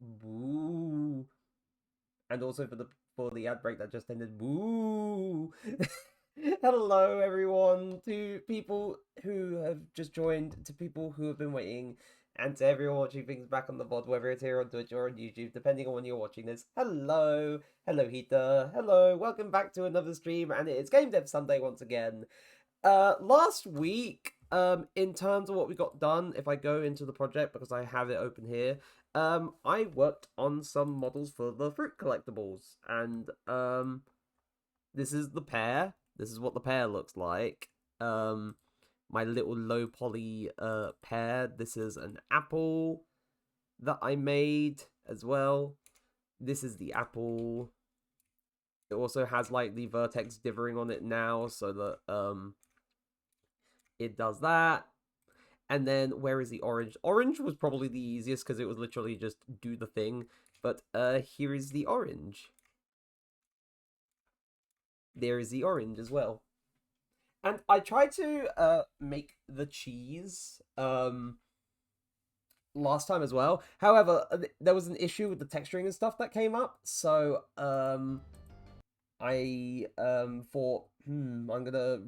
Boo. And also for the ad break that just ended. Boo. Hello, everyone, to people who have just joined, to people who have been waiting, and to everyone watching things back on the VOD, whether it's here on Twitch or on YouTube, depending on when you're watching this. Hello, hello, Heater, hello, welcome back to another stream, and it's Game Dev Sunday once again. Last week, in terms of what we got done, if I go into the project because I have it open here, I worked on some models for the fruit collectibles, and this is the pear. This is what the pear looks like. My little low poly pear. This is an apple that I made as well. This is the apple. It also has like the vertex dithering on it now, so that it does that. And then where is the orange? Orange was probably the easiest because it was literally just do the thing. But here is the orange. There is the orange as well. And I tried to make the cheese last time as well. However, there was an issue with the texturing and stuff that came up. So I thought, I'm gonna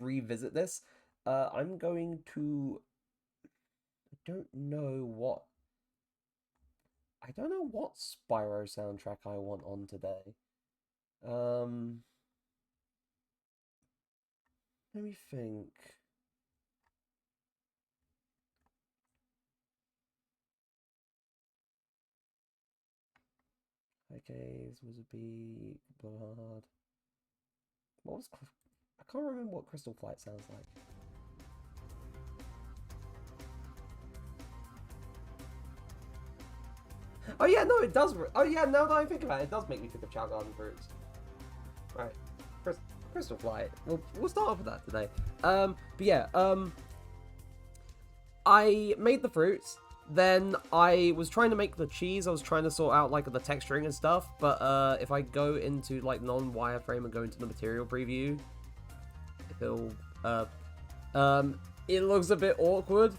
revisit this. I'm going to. I don't know what Spyro soundtrack I want on today. Let me think. Okay, this was a big blood. What was? I can't remember what Crystal Flight sounds like. Oh yeah, no, it does. Oh yeah, now that I think about it, it does make me think of Chow Garden Fruits. Right, Crystal Flight. We'll start off with that today. But yeah, I made the fruits. Then I was trying to make the cheese. I was trying to sort out like the texturing and stuff. But if I go into like non-wireframe and go into the material preview, it'll it looks a bit awkward.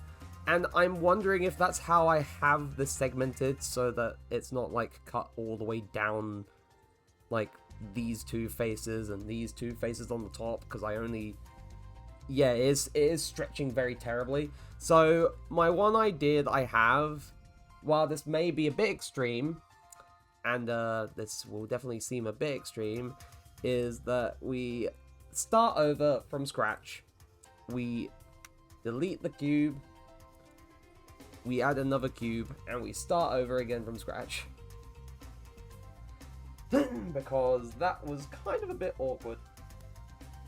And I'm wondering if that's how I have this segmented so that it's not like cut all the way down like these two faces and these two faces on the top, because I only, yeah, it is stretching very terribly. So my one idea that I have, while this may be a bit extreme, and this will definitely seem a bit extreme, is that we start over from scratch. We delete the cube, we add another cube, and we start over again from scratch. Because that was kind of a bit awkward.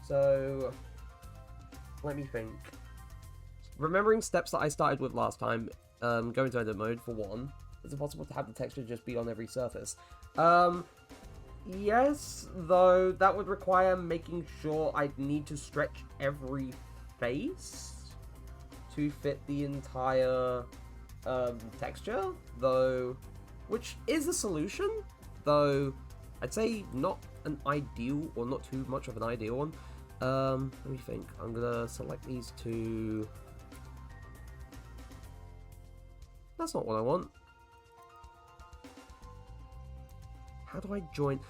So, let me think. Remembering steps that I started with last time, going to edit mode for one. Is it possible to have the texture just be on every surface? Yes, though that would require making sure I'd need to stretch every face to fit the entire texture, though, which is a solution, though I'd say not an ideal, or not too much of an ideal one. Let me think. I'm gonna select these two. That's not what I want. How do I join?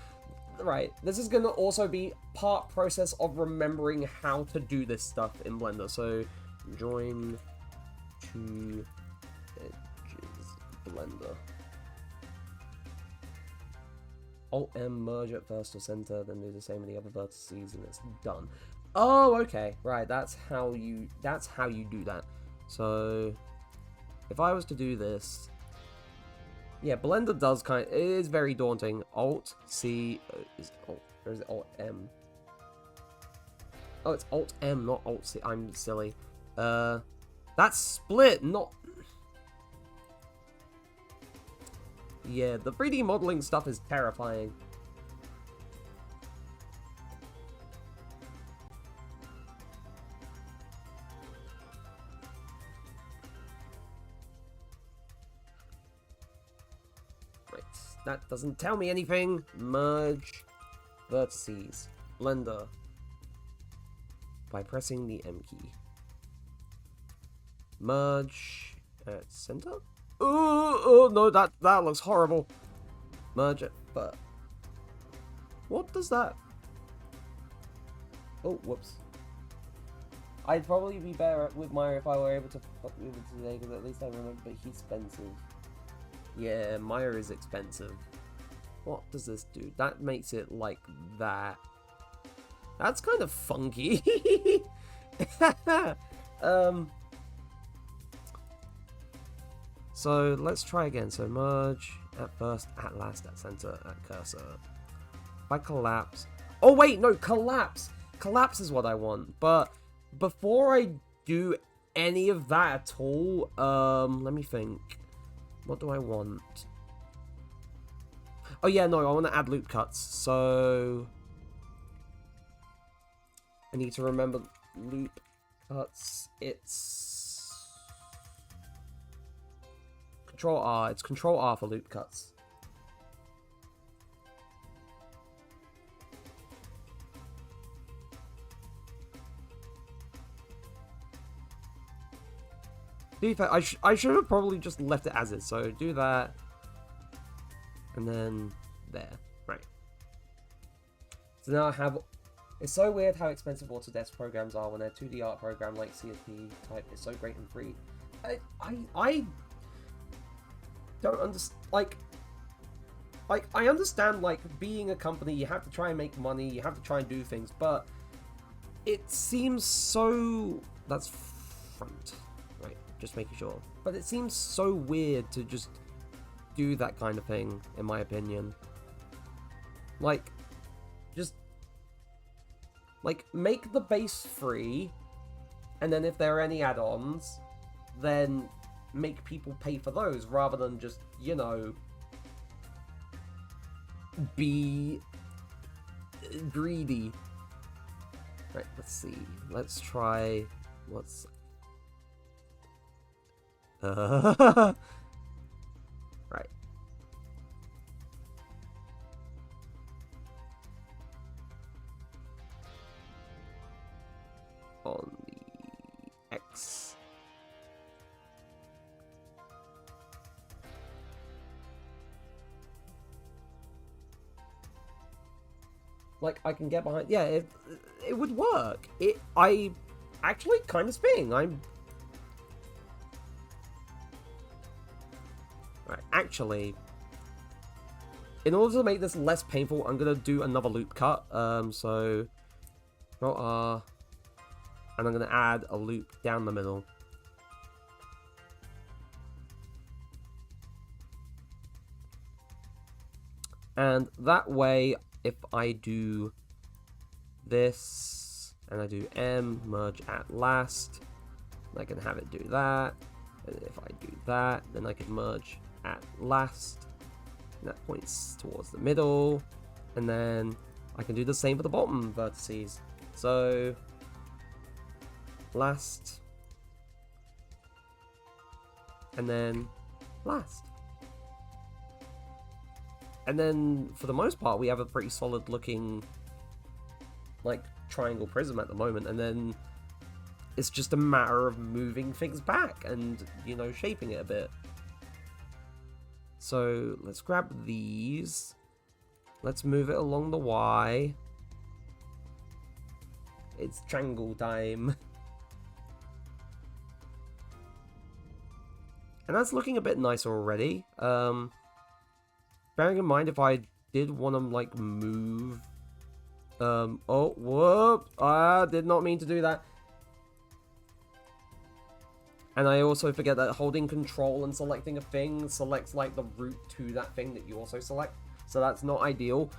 Right, this is gonna also be part process of remembering how to do this stuff in Blender. So, join two edges Blender. Alt-M, merge at first or center, then do the same with the other vertices, and it's done. Oh, okay, right, that's how you do that. So, if I was to do this, yeah, Blender does it is very daunting. Alt-C, or is it Alt-M? Oh, it's Alt-M, not Alt-C, I'm silly. That's split, not... Yeah, the 3D modeling stuff is terrifying. Right, that doesn't tell me anything. Merge vertices. Blender. By pressing the M key. Merge at center? Oh no, that looks horrible. Merge it, but what does that? Oh, whoops. I'd probably be better with Maya if I were able to fuck with it today, because at least I remember, but he's expensive. Yeah, Maya is expensive. What does this do? That makes it like that. That's kind of funky. So let's try again. So merge at first, at last, at center, at cursor. If I collapse. Oh wait, no, collapse. Collapse is what I want. But before I do any of that at all, let me think. What do I want? Oh yeah, no, I want to add loop cuts. So I need to remember loop cuts. It's Control R. It's Control R for loop cuts. I should have probably just left it as is. So do that, and then there, right. So now I have. It's so weird how expensive Autodesk programs are when they're 2D art program like CSP type is so great and free. I don't understand. Like I understand, like, being a company, you have to try and make money, you have to try and do things, but it seems so. That's front. Just making sure. But it seems so weird to just do that kind of thing, in my opinion. Like, just, like, make the base free, and then if there are any add-ons, then make people pay for those, rather than just, you know, be greedy. Right, let's see. Let's try, what's... right. On the X. Like, I can get behind. Yeah, it would work. I actually kind of spin. Right, actually, in order to make this less painful, I'm gonna do another loop cut. So Control R, and I'm gonna add a loop down the middle. And that way, if I do this, and I do M, merge at last, I can have it do that. And if I do that, then I can merge at last. And that points towards the middle. And then I can do the same for the bottom vertices. So, last. And then last. And then, for the most part, we have a pretty solid looking, like, triangle prism at the moment. And then it's just a matter of moving things back and, you know, shaping it a bit. So let's grab these. Let's move it along the Y. It's triangle time. And that's looking a bit nicer already. Bearing in mind, if I did want to, like, move... oh, whoop! I did not mean to do that. And I also forget that holding control and selecting a thing selects, like, the route to that thing that you also select. So that's not ideal.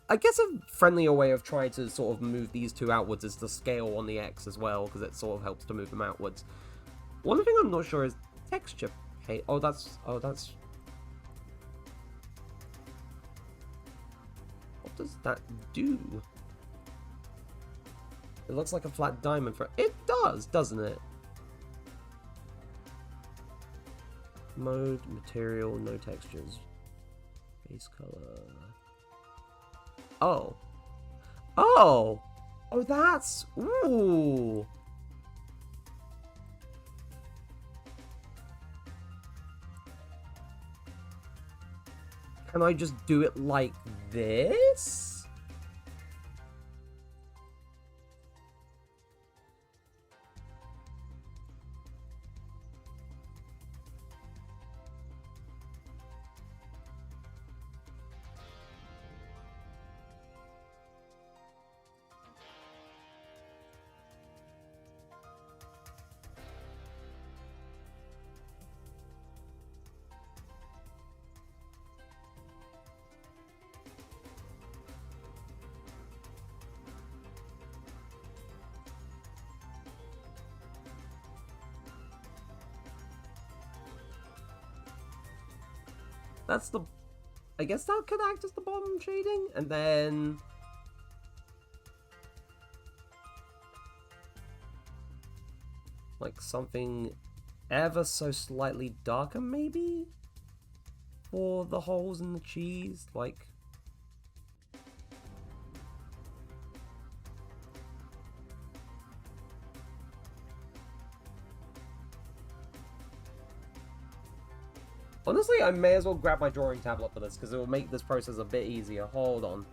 I guess a friendlier way of trying to sort of move these two outwards is to scale on the X as well, because it sort of helps to move them outwards. One thing I'm not sure is texture paint. Oh, that's... What does that do? It looks like a flat diamond for... It does, doesn't it? Mode, material, no textures. Base color... Oh. Oh! Oh, that's... Ooh! Can I just do it like this? That's the... I guess that could act as the bottom shading, and then... like something ever so slightly darker, maybe? For the holes in the cheese, like... Honestly, I may as well grab my drawing tablet for this, because it will make this process a bit easier. Hold on.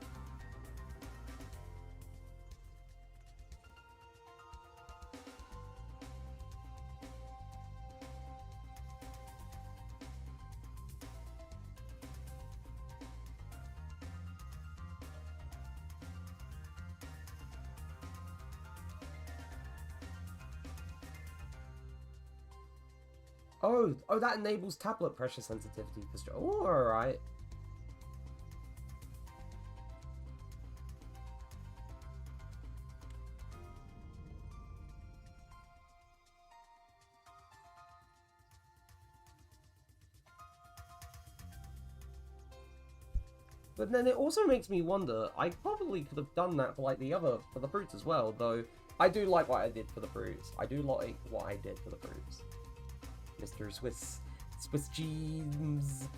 Oh, that enables tablet pressure sensitivity. Oh, alright. But then it also makes me wonder, I probably could have done that for like for the fruits as well, though I do like what I did for the fruits. I do like what I did for the fruits. Mr. Swiss cheese.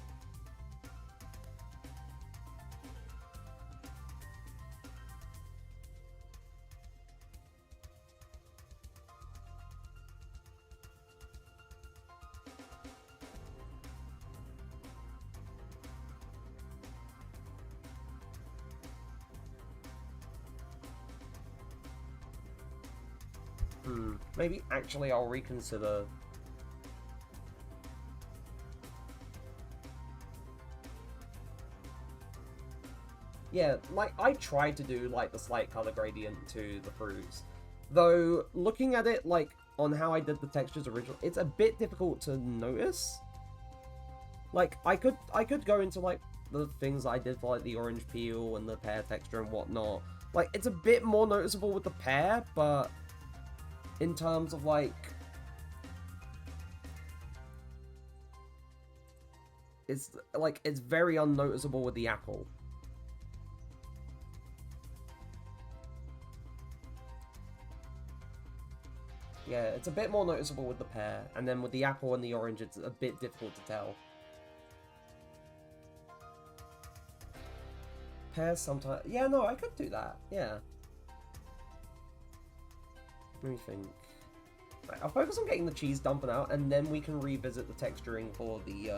Maybe actually I'll reconsider. Yeah, like, I tried to do, like, the slight color gradient to the fruits. Though, looking at it, like, on how I did the textures originally, it's a bit difficult to notice. Like, I could go into, like, the things I did for, like, the orange peel and the pear texture and whatnot. Like, it's a bit more noticeable with the pear, but in terms of, like... it's very unnoticeable with the apple. Yeah, it's a bit more noticeable with the pear, and then with the apple and the orange, it's a bit difficult to tell. Pear sometimes... yeah, no, I could do that, yeah. Let me think. Right, I'll focus on getting the cheese dumping out, and then we can revisit the texturing for the,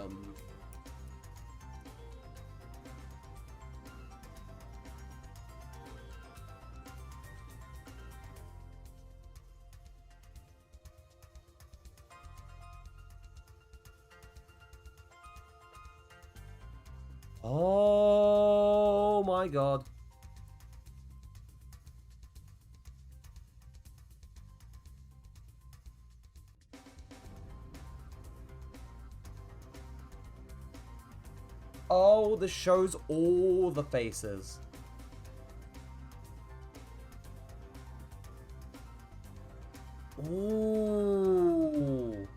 Oh my god. Oh, this shows all the faces. Ooh.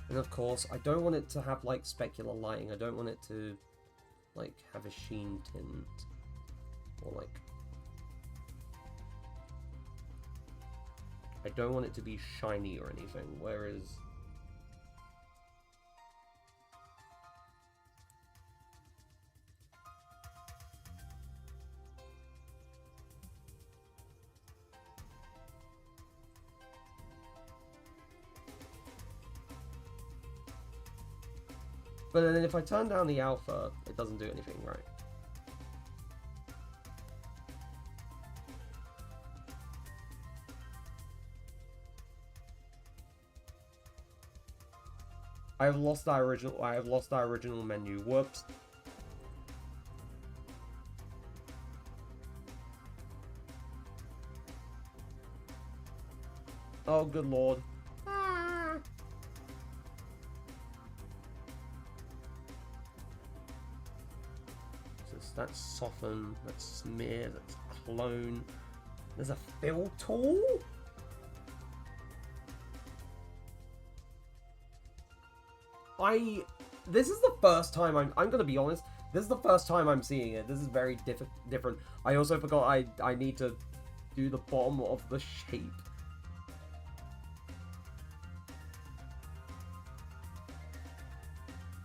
And of course, I don't want it to have, like, specular lighting. I don't want it to, like, have a sheen tint. Or, like... I don't want it to be shiny or anything, whereas... But then if I turn down the alpha, it doesn't do anything, right? I have lost our original menu. Whoops. Oh, good lord. That's soften, that's smear, that's clone. There's a fill tool? This is the first time I'm gonna be honest, this is the first time I'm seeing it. This is very different. I also forgot I need to do the bottom of the shape.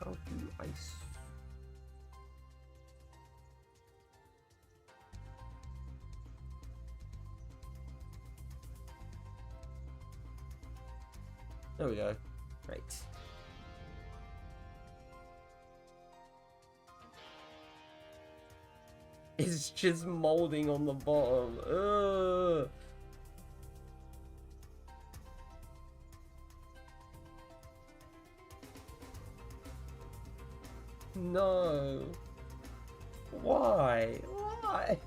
How do I... There we go. Right. It's just molding on the bottom. Ugh. No. Why? Why?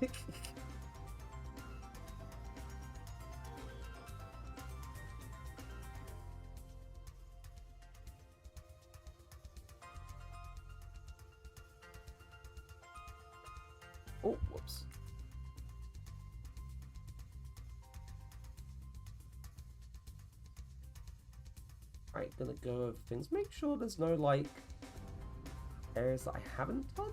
Oh, whoops. Alright, gonna go over things. Make sure there's no, like, areas that I haven't touched.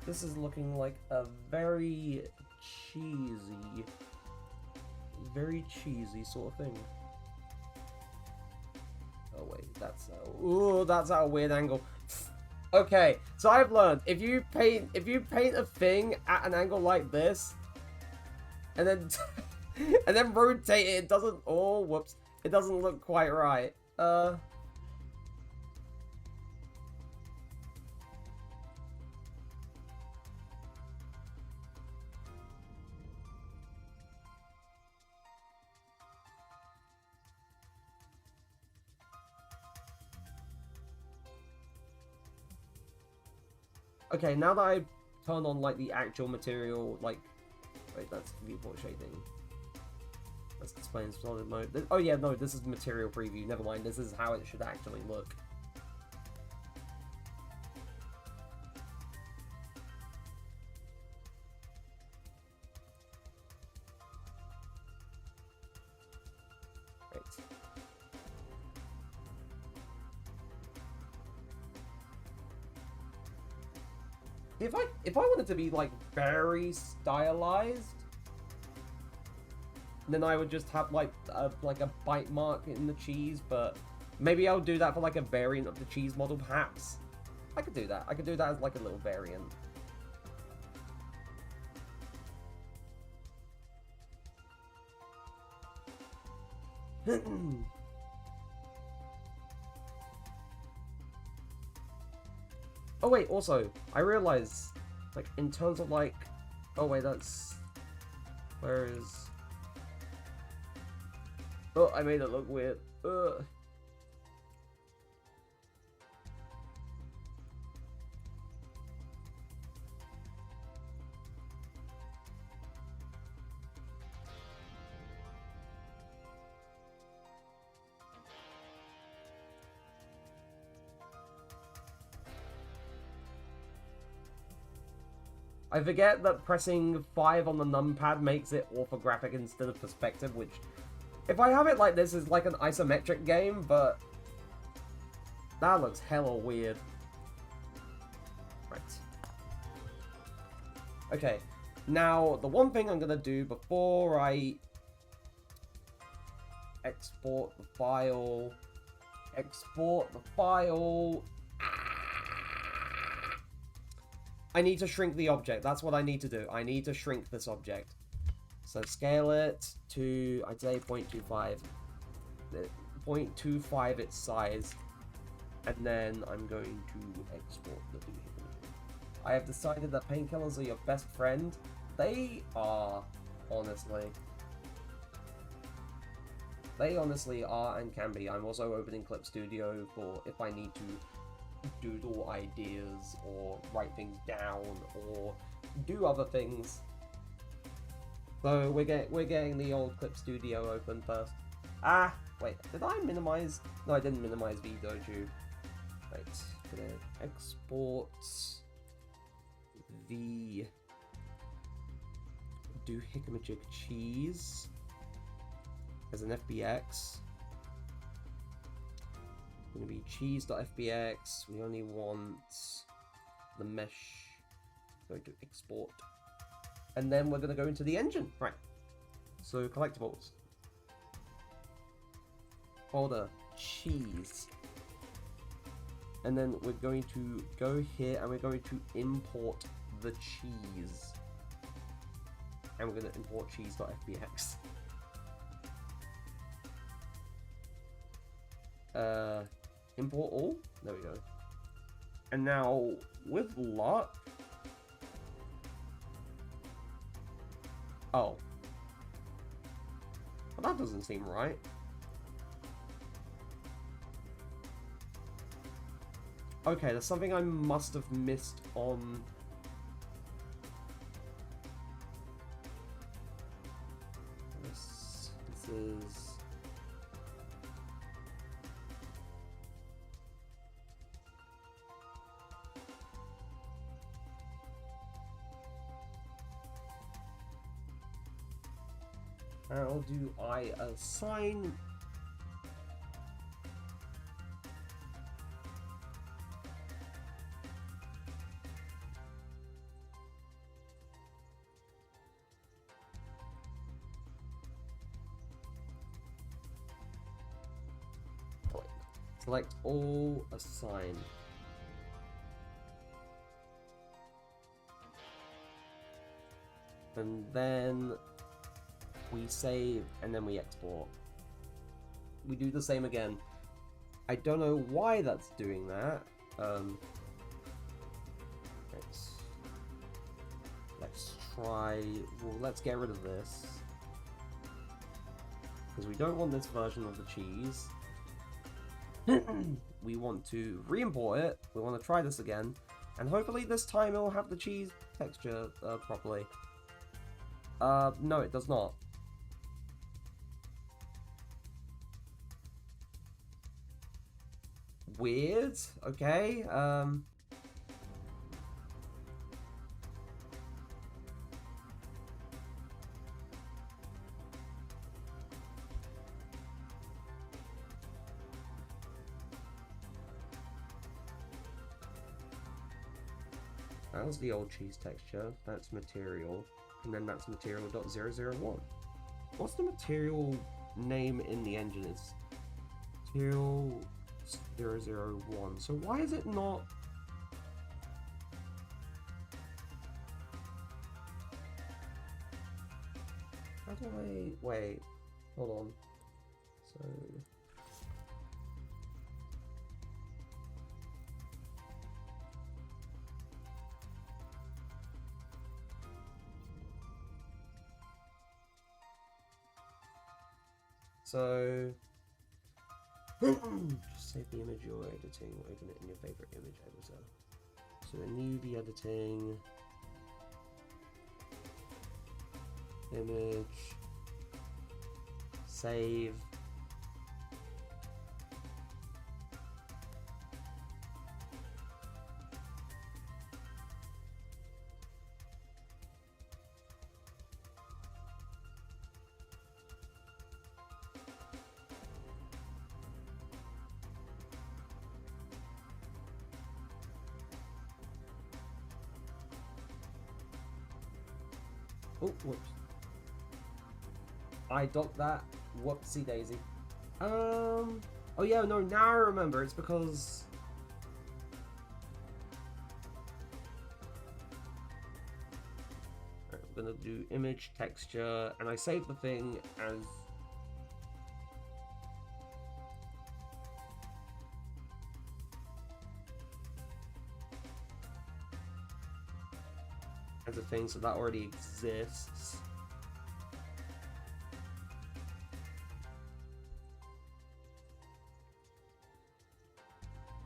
This is looking like a very cheesy sort of thing. Oh wait, that's at a weird angle. Okay, so I've learned if you paint a thing at an angle like this, and then and then rotate it, it doesn't. Oh, whoops! It doesn't look quite right. Okay, now that I turn on, like, the actual material, like... Wait, that's viewport shading. Let's explain solid mode. Oh yeah, no, this is material preview. Never mind, this is how it should actually look. Right. If I wanted to be, like, very stylized, then I would just have, like a bite mark in the cheese, but maybe I'll do that for, like, a variant of the cheese model, perhaps. I could do that. I could do that as, like, a little variant. Oh wait, also, I realize, like, in terms of, like... Oh wait, that's... Where is... Oh, I made it look weird. Ugh. I forget that pressing 5 on the numpad makes it orthographic instead of perspective, which, if I have it like this, is like an isometric game, but that looks hella weird. Right. Okay, now the one thing I'm gonna do before I export the file, I need to shrink the object. That's what I need to do. I need to shrink this object. So scale it to, I'd say 0.25. 0.25 its size. And then I'm going to export the doohickey. I have decided that painkillers are your best friend. They are, honestly. They honestly are and can be. I'm also opening Clip Studio for if I need to doodle ideas or write things down or do other things. So we're getting the old Clip Studio open first. Ah, wait, did I minimize? No, I didn't minimize VDoju. Right, gonna export the doohickey cheese as an FBX. Going to be cheese.fbx. We only want the mesh. Going to export. And then we're going to go into the engine. Right. So, collectibles. Folder. Cheese. And then we're going to go here and we're going to import the cheese. And we're going to import cheese.fbx. Import all. There we go. And now, with luck... Oh. Well, that doesn't seem right. Okay, there's something I must have missed on... This is... How do I assign... Select all, assign. And then we save, and then we export. We do the same again. I don't know why that's doing that. Let's try... Well, let's get rid of this. Because we don't want this version of the cheese. We want to re-import it. We want to try this again. And hopefully this time it will have the cheese texture properly. No, it does not. Weird. Okay. That was the old cheese texture. That's material. And then that's material.001. What's the material name in the engine? It's material 001. So why is it not... How do I... Wait. Hold on. So, just save the image you're editing, open it in your favorite image editor. So a new the editing, image, save. Oh, whoops. I docked that. Whoopsie daisy. Oh yeah, no, now I remember. It's because... Right, I'm gonna do image, texture, and I save the thing as a thing, so that already exists.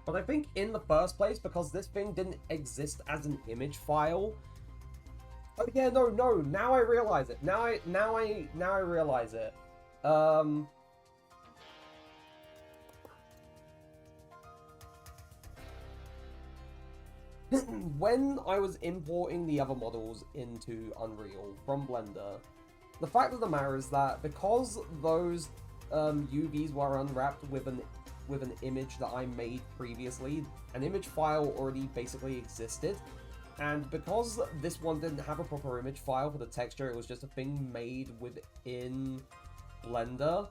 But I think in the first place, because this thing didn't exist as an image file. Oh yeah, no, now I realize it. Now I realize it. When I was importing the other models into Unreal from Blender, the fact of the matter is that because those UVs were unwrapped with an image that I made previously, an image file already basically existed, and because this one didn't have a proper image file for the texture, it was just a thing made within Blender,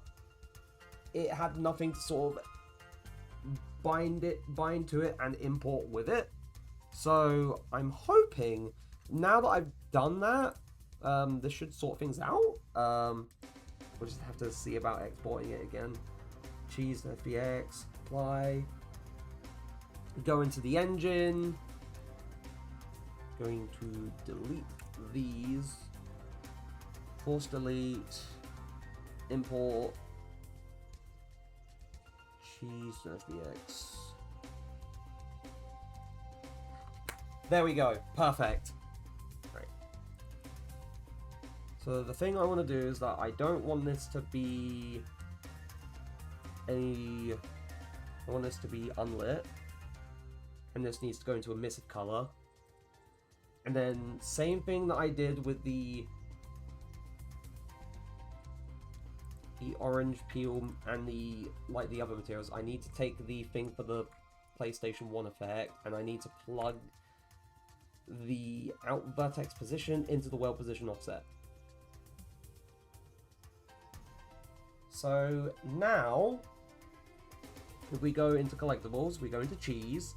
it had nothing to sort of bind to it and import with it. So I'm hoping now that I've done that, this should sort things out. We'll just have to see about exporting it again. Cheese FBX, apply. Go into the engine. Going to delete these. Force delete. Import. Cheese FBX. There we go. Perfect. Right. So the thing I want to do is that I don't want this to be I want this to be unlit. And this needs to go into emissive color. And then same thing that I did with the orange peel and the other materials. I need to take the thing for the PlayStation 1 effect, and I need to plug the out vertex position into the well position offset. So now, if we go into collectibles, we go into cheese.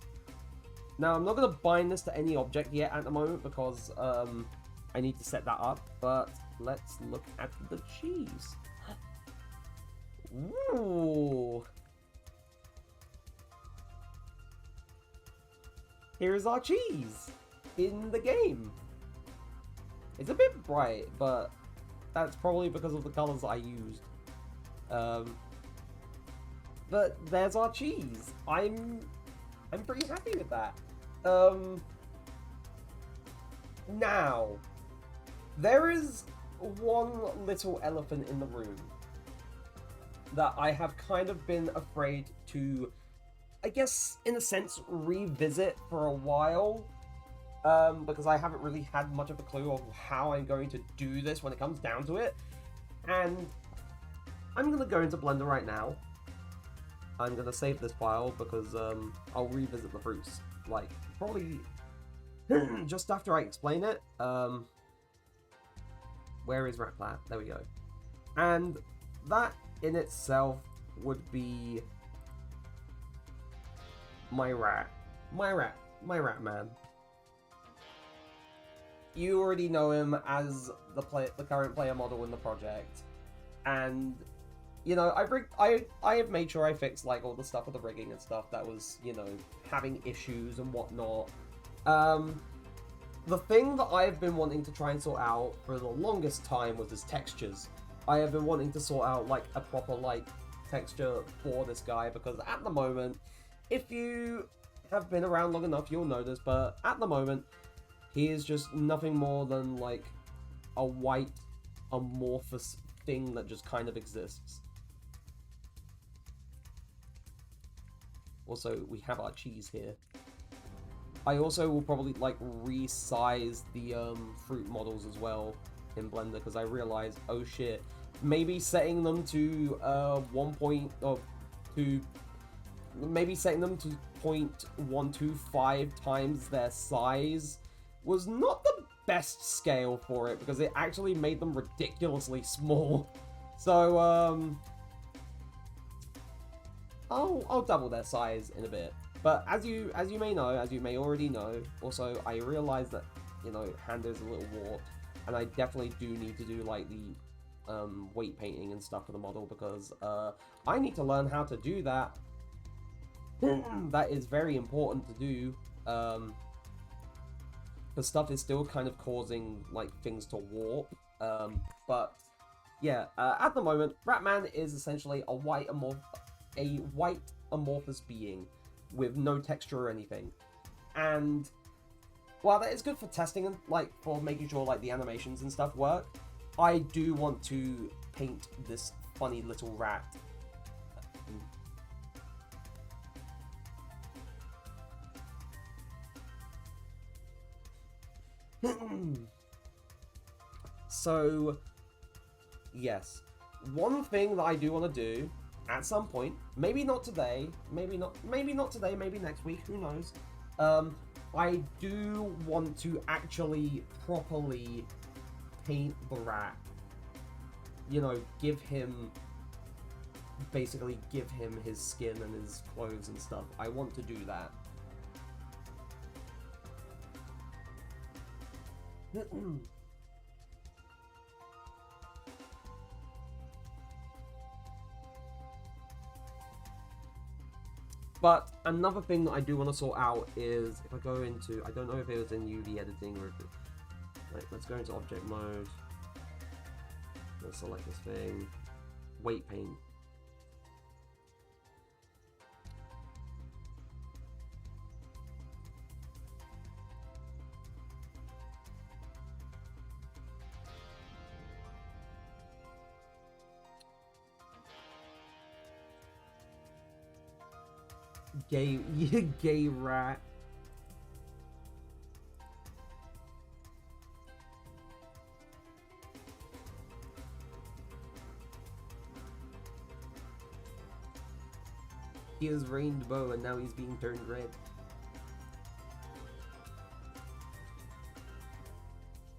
Now I'm not going to bind this to any object yet at the moment because I need to set that up, but let's look at the cheese. Ooh. Here's our cheese in the game. It's a bit bright, but that's probably because of the colors I used. But there's our cheese. I'm pretty happy with that. Now, there is one little elephant in the room that I have kind of been afraid to, I guess, in a sense, revisit for a while. Because I haven't really had much of a clue of how I'm going to do this when it comes down to it. And I'm going to go into Blender right now. I'm going to save this file because I'll revisit the fruits, like, probably just after I explain it. Where is Ratplat? There we go. And that in itself would be my rat man. You already know him as the current player model in the project, and you know I have made sure I fixed like all the stuff with the rigging and stuff that was, you know, having issues and whatnot. The thing that I have been wanting to try and sort out for the longest time was his textures. I have been wanting to sort out like a proper like texture for this guy, because at the moment, if you have been around long enough, you'll know this, but at the moment, he is just nothing more than like a white amorphous thing that just kind of exists. Also, we have our cheese here. I also will probably like resize the fruit models as well in Blender, because I realized, oh shit, maybe setting them to maybe setting them to 0.125 times their size was not the best scale for it because it actually made them ridiculously small. So, I'll double their size in a bit. But as you may know, as you may already know, also I realized that, you know, hand is a little warped, and I definitely do need to do like the weight painting and stuff for the model because I need to learn how to do that. That is very important to do. The stuff is still kind of causing like things to warp. But yeah, at the moment, Ratman is essentially a white amorphous being with no texture or anything. And while that is good for testing and like for making sure like the animations and stuff work, I do want to paint this funny little rat. So, yes, one thing that I do want to do at some point, maybe not today, maybe not today, maybe next week, who knows? I do want to actually properly paint the rat. You know, basically give him his skin and his clothes and stuff. I want to do that. But another thing that I do want to sort out is if I go into, I don't know if it was in UV editing or if it, right, let's go into object mode. Let's select this thing, weight paint. Gay rat. He is rainbow and now he's being turned red.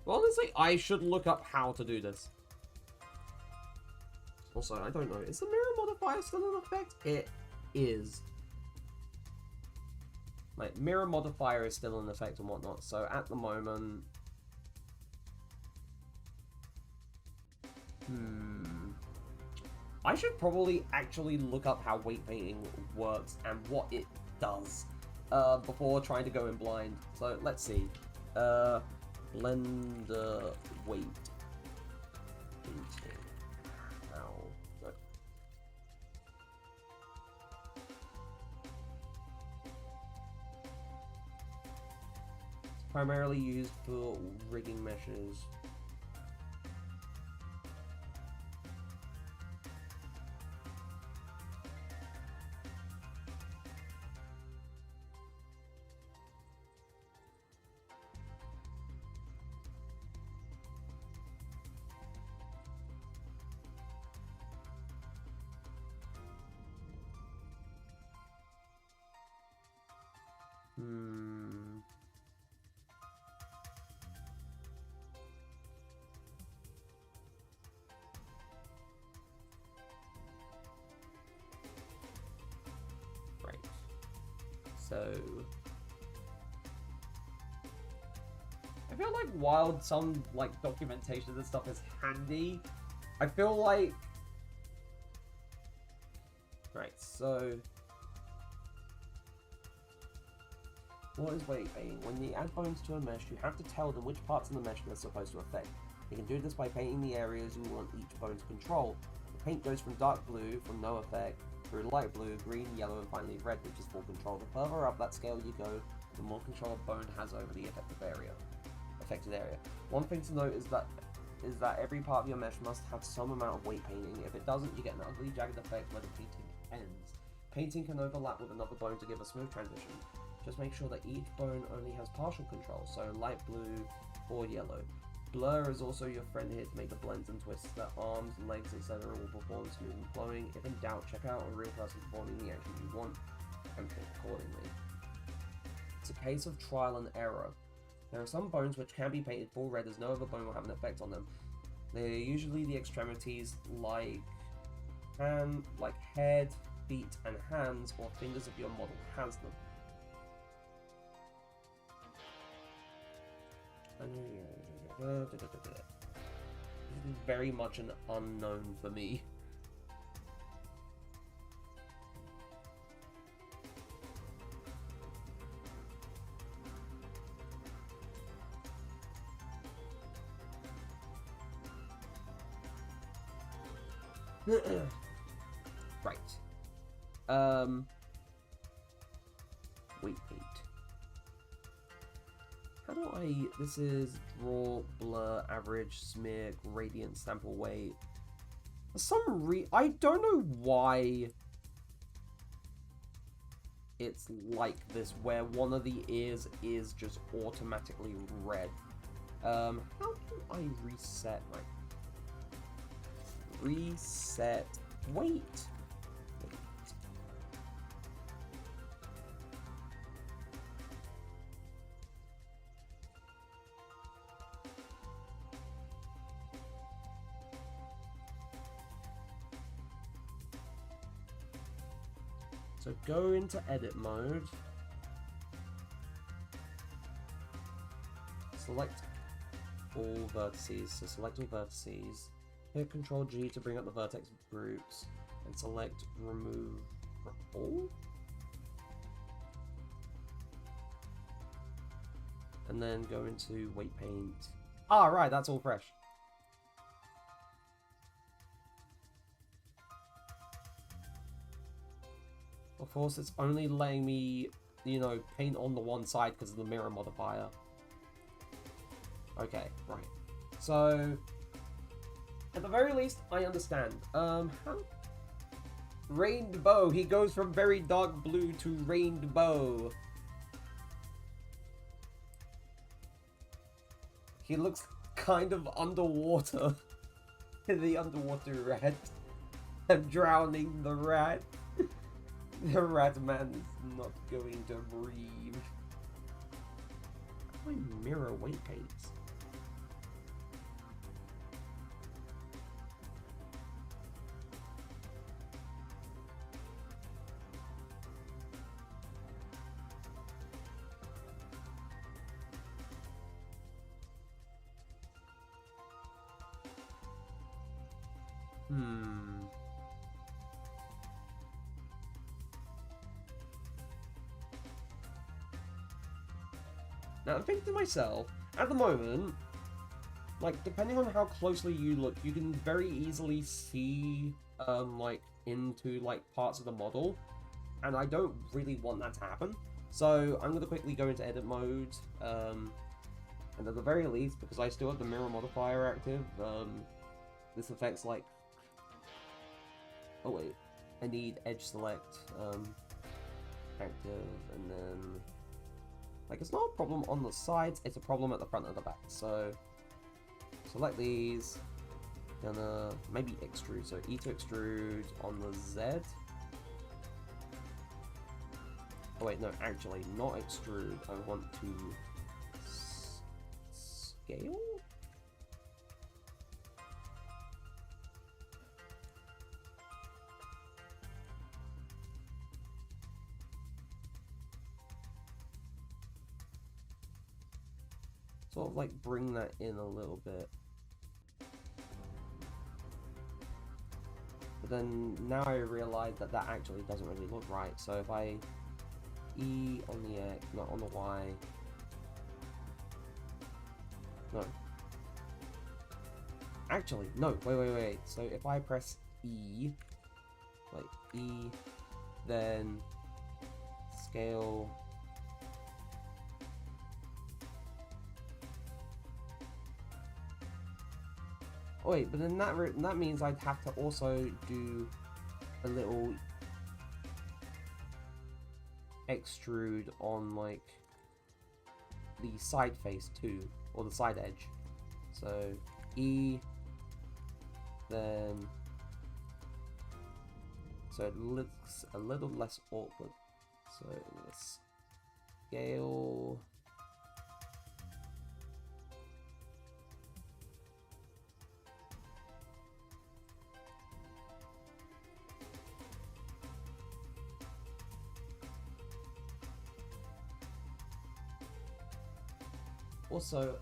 Well, honestly, I should look up how to do this. Also, I don't know. Is the mirror modifier still in effect? It is. Like, mirror modifier is still in effect and whatnot, so at the moment... I should probably actually look up how weight painting works and what it does before trying to go in blind. So, let's see. Blender weight painting. How? No. It's primarily used for rigging meshes. Right. So I feel like while some like documentation of this stuff is handy, I feel like so what is weight painting? When you add bones to a mesh, you have to tell them which parts of the mesh they're supposed to affect. You can do this by painting the areas you want each bone to control. The paint goes from dark blue, from no effect, through light blue, green, yellow, and finally red, which is full control. The further up that scale you go, the more control a bone has over the affected area. One thing to note is that every part of your mesh must have some amount of weight painting. If it doesn't, you get an ugly, jagged effect where the painting ends. Painting can overlap with another bone to give a smooth transition. Just make sure that each bone only has partial control, so light blue or yellow. Blur is also your friend here to make the blends and twists that arms, legs, etc. will perform smooth and flowing. If in doubt, check out a real person performing the action you want and pick accordingly. It's a case of trial and error. There are some bones which can be painted full red as no other bone will have an effect on them. They're usually the extremities like head, feet, and hands or fingers if your model has them. This is very much an unknown for me. Right. Weight paint. How do I... This is draw, blur, average, smear, gradient, sample weight. For some I don't know why it's like this, where one of the ears is just automatically red. How do I reset my... Reset weight. So go into edit mode. Select all vertices. So select all vertices. Hit Ctrl G to bring up the vertex groups, and select remove all. And then go into weight paint. Ah, right, that's all fresh. Of course, it's only letting me, you know, paint on the one side because of the mirror modifier. Okay, right. So, at the very least, I understand. How? Rainbow. He goes from very dark blue to rainbow. He looks kind of underwater. The underwater rat. I'm drowning the rat. The rat man is not going to breathe. How do I mirror weight paints? Now, I'm thinking to myself, at the moment, like, depending on how closely you look, you can very easily see, like, into, like, parts of the model, and I don't really want that to happen. So, I'm going to quickly go into edit mode, and at the very least, because I still have the mirror modifier active, this affects, like... Oh, wait. I need edge select, active, and then... Like, it's not a problem on the sides, it's a problem at the front and the back. So, select these. Gonna maybe extrude. So, E to extrude on the Z. Oh, wait, no, actually, not extrude. I want to scale? Sort of like bring that in a little bit. But then now I realize that that actually doesn't really look right. So if I E on the X, not on the Y. No. Actually, no, wait. So if I press E, like E, then scale. Oh wait, but then that means I'd have to also do a little extrude on like the side face too, or the side edge. So E, then so it looks a little less awkward. So let's scale. Also,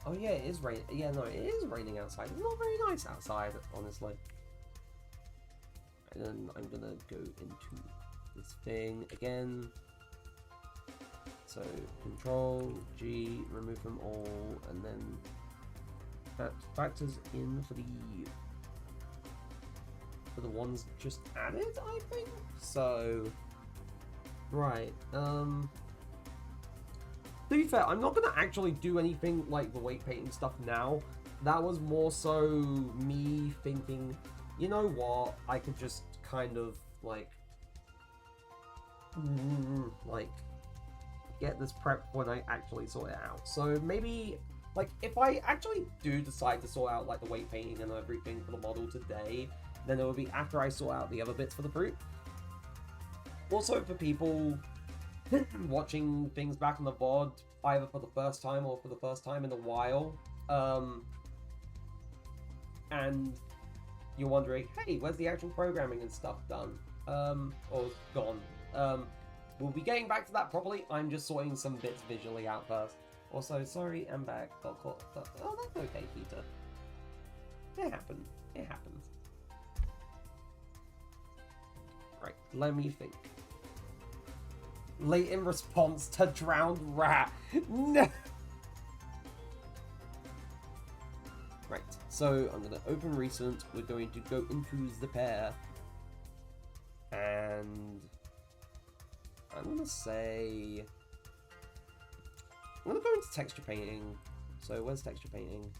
oh yeah, it is rain. Yeah, no, it is raining outside. It's not very nice outside, honestly. And then I'm gonna go into this thing again. So Control G, remove them all, and then that factors in for the ones just added, I think. So right, to be fair, I'm not gonna actually do anything like the weight painting stuff now. That was more so me thinking, you know what, I could just kind of like get this prep when I actually sort it out. So maybe, like, if I actually do decide to sort out like the weight painting and everything for the model today, then it will be after I sort out the other bits for the fruit. Also, for people watching things back on the VOD, either for the first time or for the first time in a while, and you're wondering, hey, where's the actual programming and stuff done? Or gone? We'll be getting back to that properly. I'm just sorting some bits visually out first. Also, sorry, I'm back. Got caught. Oh, that's okay, Peter. It happened. It happens. Right, let me think. Late in response to drowned rat. No! Right, so I'm going to open recent. We're going to go into the pair. And I'm going to say... I'm going to go into texture painting. So where's texture painting?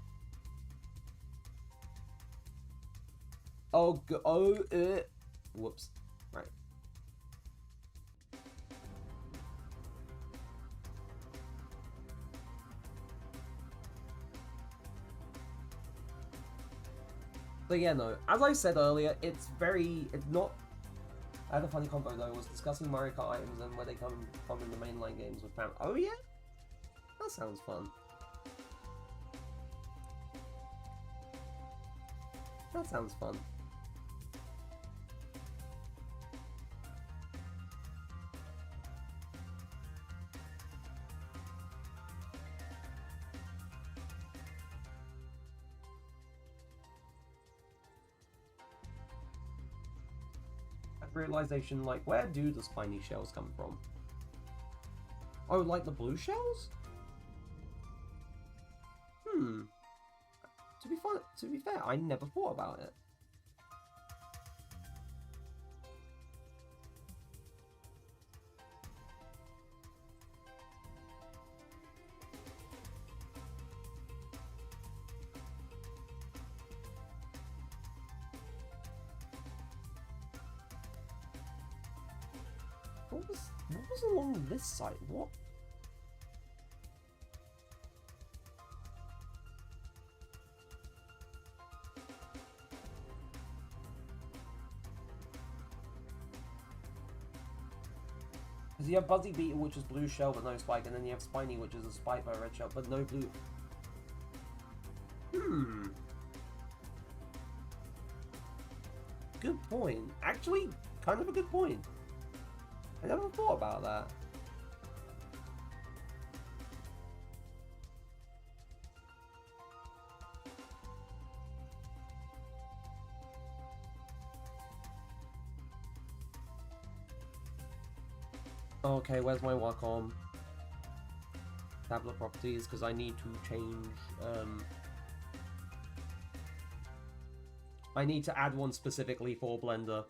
Oh, whoops. Right. But yeah, no, as I said earlier, it's not... I had a funny combo though, was discussing Mario Kart items and where they come from in the mainline games with fam. Oh yeah? That sounds fun. That sounds fun. Realization, like, where do the spiny shells come from? Oh, like the blue shells? To be fair, I never thought about it. What was along this side? What? Because you have Buzzy Beetle, which is blue shell but no spike, and then you have Spiny, which is a spike but a red shell, but no blue. Good point. Actually, kind of a good point. I never thought about that. Okay, where's my Wacom? Tablet properties, because I need to change, I need to add one specifically for Blender.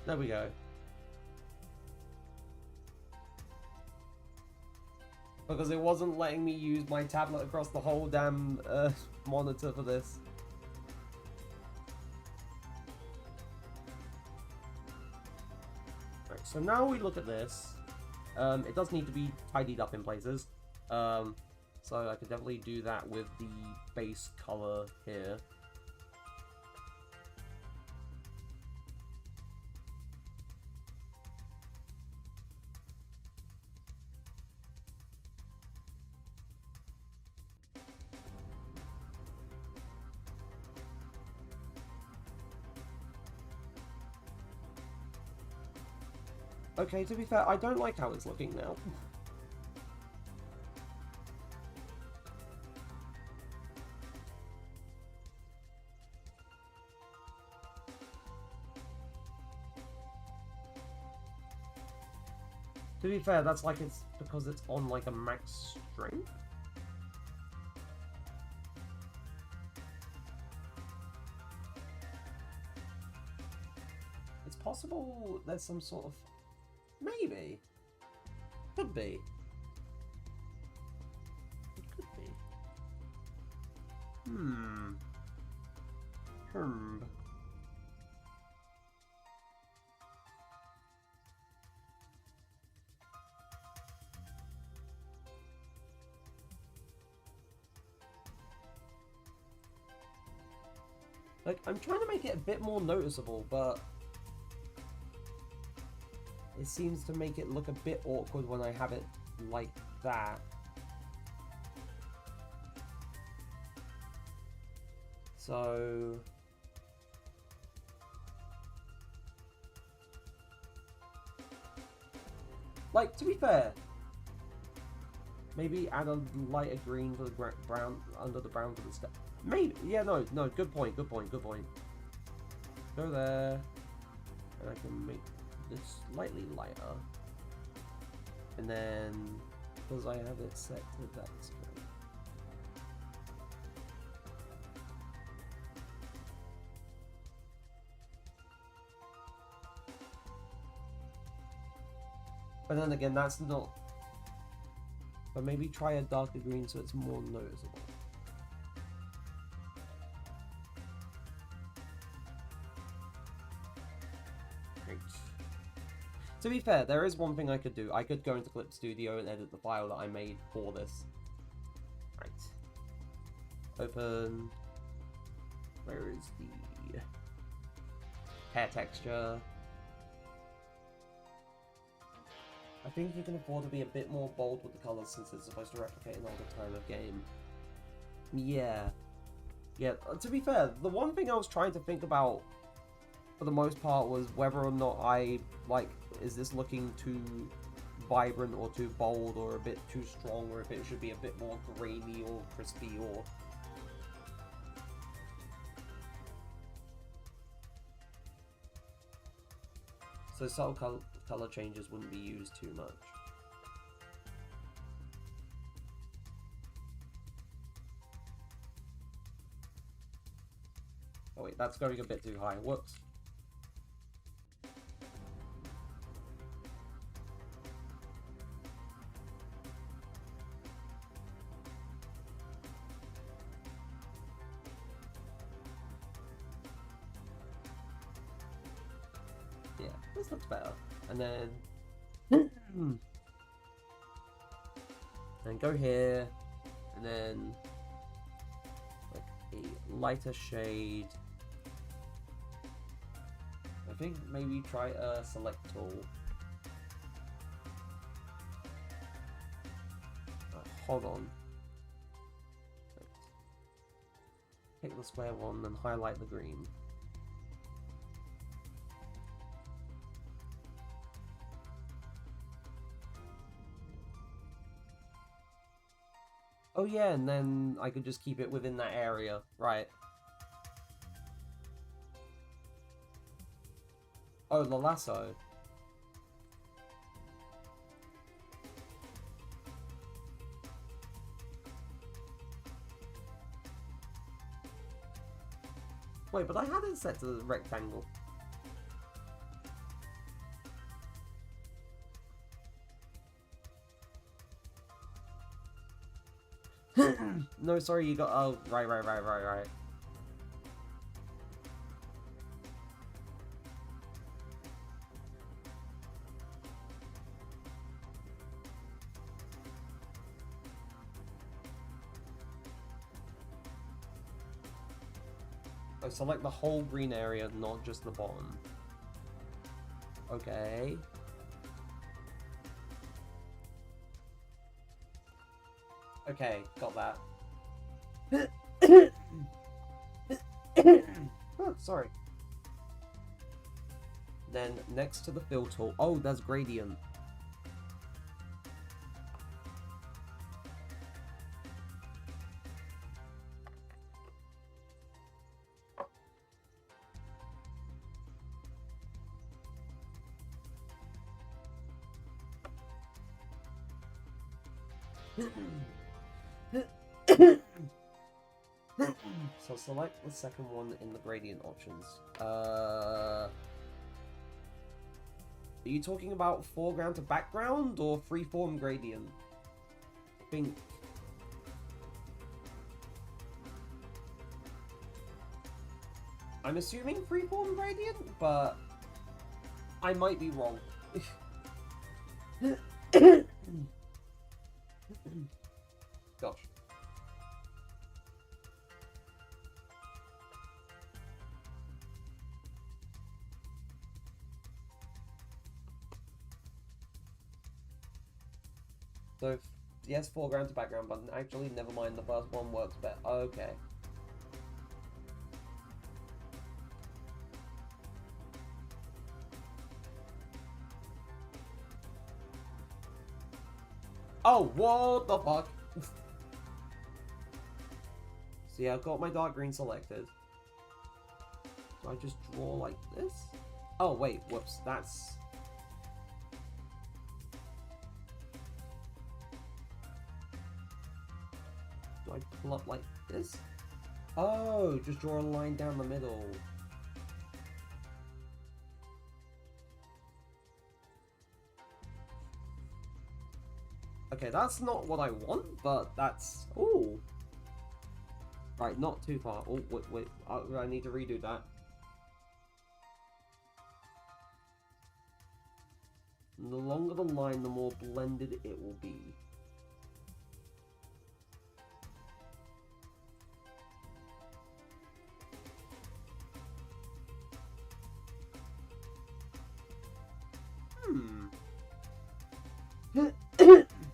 There we go. Because it wasn't letting me use my tablet across the whole damn monitor for this. Right, so now we look at this. It does need to be tidied up in places. So I could definitely do that with the base color here. Okay, to be fair, I don't like how it's looking now. To be fair, that's like it's because it's on like a max strength. It's possible there's some sort of... Maybe. Could be. It could be. Like, I'm trying to make it a bit more noticeable, but it seems to make it look a bit awkward when I have it like that. So... like, to be fair, maybe add a lighter green for the brown, under the brown for the stuff. Maybe, yeah, no, good point. Go there, and I can make this slightly lighter. And then, because I have it set to that strength. But then again, that's not... But maybe try a darker green so it's more noticeable. Great. To be fair, there is one thing I could do. I could go into Clip Studio and edit the file that I made for this. Right. Open. Where is the hair texture? I think you can afford to be a bit more bold with the colors since it's supposed to replicate an older time of game. Yeah. Yeah, to be fair, the one thing I was trying to think about for the most part was whether or not is this looking too vibrant or too bold or a bit too strong, or if it should be a bit more grainy or crispy or... So subtle color changes wouldn't be used too much. Oh wait, that's going a bit too high. Whoops. Yeah, this looks better. And then... and go here, and then like a lighter shade. I think maybe try a select tool. Hold on. Pick the square one and highlight the green. Oh yeah, and then I could just keep it within that area, right? Oh, the lasso. Wait, but I had it set to the rectangle. No, sorry, you got... Oh, right. Oh, select the whole green area, not just the bottom. Okay. Okay, got that. Oh, sorry. Then next to the fill tool, oh, there's gradient. So select the second one in the gradient options. Are you talking about foreground to background or freeform gradient? I think. I'm assuming freeform gradient, but I might be wrong. Gosh. So, yes, foreground to background button. Actually, never mind, the first one works better. Okay. Oh, what the fuck? So yeah, I've got my dark green selected. So I just draw like this? Oh, wait, whoops, that's... Do I pull up like this? Oh, just draw a line down the middle. Okay, that's not what I want, but that's... Ooh. Right, not too far. Oh, wait. I need to redo that. The longer the line, the more blended it will be.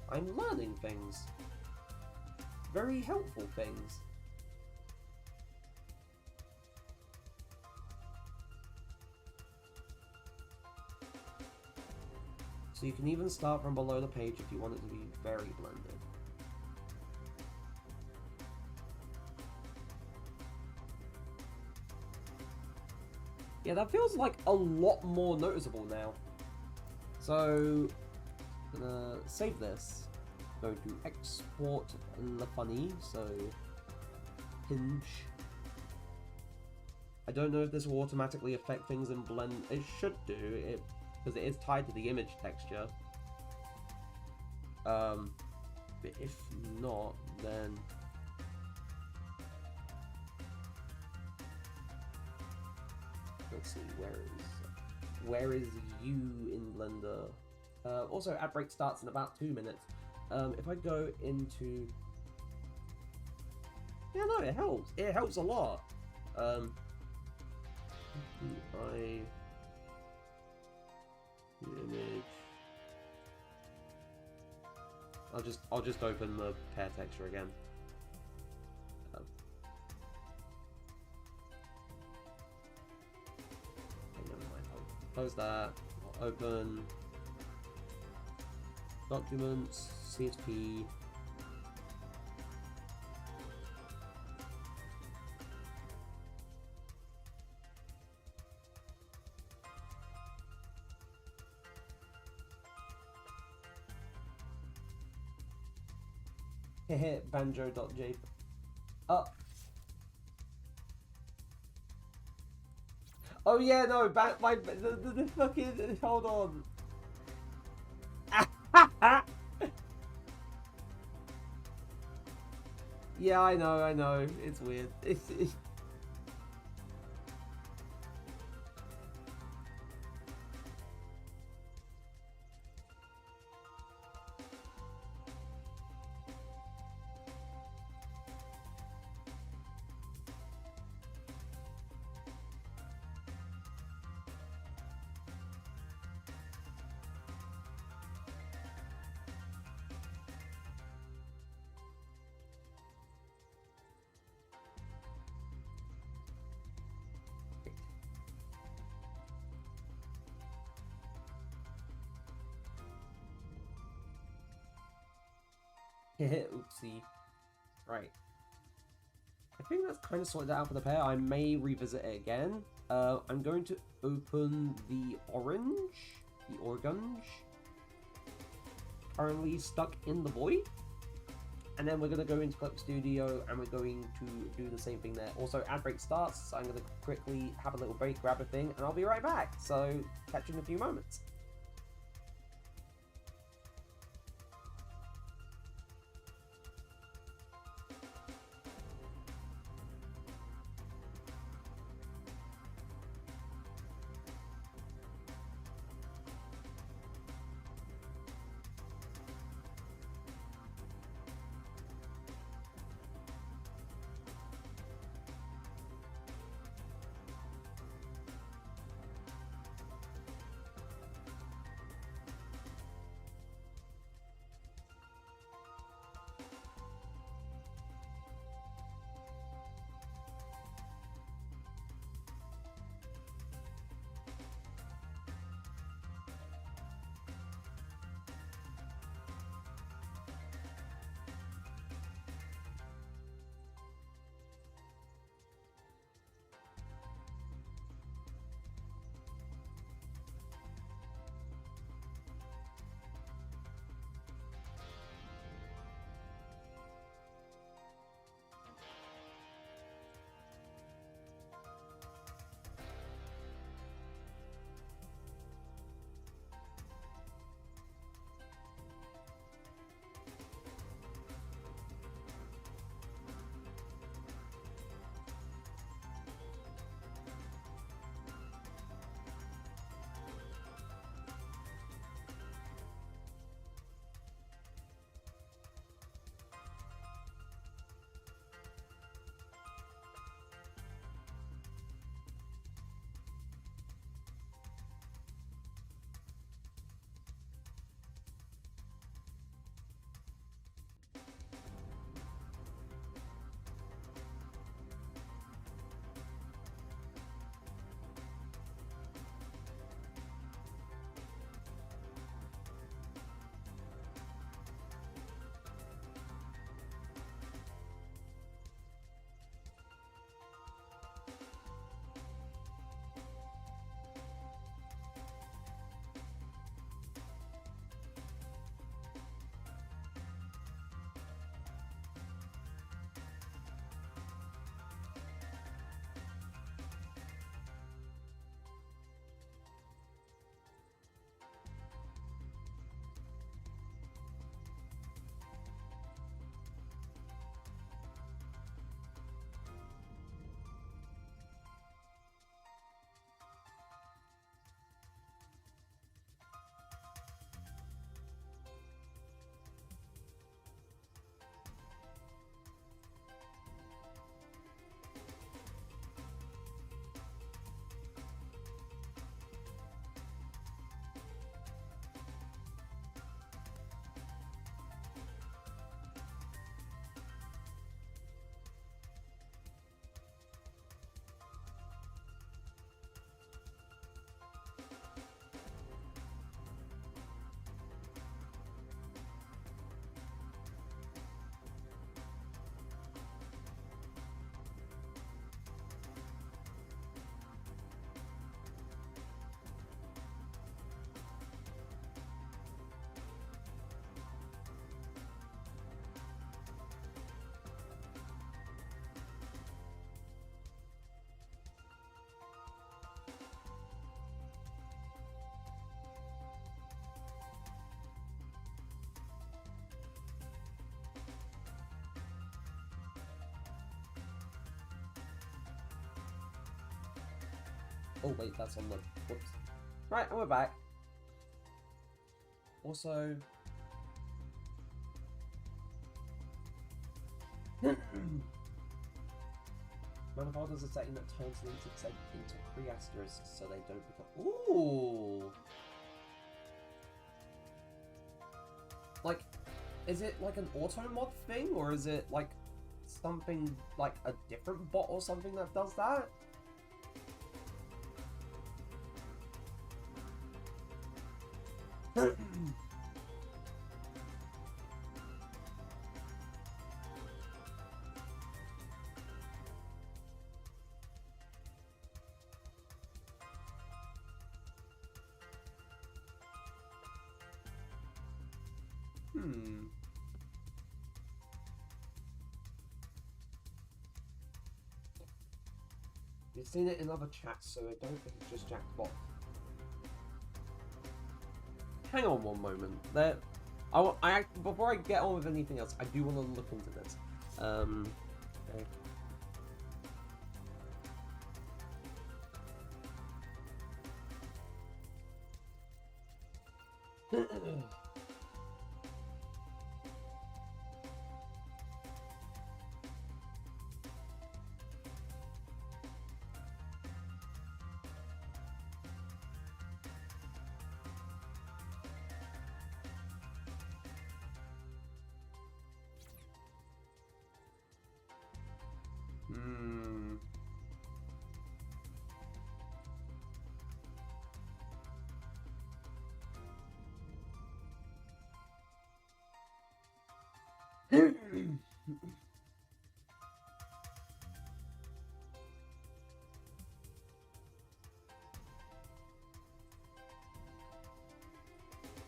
I'm learning things. Very helpful things. So you can even start from below the page if you want it to be very blended. Yeah, that feels like a lot more noticeable now. So, I'm gonna save this. Go to export the funny, so pinch. I don't know if this will automatically affect things in blend. It should do it because it is tied to the image texture. But if not, then let's see, where is you in Blender? Also, ad break starts in about 2 minutes. If I go into... Yeah, no, it helps. It helps a lot. Image. I'll just open the pair texture again. Never mind. I'll close that. I'll open documents, CSP. Hehe, banjo.jpg. Oh yeah, no, the fucking, hold on. Yeah, I know, it's weird. Oopsie. Right. I think that's kind of sorted out for the pair. I may revisit it again. I'm going to open the orange. The orange. Currently stuck in the void. And then we're going to go into Collect Studio and we're going to do the same thing there. Also, ad break starts, so I'm going to quickly have a little break, grab a thing, and I'll be right back. So, catch you in a few moments. Oh wait, that's on the... Whoops. Right, and we're back. Also... Manifold is a setting that turns links into 3 asterisks so they don't become... Ooh! Like, is it like an auto mod thing, or is it like something like a different bot or something that does that? You've seen it in other chats, so I don't think it's just Jackbot. Hang on one moment. Before I get on with anything else, I do want to look into this. Okay.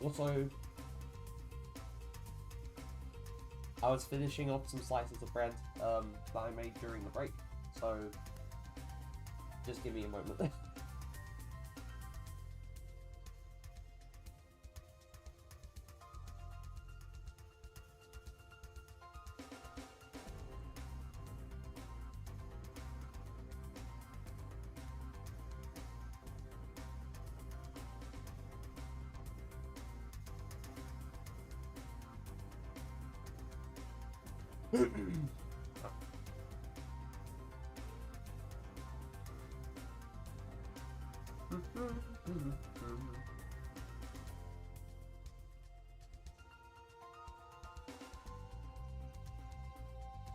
Also, I was finishing off some slices of bread that I made during the break, so just give me a moment.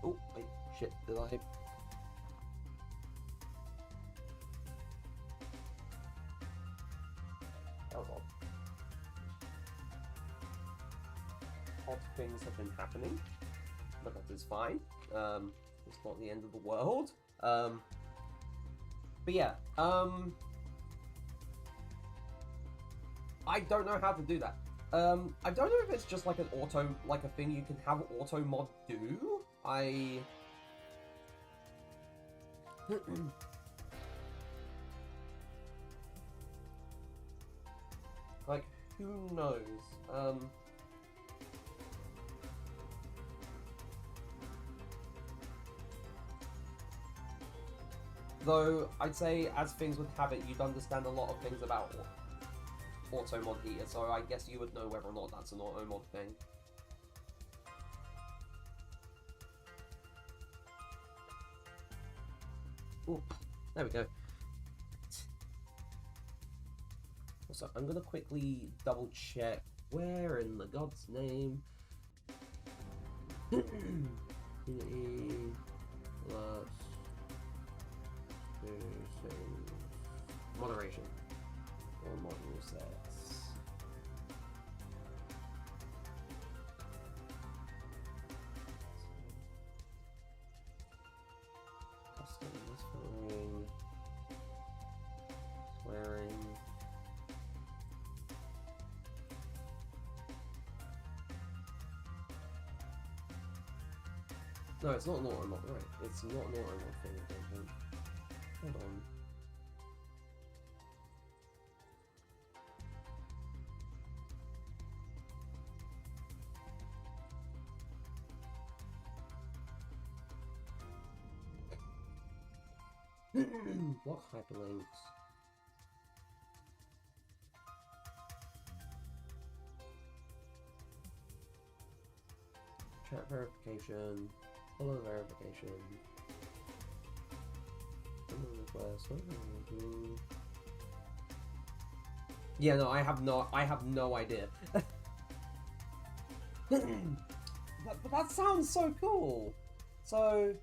Oh, wait, shit, did I? That was odd. Odd things have been happening, but that is fine. It's not the end of the world. But yeah, I don't know how to do that. I don't know if it's just like an auto, like a thing you can have auto mod do. Like, who knows? Though, I'd say, as things would have it, you'd understand a lot of things about auto mod heater, so I guess you would know whether or not that's an auto mod thing. Ooh, there we go. Also, I'm gonna quickly double check where in the God's name Unity plus moderation or module sets. Custom misfiring, swearing. No, it's not an auto mod, right? It's not an auto mod thing, I don't think. Hold on. Block hyperlinks. Chat verification. Follow verification. Request. Yeah, no, I have no idea. but that sounds so cool. So.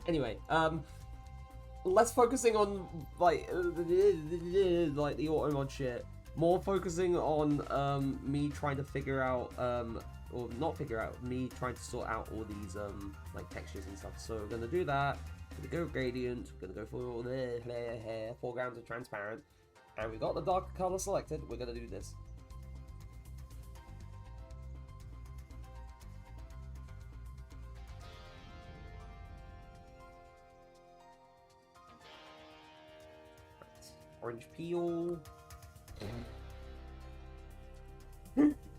Anyway, less focusing on like the auto mod shit. More focusing on me trying to figure out or not figure out, me trying to sort out all these like textures and stuff. So we're gonna do that. We're gonna go gradient. We're gonna go for the hair, foregrounds of transparent, and we got the dark color selected. We're gonna do this. Orange peel.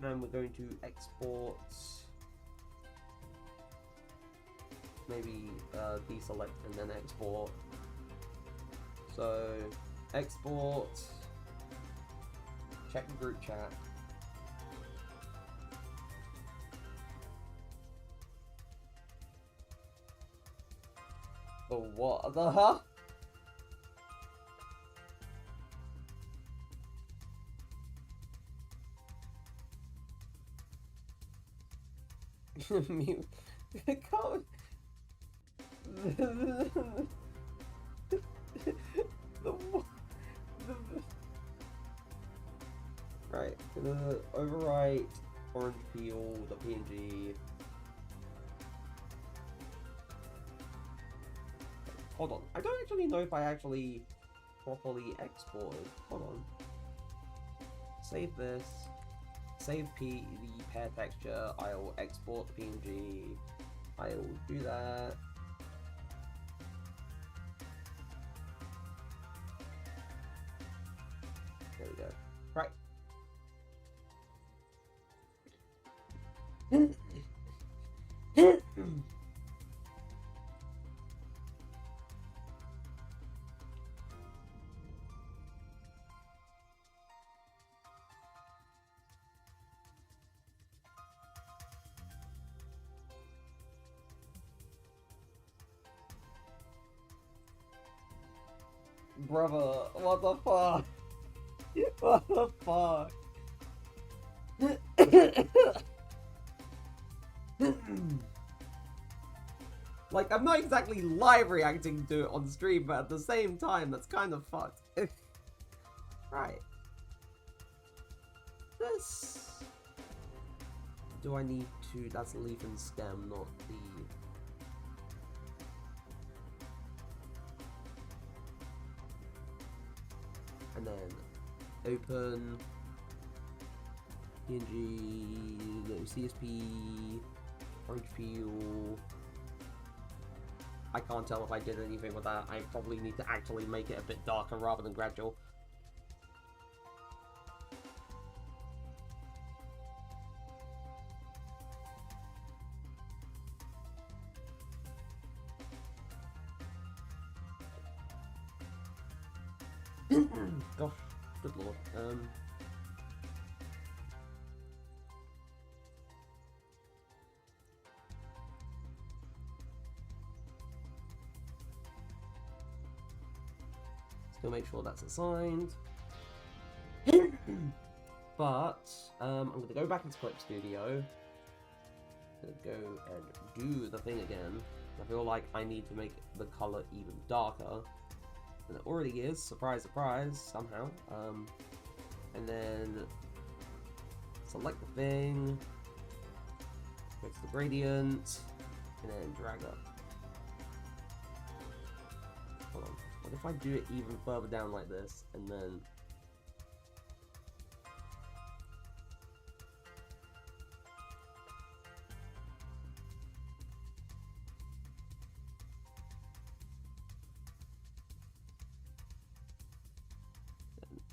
And we're going to export. Maybe deselect and then export. So export. Check the group chat. Oh, what the hell? Mute. Can't. Right, gonna overwrite orange peel, the PNG. Hold on, I don't actually know if I actually properly exported. Hold on. Save this. Save the pair texture. I will export the PNG. I will do that. There we go. Right. Brother, what the fuck? What the fuck? Like, I'm not exactly live reacting to it on stream, but at the same time, that's kind of fucked. Right. This... Do I need to... That's leaf and stem, not the... And then open PNG, no, CSP, orange peel. I can't tell if I did anything with that. I probably need to actually make it a bit darker rather than gradual. Gosh, good lord. Still make sure that's assigned. But I'm gonna go back into Clip Studio. Go and do the thing again. I feel like I need to make the color even darker. And it already is, surprise, surprise, somehow. And then select the thing, go to the gradient, and then drag up. Hold on, what if I do it even further down like this, and then...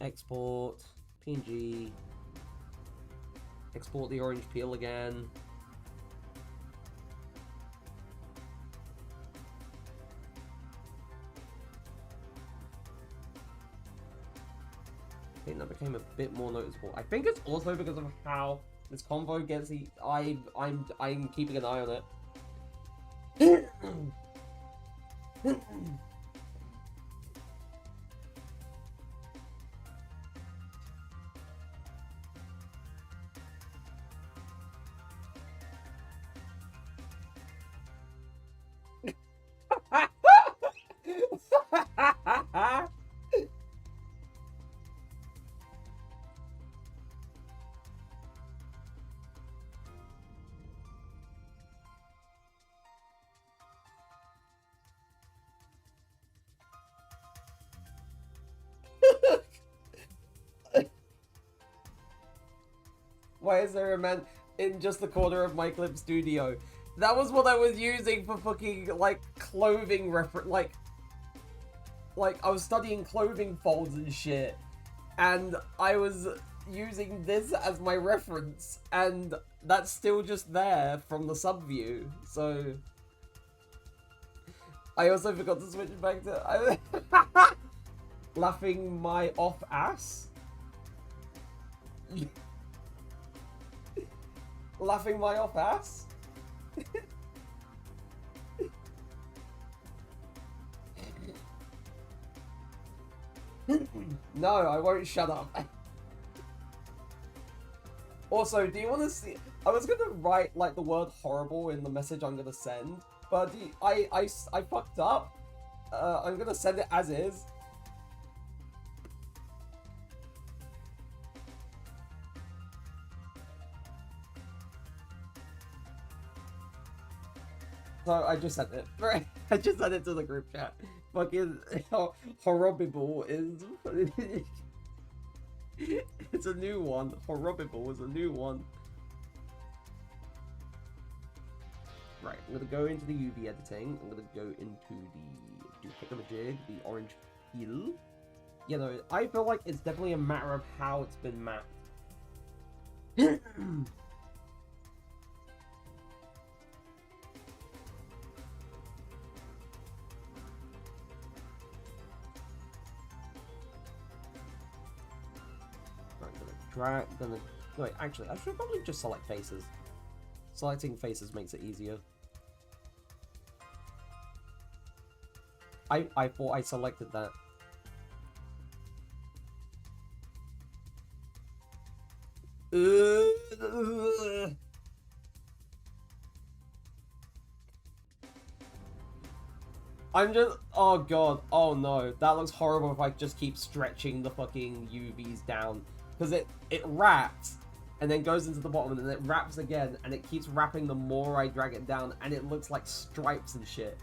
Export, PNG, export the orange peel again. I think that became a bit more noticeable. I think it's also because of how this convo gets the I'm keeping an eye on it. Why is there a man in just the corner of my clip studio? That was what I was using for fucking, like, clothing reference, like, I was studying clothing folds and shit, and I was using this as my reference, and that's still just there from the sub view, so... I also forgot to switch back to... Laughing my off ass? Laughing my off ass? No, I won't shut up. Also, do you want to see... I was going to write, like, the word horrible in the message I'm going to send, but I fucked up. I'm going to send it as is. So I just sent it. Right? I just sent it to the group chat. Fucking horrible is... It's a new one. Horrible is a new one. Right, I'm gonna go into the UV editing. I'm gonna go into the pick-a-majig, the orange peel. You know, I feel like it's definitely a matter of how it's been mapped. Wait, actually, I should probably just select faces. Selecting faces makes it easier. I thought I selected that. I'm just... Oh god. Oh no. That looks horrible if I just keep stretching the fucking UVs down. Because it wraps, and then goes into the bottom, and then it wraps again, and it keeps wrapping the more I drag it down, and it looks like stripes and shit.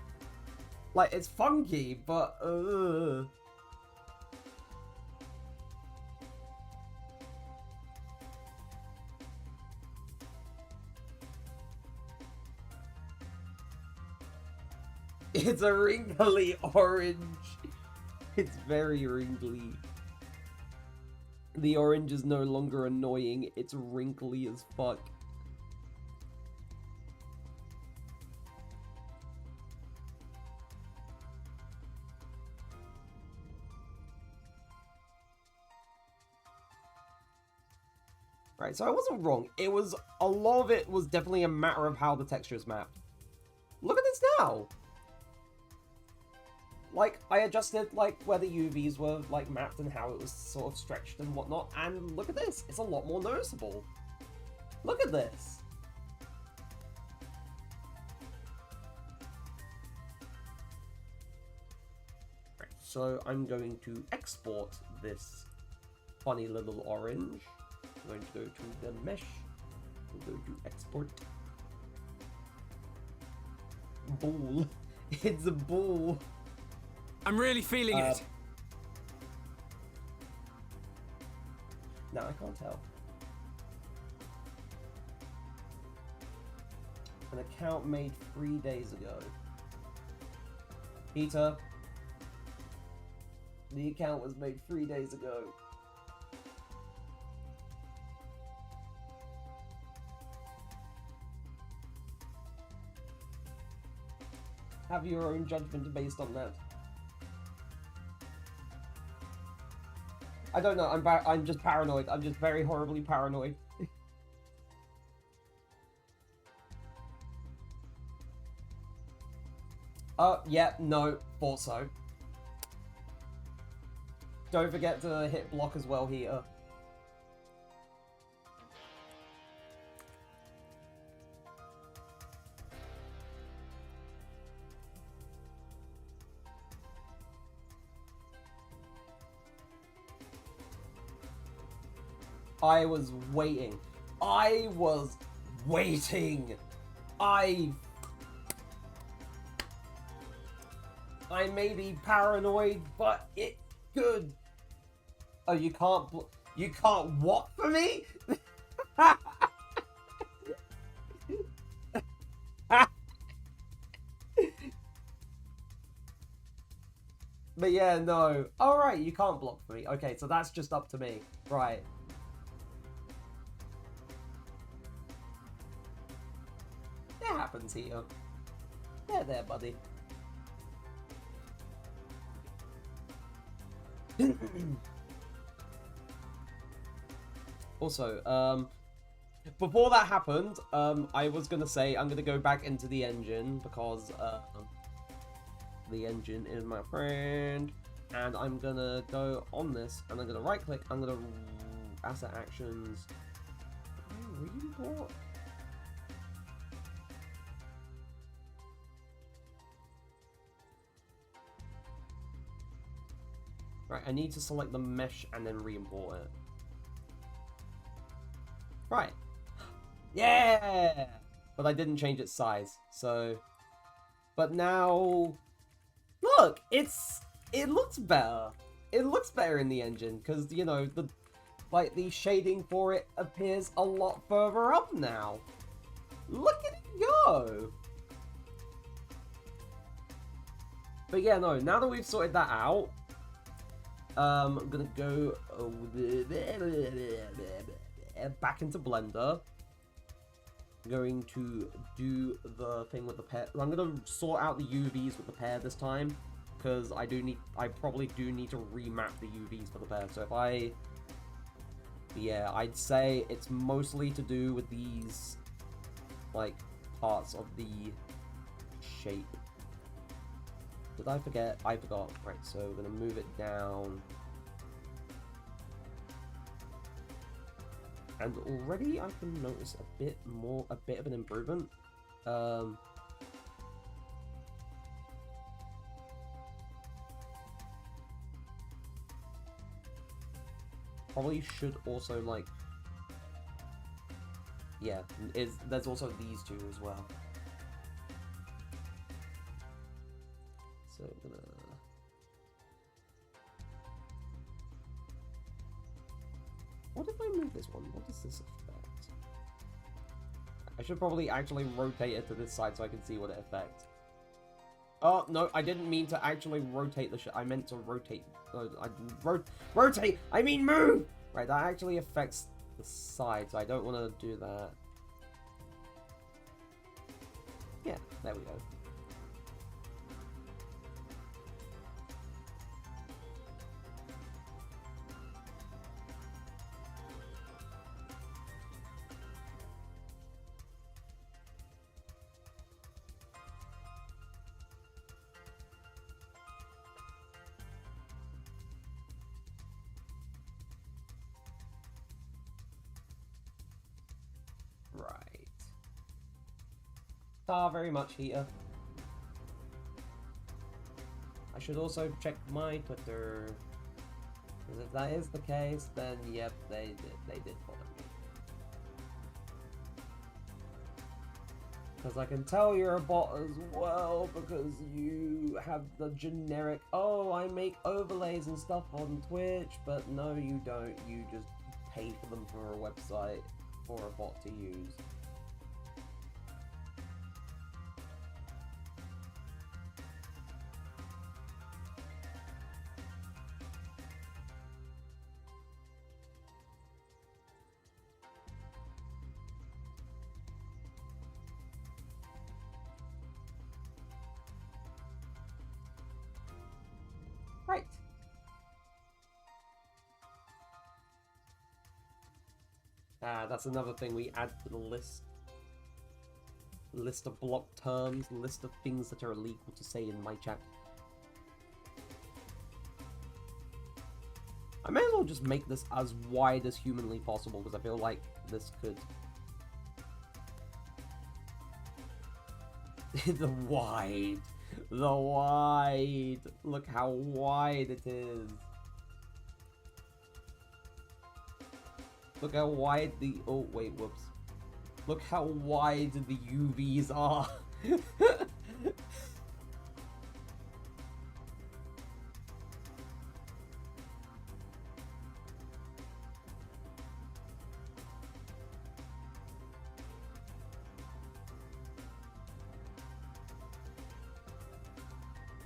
Like, it's funky, but... It's a wrinkly orange. It's very wrinkly. The orange is no longer annoying, it's wrinkly as fuck. Right, so I wasn't wrong. It was, a lot of it was definitely a matter of how the texture is mapped. Look at this now! Like, I adjusted, like, where the UVs were, like, mapped and how it was sort of stretched and whatnot, and look at this! It's a lot more noticeable. Look at this! Right, so I'm going to export this funny little orange. I'm going to go to the mesh. I'm going to export. Ball. It's a ball. I'm really feeling it. No, I can't tell. An account made 3 days ago. Peter. The account was made 3 days ago. Have your own judgment based on that. I don't know, I'm just paranoid. I'm just very horribly paranoid. Yeah, no, thought so. Don't forget to hit block as well here. I was waiting. I was waiting. I may be paranoid, but it's good. Oh, you can't what for me? Yeah, no. Alright, you can't block for me. Okay, so that's just up to me. Right. It happens here. Yeah, there, buddy. Also, before that happened, I was gonna say I'm gonna go back into the engine because the engine is my friend, and I'm gonna go on this, and I'm gonna right click. I'm gonna asset actions. Re-import. Right, I need to select the mesh and then re-import it. Right. Yeah! But I didn't change its size, so... But now... Look! It looks better. It looks better in the engine, because, you know, the shading for it appears a lot further up now. Look at it go! But yeah, no, now that we've sorted that out, I'm gonna go back into Blender. I'm going to do the thing with the pair. I'm gonna sort out the UVs with the pair this time, because I probably do need to remap the UVs for the pair. So if yeah, I'd say it's mostly to do with these, like, parts of the shape. Did I forget? I forgot. Right, so we're gonna move it down. And already I can notice a bit of an improvement. Probably should also, like, yeah, there's also these two as well. So I'm gonna... What if I move this one? What does this affect? I should probably actually rotate it to this side so I can see what it affects. Oh, no, I didn't mean to actually rotate the I meant to rotate... rotate! I mean move! Right, that actually affects the sides. I don't want to do that. Yeah, there we go. Very much heater. I should also check my Twitter, because if that is the case, then yep, they did follow me. Because I can tell you're a bot as well, because you have the generic, oh, I make overlays and stuff on Twitch, but no, you don't. You just pay for them for a website for a bot to use. Right. That's another thing we add to the list. List of block terms, list of things that are illegal to say in my chat. I may as well just make this as wide as humanly possible, because I feel like this could... The wide. Look how wide it is. Look how wide the... Oh, wait, whoops. Look how wide the UVs are.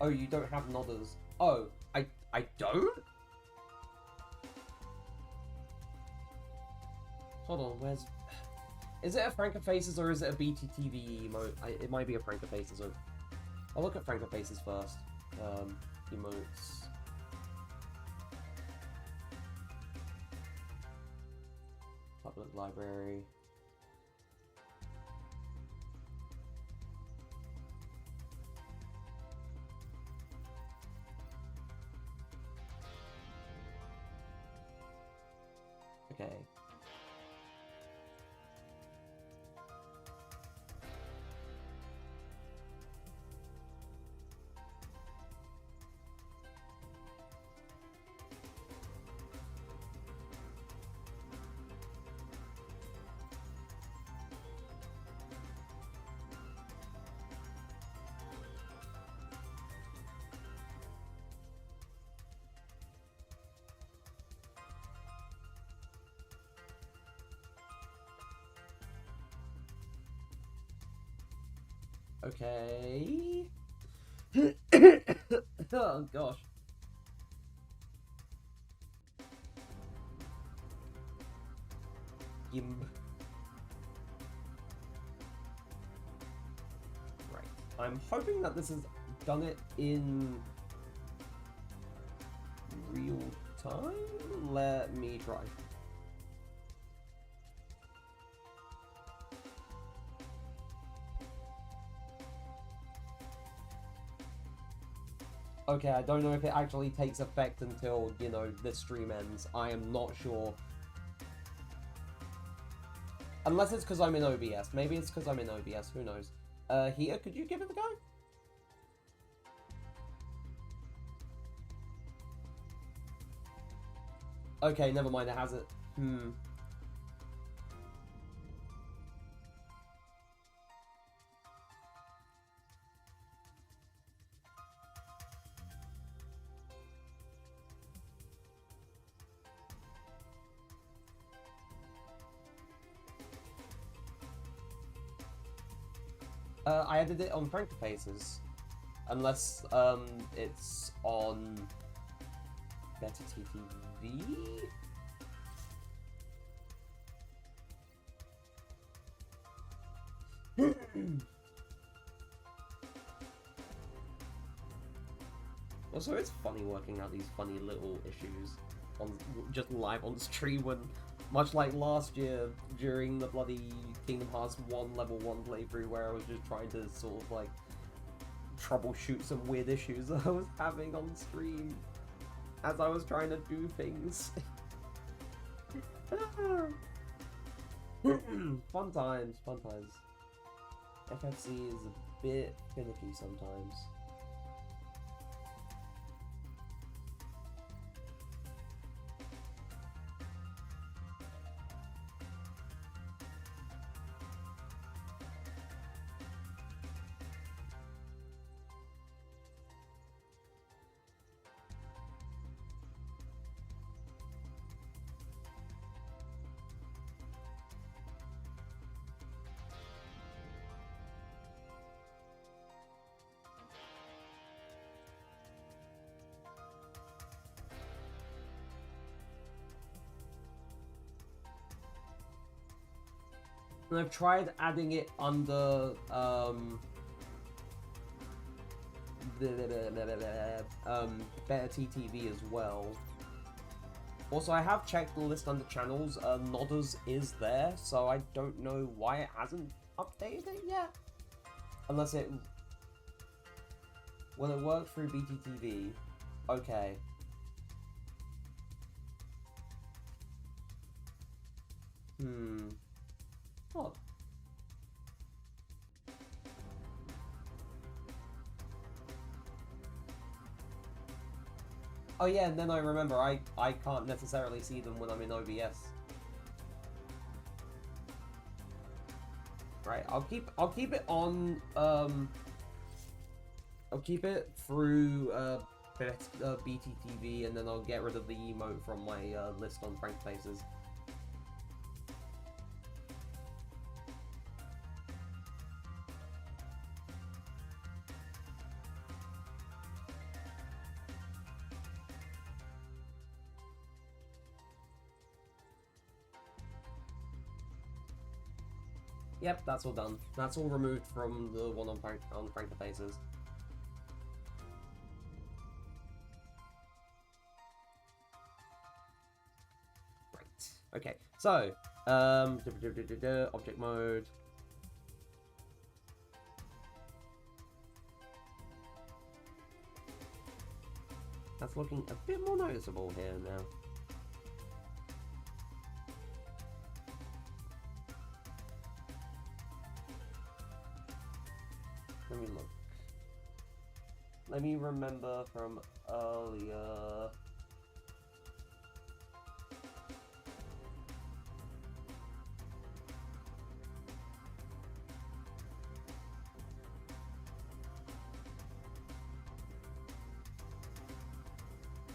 Oh, you don't have nodders. Oh, I I don't? Hold on, where's... Is it a Franco Faces or is it a BTTV emote? It might be a Franco Faces. I'll look at Franco Faces first. Emotes. Public library. Okay. Okay. Oh gosh. Gimb. Right. I'm hoping that this has done it in real time. Let me try. Okay, I don't know if it actually takes effect until, you know, this stream ends. I am not sure. Unless it's because I'm in OBS. Maybe it's because I'm in OBS. Who knows? Here, could you give it a go? Okay, never mind. It has it. I added it on Franco Faces. Unless, it's on... Better TTV? Also, it's funny working out these funny little issues on just live on stream when, much like last year during the bloody Kingdom Hearts 1 level 1 playthrough where I was just trying to sort of like troubleshoot some weird issues I was having on stream as I was trying to do things. Fun times, fun times. FFC is a bit finicky sometimes. And I've tried adding it under Better TTV as well. Also, I have checked the list under channels. Nodders is there, so I don't know why it hasn't updated it yet. Unless it... Will it work through BTTV? Okay. Odd. Oh yeah, and then I remember I can't necessarily see them when I'm in OBS. Right, I'll keep it on I'll keep it through BTTV, and then I'll get rid of the emote from my list on Frank Faces. Yep, that's all done. That's all removed from the one on Franker Faces. Right. Okay. So, object mode. That's looking a bit more noticeable here now. Let me look. Let me remember from earlier.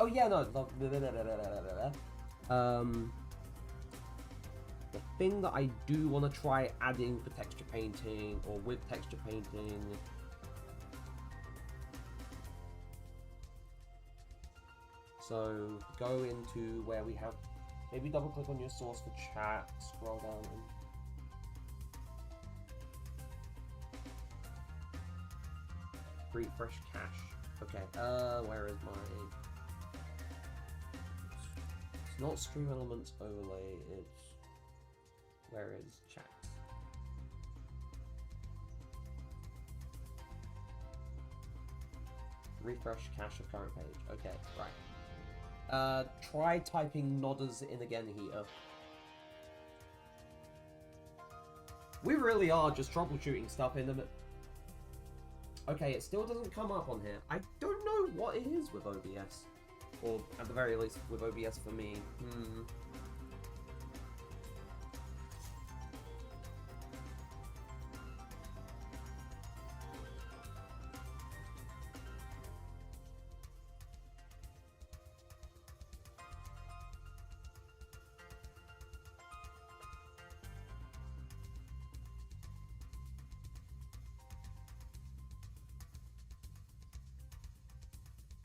Oh yeah, no. The thing that I do want to try adding for texture painting, or with texture painting, so go into where we have, maybe double click on your source for chat, scroll down and refresh cache. Okay, where is my, it's not stream elements overlay, it's, where is chat? Refresh cache of current page. Okay, right. Try typing nodders in again here. We really are just troubleshooting stuff in them. Okay, it still doesn't come up on here. I don't know what it is with OBS. Or, at the very least, with OBS for me.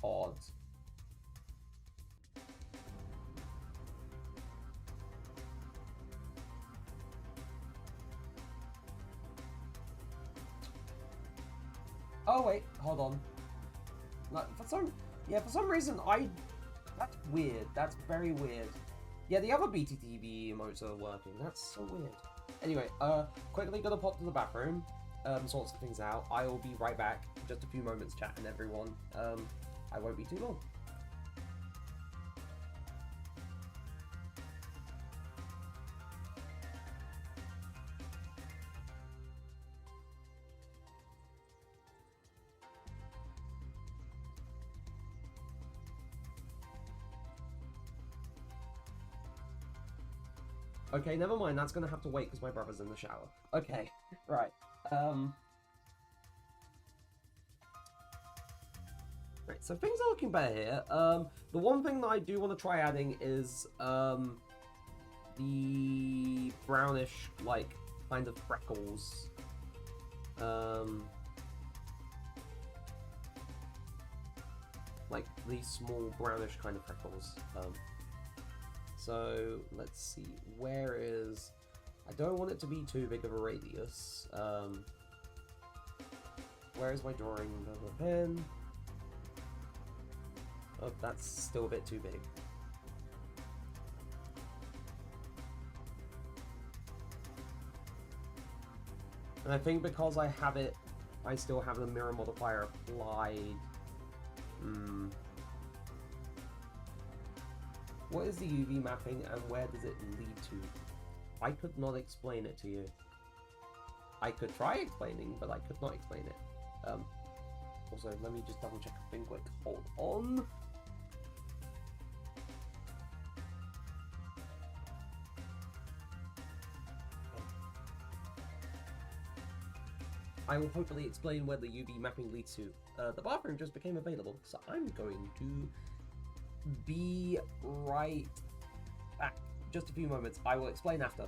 Odd. Oh wait, hold on. Like, for some reason that's weird. That's very weird. Yeah, the other BTTV emotes are working. That's so weird. Anyway, quickly gonna pop to the bathroom, sort some things out. I will be right back. Just a few moments chatting, everyone. I won't be too long. Okay, never mind. That's gonna have to wait because my brother's in the shower. Okay, right. Right, so things are looking better here. The one thing that I do want to try adding is the brownish, like, kind of freckles. Like these small brownish kind of freckles. So let's see, where is, I don't want it to be too big of a radius. Where is my drawing of a pen? Oh, that's still a bit too big. And I think because I have it, I still have the mirror modifier applied. What is the UV mapping and where does it lead to? I could not explain it to you. I could try explaining, but I could not explain it. Also, let me just double check a thing quick. Hold on. I will hopefully explain where the UV mapping leads to. The bathroom just became available, so I'm going to be right back. Just a few moments. I will explain after.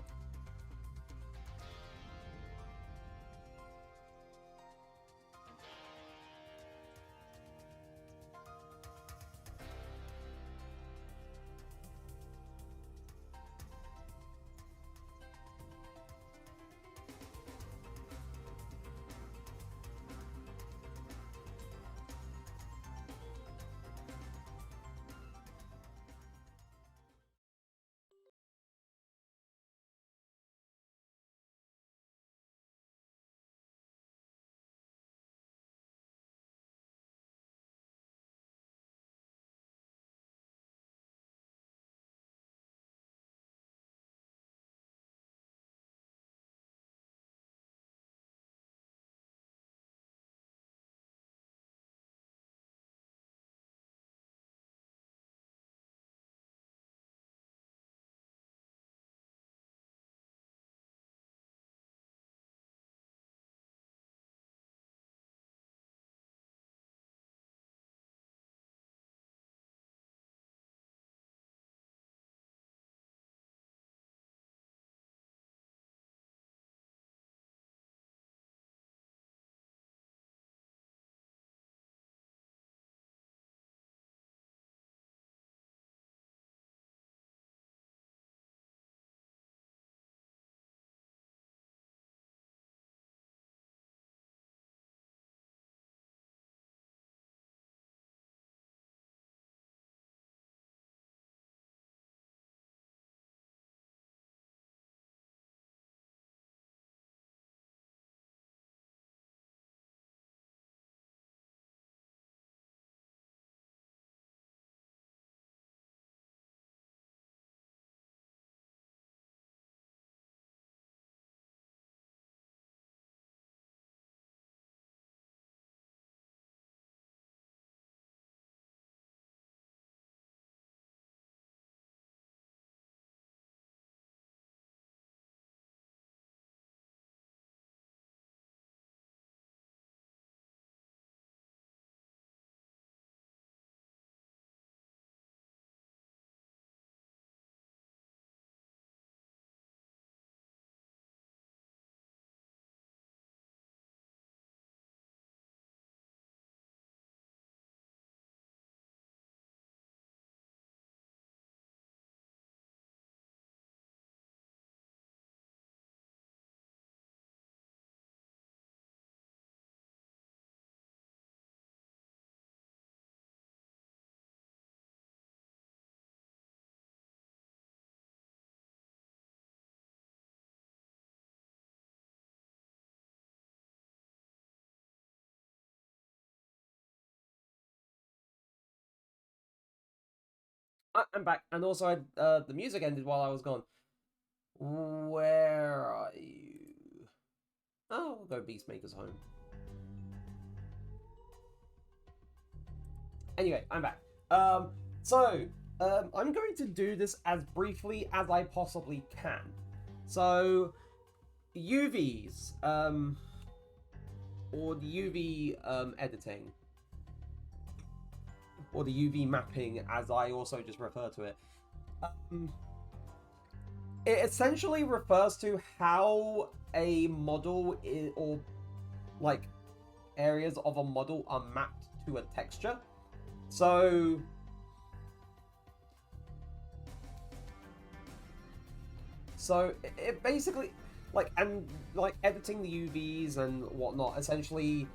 I'm back, and also the music ended while I was gone. Where are you? Oh, we'll go Beastmaker's home. Anyway, I'm back. I'm going to do this as briefly as I possibly can. So, UVs, or the UV editing, or the UV mapping, as I also just refer to it. It essentially refers to how a model is, or like areas of a model are mapped to a texture. So it basically, like, and like editing the UVs and whatnot essentially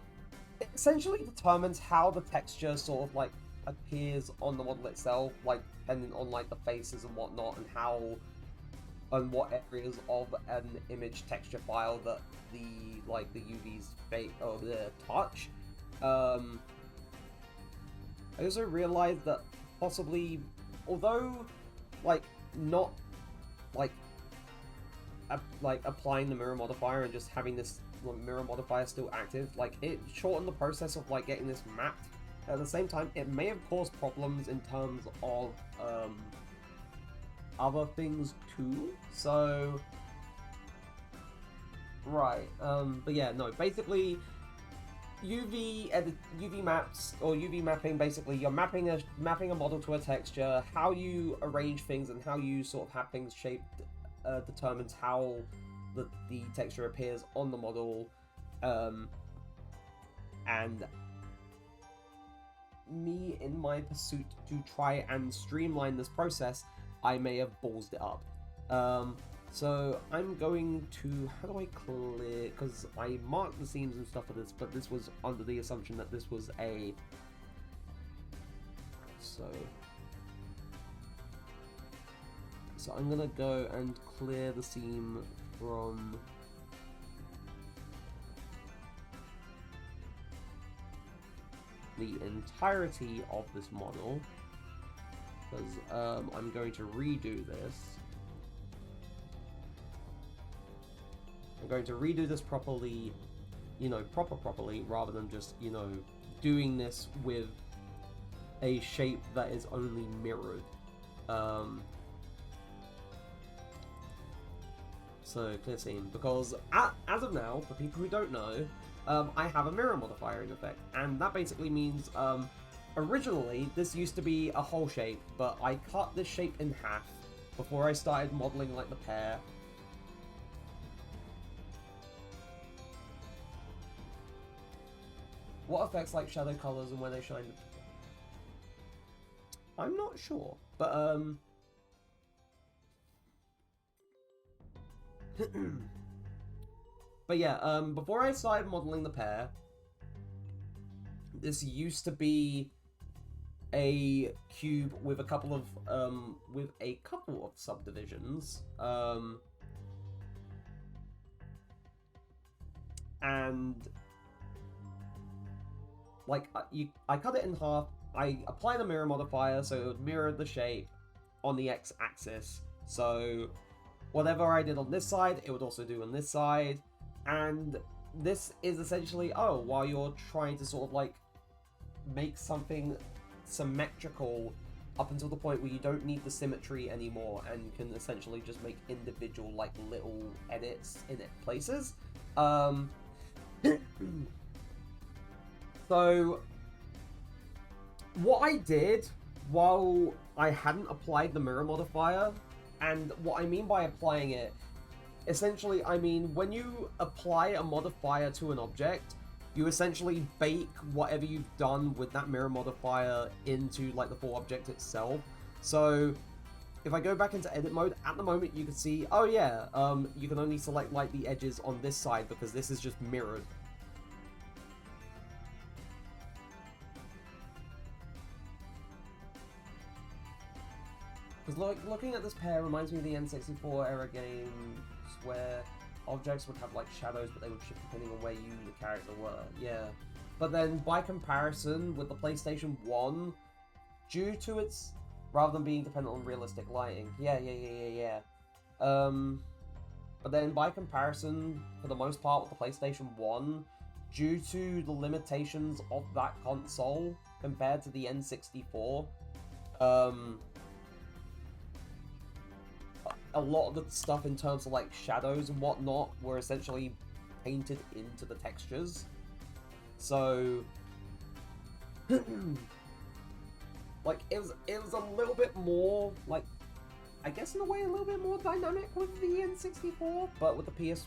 determines how the texture sort of like appears on the model itself, like depending on like the faces and whatnot, and how and what areas of an image texture file that the UVs or the touch. I also realized that possibly, although like not like applying the mirror modifier and just having this mirror modifier still active, like it shortened the process of like getting this mapped. At the same time, it may have caused problems in terms of other things too. So right, but yeah, no, basically UV maps or UV mapping, basically you're mapping a model to a texture. How you arrange things and how you sort of have things shaped determines how the texture appears on the model. And me, in my pursuit to try and streamline this process, I may have ballsed it up. So I'm going to, how do I clear, because I marked the seams and stuff for this, but this was under the assumption that this was a, so I'm gonna go and clear the seam from the entirety of this model, because I'm going to redo this. I'm going to redo this properly, properly, rather than just, doing this with a shape that is only mirrored. So, clear seam, because as of now, for people who don't know, I have a mirror modifier in effect, and that basically means, originally, this used to be a whole shape, but I cut this shape in half before I started modeling, like, the pair. What affects, like, shadow colors and where they shine? I'm not sure, but, but yeah, before I started modeling the pair, this used to be a cube with a couple of subdivisions, and like I cut it in half. I apply the mirror modifier so it would mirror the shape on the x-axis. So whatever I did on this side, it would also do on this side. And this is essentially, while you're trying to sort of like make something symmetrical up until the point where you don't need the symmetry anymore and can essentially just make individual like little edits in it places. So what I did while I hadn't applied the mirror modifier, and what I mean by applying it, essentially I mean when you apply a modifier to an object, you essentially bake whatever you've done with that mirror modifier into like the full object itself. So if I go back into edit mode, at the moment you can see, oh yeah, you can only select like the edges on this side because this is just mirrored. Because looking at this pair reminds me of the N64 era games where objects would have like shadows, but they would shift depending on where you, the character, were. Yeah. But then by comparison with the PlayStation 1, due to its rather than being dependent on realistic lighting. Yeah. But then by comparison, for the most part with the PlayStation 1, due to the limitations of that console compared to the N64, a lot of the stuff in terms of like shadows and whatnot were essentially painted into the textures. So like it was a little bit more like, I guess in a way a little bit more dynamic with the N64, but with the PS,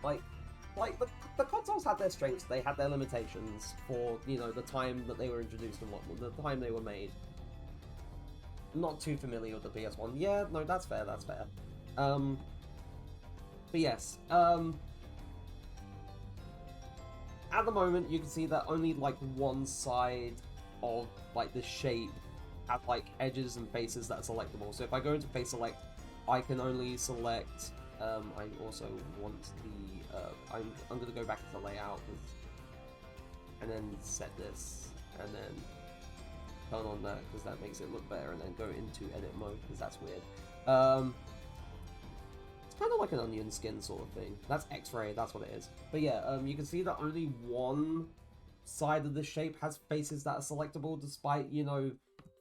like the consoles had their strengths, they had their limitations for, you know, the time that they were introduced and what the time they were made. Not too familiar with the PS1. Yeah, no, that's fair. But yes, at the moment you can see that only like one side of like the shape have like edges and faces that are selectable. So if I go into face select, I can only select. I also want the. I'm gonna go back to the layout and then set this and then turn on that because that makes it look better, and then go into edit mode because that's weird. It's kind of like an onion skin sort of thing. That's X-ray. That's what it is. But yeah, you can see that only one side of the shape has faces that are selectable, despite, you know,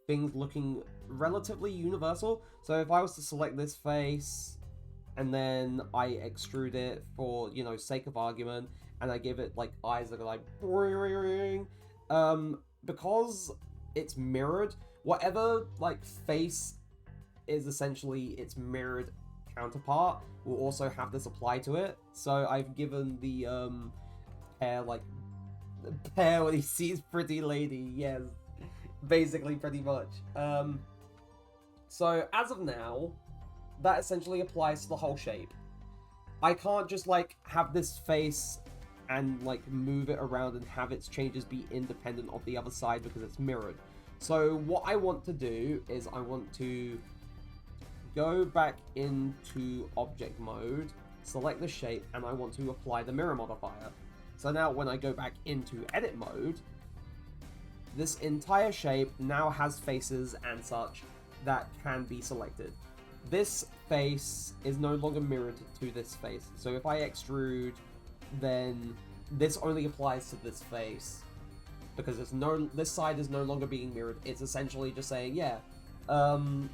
things looking relatively universal. So if I was to select this face and then I extrude it for, you know, sake of argument, and I give it like eyes that are like because it's mirrored, whatever like face is essentially its mirrored counterpart will also have this apply to it. So I've given the hair like hair when he sees pretty lady, yes, basically pretty much. So as of now, that essentially applies to the whole shape. I can't just like have this face and like move it around and have its changes be independent of the other side because it's mirrored. So what I want to do is I want to go back into object mode, select the shape, and I want to apply the mirror modifier. So now when I go back into edit mode, this entire shape now has faces and such that can be selected. This face is no longer mirrored to this face. So if I extrude, then this only applies to this face because this side is no longer being mirrored. It's essentially just saying, yeah,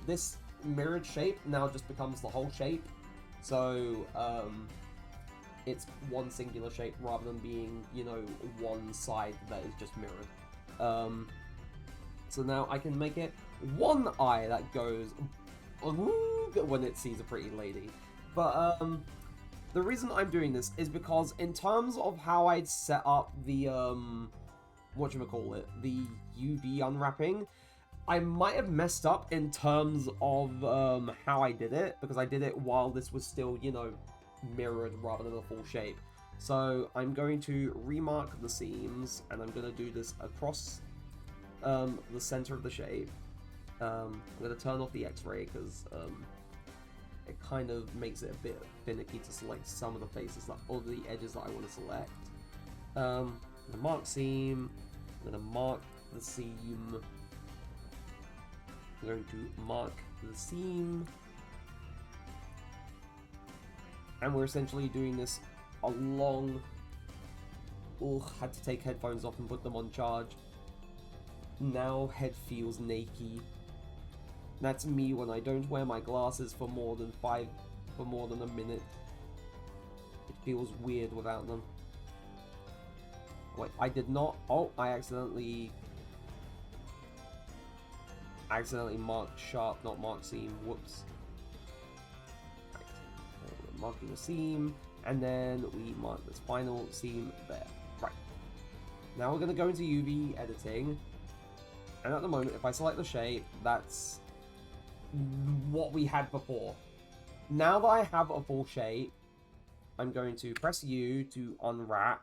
this mirrored shape now just becomes the whole shape. So it's one singular shape rather than being, you know, one side that is just mirrored. So now I can make it one eye that goes when it sees a pretty lady. But the reason I'm doing this is because in terms of how I'd set up the the UV unwrapping, I might have messed up in terms of how I did it, because I did it while this was still, you know, mirrored rather than a full shape. So I'm going to remark the seams, and I'm going to do this across the center of the shape. I'm going to turn off the X-ray because it kind of makes it a bit finicky to select some of the faces or the edges that I want to select. I'm going to mark seam. I'm going to mark the seam. I'm going to mark the seam. And we're essentially doing this along. Oh, had to take headphones off and put them on charge. Now head feels naked. That's me when I don't wear my glasses for more than a minute. It feels weird without them. Wait, I did not. Oh, I accidentally marked sharp, not marked seam. Whoops. Right. We're marking a seam, and then we mark this final seam there. Right. Now we're going to go into UV editing, and at the moment, if I select the shape, that's what we had before. Now that I have a full shape, I'm going to press U to unwrap,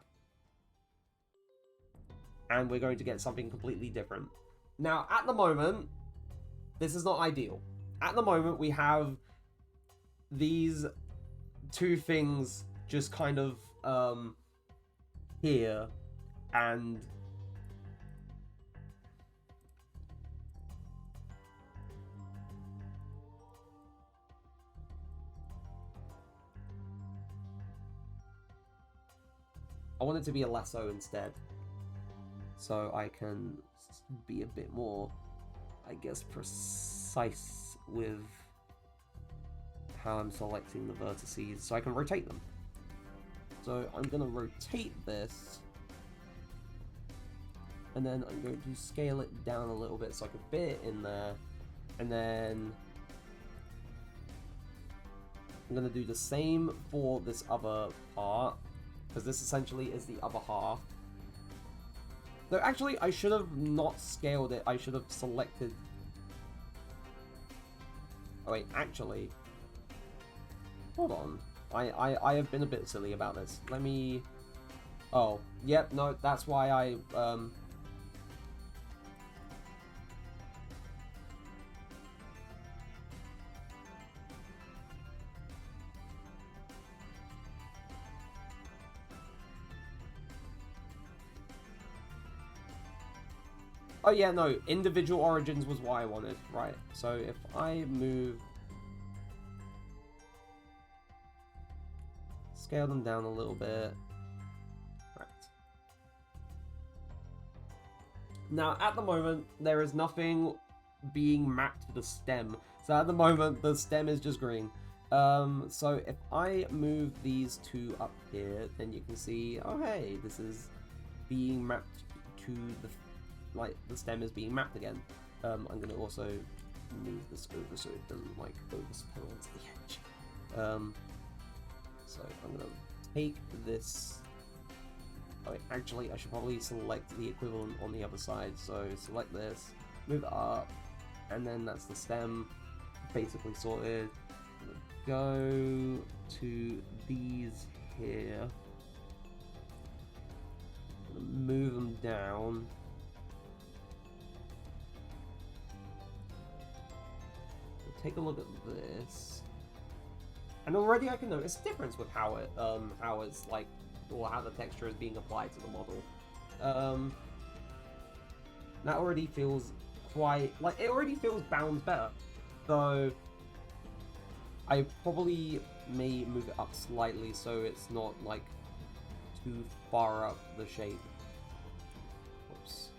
and we're going to get something completely different. Now, at the moment, this is not ideal. At the moment, we have these two things just kind of here, and I want it to be a lasso instead. So I can be a bit more, I guess, precise with how I'm selecting the vertices, so I can rotate them. So I'm going to rotate this, and then I'm going to scale it down a little bit so I can fit it in there, and then I'm going to do the same for this other part, because this essentially is the other half. Though actually, I should have not scaled it, I should have selected... Oh wait, actually... Hold on. I have been a bit silly about this. Let me... Oh, yep, no, that's why I, Oh yeah, no, individual origins was what I wanted. Right, so if I move... Scale them down a little bit. Right. Now, at the moment, there is nothing being mapped to the stem. So at the moment, the stem is just green. So if I move these two up here, then you can see, oh hey, this is being mapped to the... Like, the stem is being mapped again. I'm going to also move this over so it doesn't, like, overspill onto the edge. So I'm going to take this... Oh, wait, actually, I should probably select the equivalent on the other side. So select this, move it up, and then that's the stem, basically sorted. I'm going to go to these here. I'm going to move them down. Take a look at this, and already I can notice a difference with how it's like, or how the texture is being applied to the model. That already feels quite like, it already feels bound better. Though I probably may move it up slightly so it's not like too far up the shape. Oops.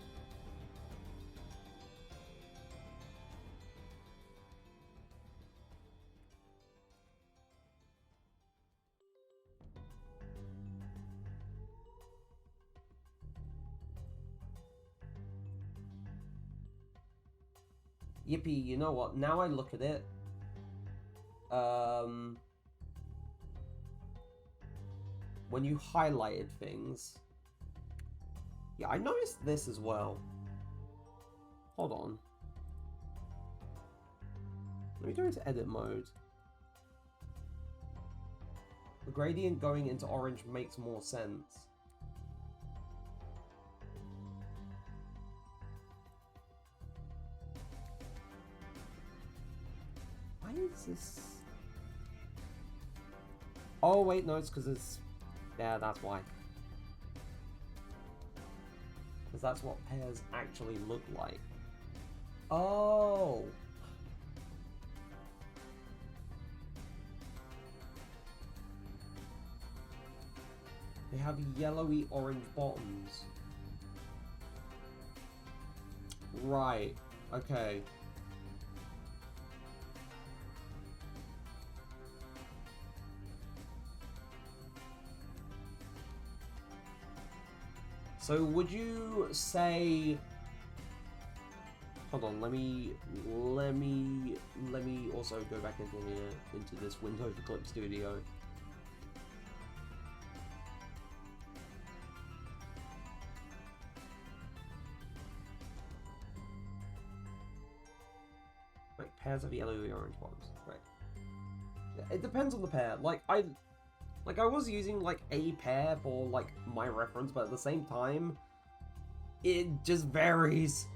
Yippee, you know what? Now I look at it, when you highlighted things, yeah, I noticed this as well. Hold on. Let me go into edit mode. The gradient going into orange makes more sense. Why is this? Oh wait, no, it's because it's... Yeah, that's why. Because that's what pairs actually look like. Oh! They have yellowy orange bottoms. Right, okay. So would you say... Hold on, let me also go back into here, into this window for Clip Studio. Wait, pairs of yellowy orange bottoms. Right. It depends on the pair. Like I was using like a pair for like my reference, but at the same time, it just varies,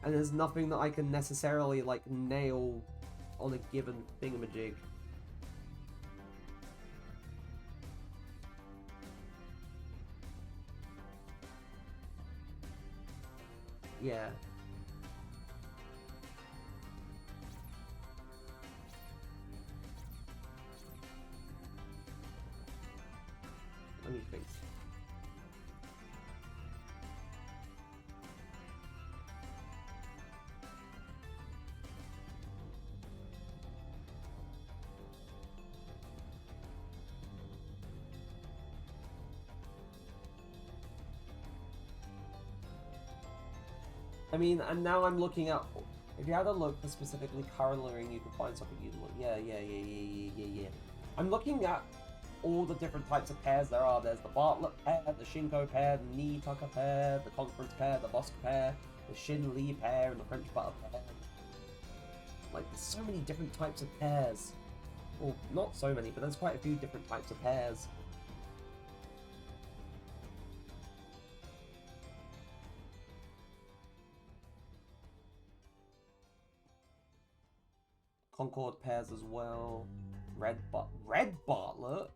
and there's nothing that I can necessarily like nail on a given thingamajig. Yeah. Let me fix. I mean, and now I'm looking at... If you had a look for specifically coloring, you could find something you'd look... Yeah. I'm looking at all the different types of pairs there are. There's the Bartlett pair, the Shinko pair, the Knee Tucker pair, the Conference pair, the Bosk pair, the Shin Lee pair, and the French Butter pair. Like, there's so many different types of pairs. Well, not so many, but there's quite a few different types of pairs. Concord pairs as well. Red Bartlett?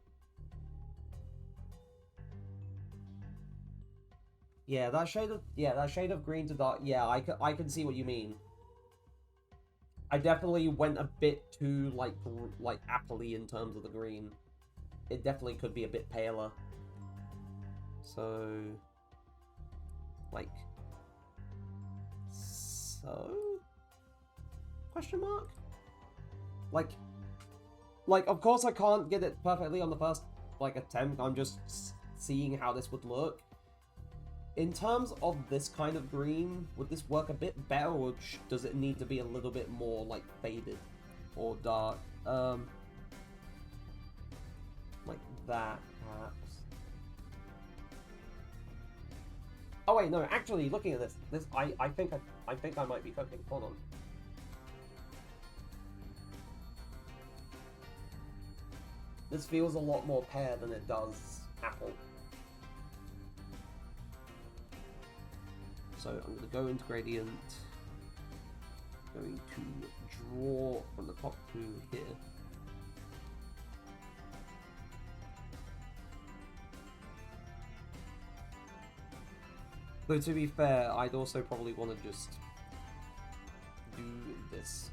Yeah, that shade of green to dark. Yeah, I can see what you mean. I definitely went a bit too like appley in terms of the green. It definitely could be a bit paler. So, like, so? Question mark? Like, of course I can't get it perfectly on the first, like, attempt. I'm just seeing how this would look. In terms of this kind of green, would this work a bit better, or does it need to be a little bit more, like, faded or dark? Like that, perhaps. Oh wait, no, actually, looking at this, I think I might be cooking. Hold on. This feels a lot more pear than it does apple. So I'm going to go into gradient, going to draw from the top to here. Though to be fair, I'd also probably want to just do this.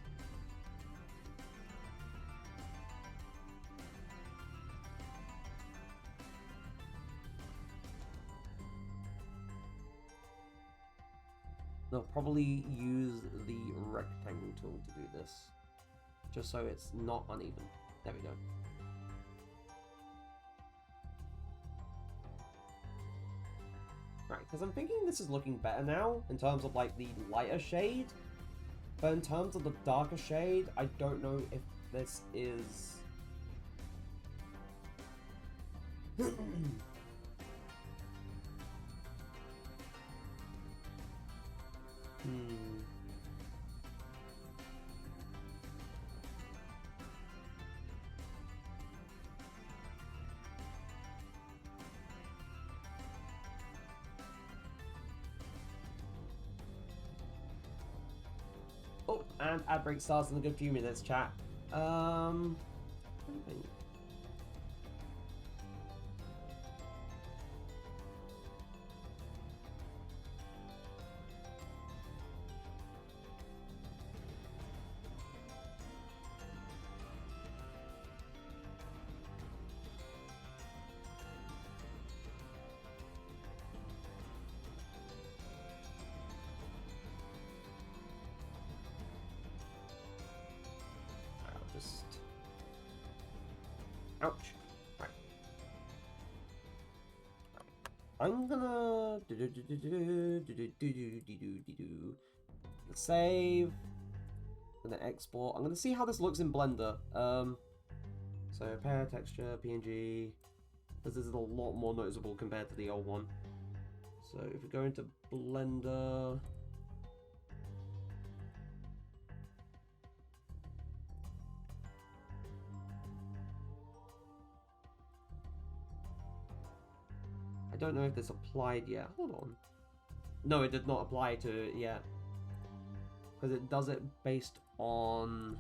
They'll probably use the rectangle tool to do this, just so it's not uneven. There we go. Right, because I'm thinking this is looking better now, in terms of like the lighter shade, but in terms of the darker shade, I don't know if this is... Oh, and ad break starts in a good few minutes, chat. Ouch. Right. I'm gonna save. I'm gonna export. I'm gonna see how this looks in Blender. So pair texture, PNG. This is a lot more noticeable compared to the old one. So if we go into Blender. I don't know if this applied yet. Hold on. No, it did not apply to it yet. Because it does it based on...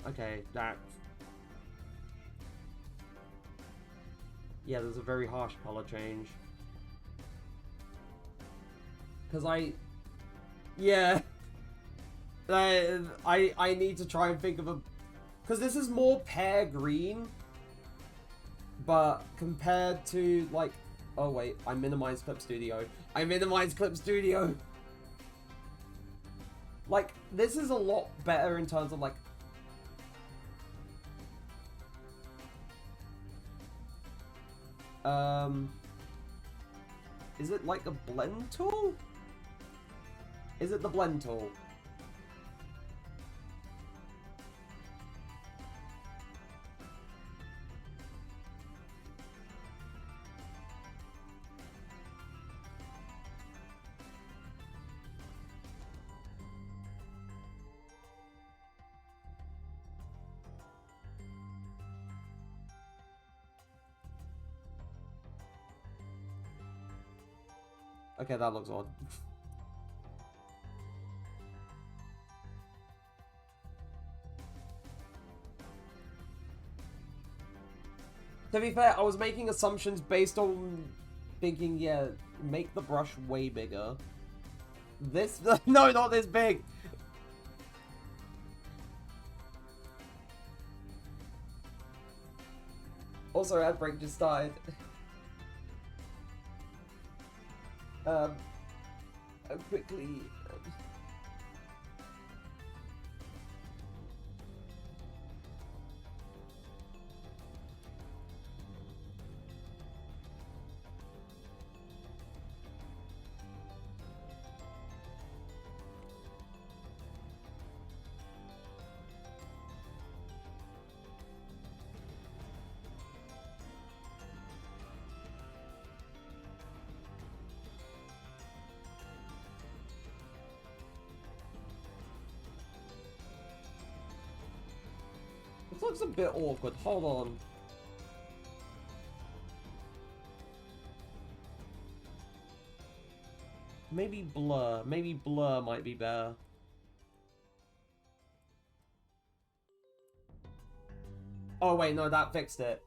Okay, that... Yeah, there's a very harsh color change. Because Yeah. I need to try and think of a... Because this is more pear green. But compared to, like... Oh, wait. I minimized Clip Studio. Like, this is a lot better in terms of, like... Is it like a blend tool? Is it the blend tool? Okay, that looks odd. To be fair, I was making assumptions based on thinking, yeah, make the brush way bigger. This, no, not this big. Also, ad break just started. Quickly. This looks a bit awkward. Hold on. Maybe blur. Maybe blur might be better. Oh wait, no, that fixed it.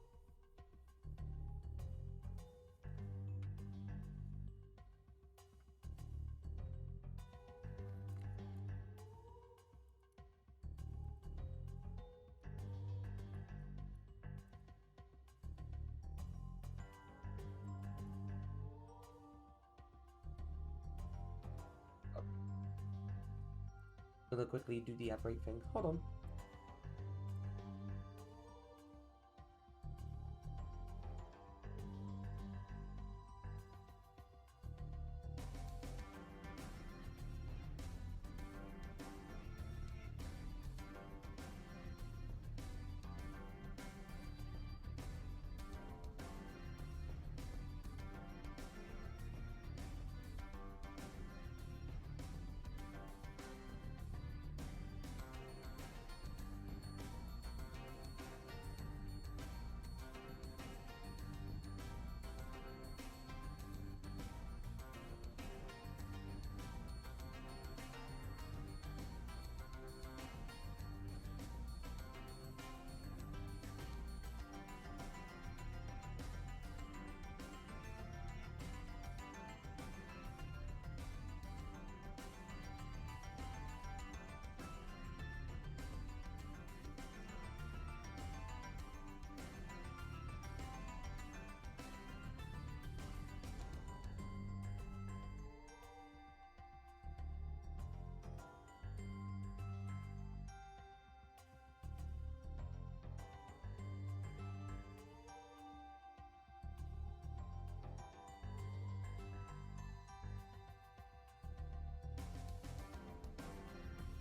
Gonna quickly do the ad break thing. Hold on.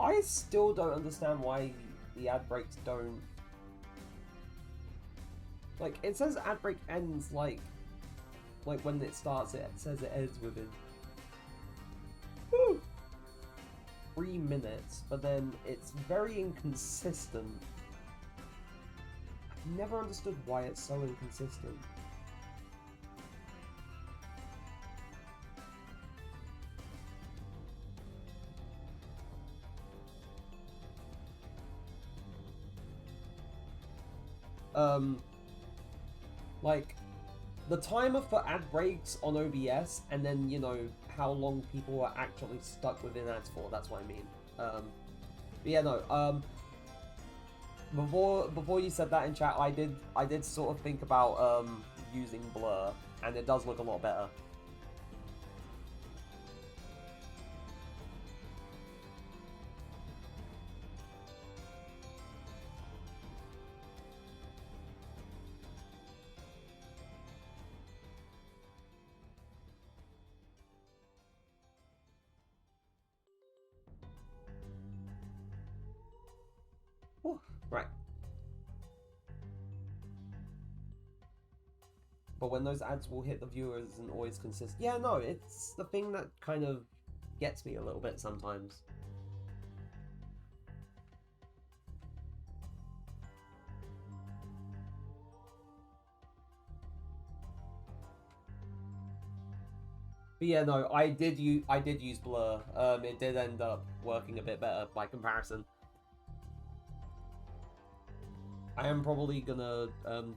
I still don't understand why the ad breaks don't... Like, it says ad break ends like when it starts, it says it ends within 3 minutes, but then it's very inconsistent. I've never understood why it's so inconsistent. Like, the timer for ad breaks on OBS, and then, you know, how long people are actually stuck within ads for, that's what I mean. But yeah, no, before you said that in chat, I did sort of think about, using blur, and it does look a lot better. Right. But when those ads will hit the viewers and always consist... Yeah, no, it's the thing that kind of gets me a little bit sometimes. But yeah, no, I did use blur. It did end up working a bit better by comparison. I am probably gonna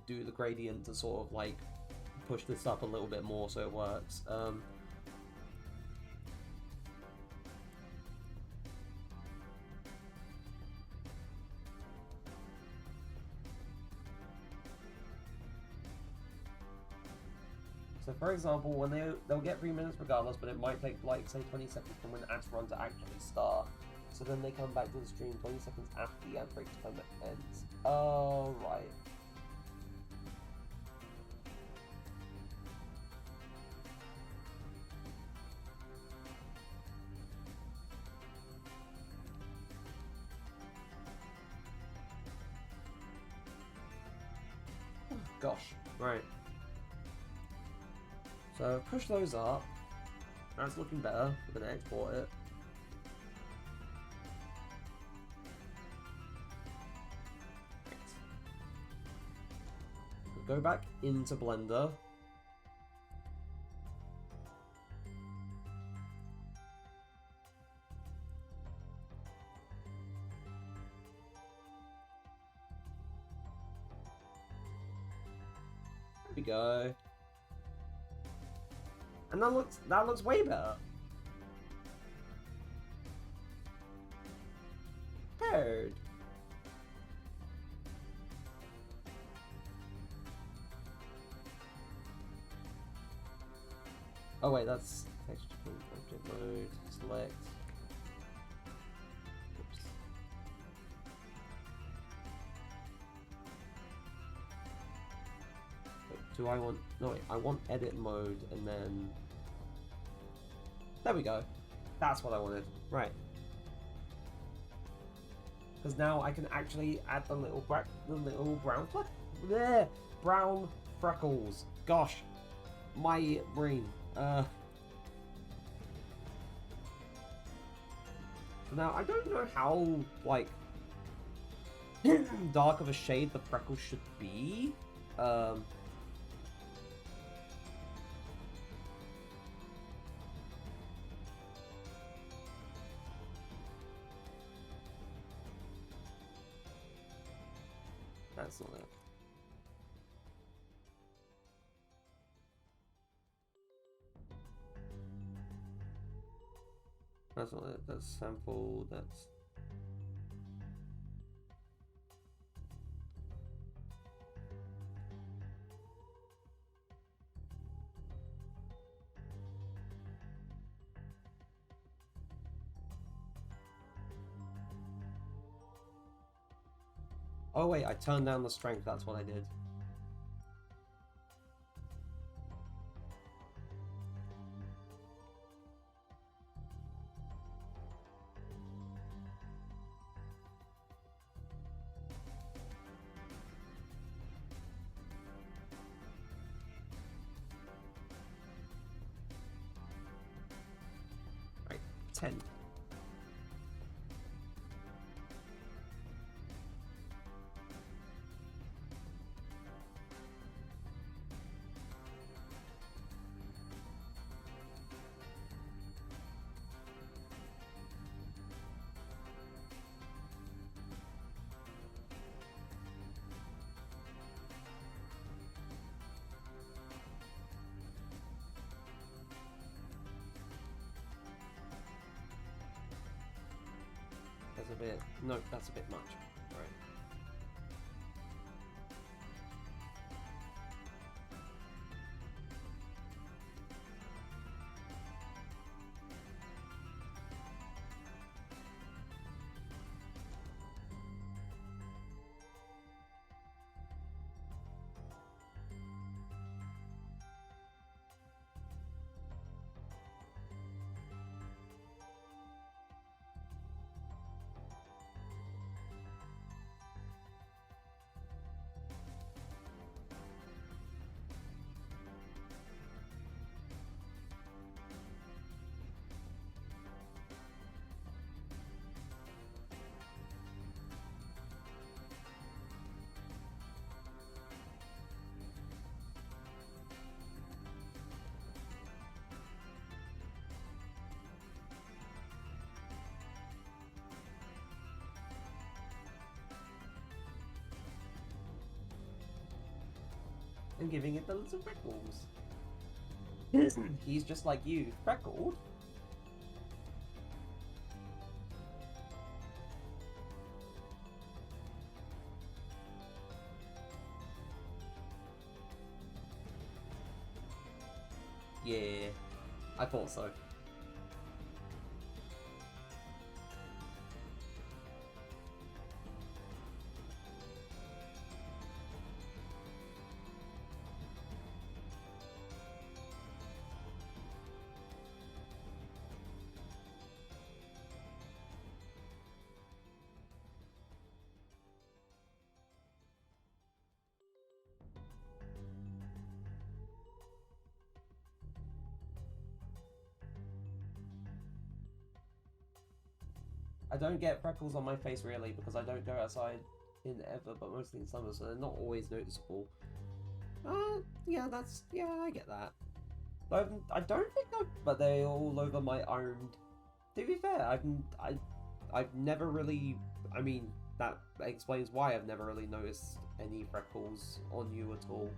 do the gradient to sort of like push this up a little bit more so it works. So for example, when they'll get 3 minutes regardless, but it might take like say 20 seconds from when ads run to actually start. So then they come back to the stream 20 seconds after the ad break time ends. Oh right. Gosh, right. So push those up. That's looking better. We're gonna export it. Go back into Blender. There we go. And that looks way better. Paired. Oh wait, that's texture paint, object mode, select. Oops. Wait, do I want... No wait, I want edit mode and then... There we go. That's what I wanted. Right. Because now I can actually add the little brown fleck. There, brown freckles. Gosh, my brain. So now I don't know how like dark of a shade the freckles should be. That's not it. That's not it. That's sample. That's... Oh wait, I turned down the strength. That's what I did. Right, 10. That's a bit... No, that's a bit much. Right. and giving it the little freckles. He's just like you, freckled. Yeah, I thought so. I don't get freckles on my face really because I don't go outside in ever, but mostly in summer, so they're not always noticeable. Yeah, I get that. But I don't think but they're all over my arm. To be fair, I've never really, I mean, that explains why I've never really noticed any freckles on you at all.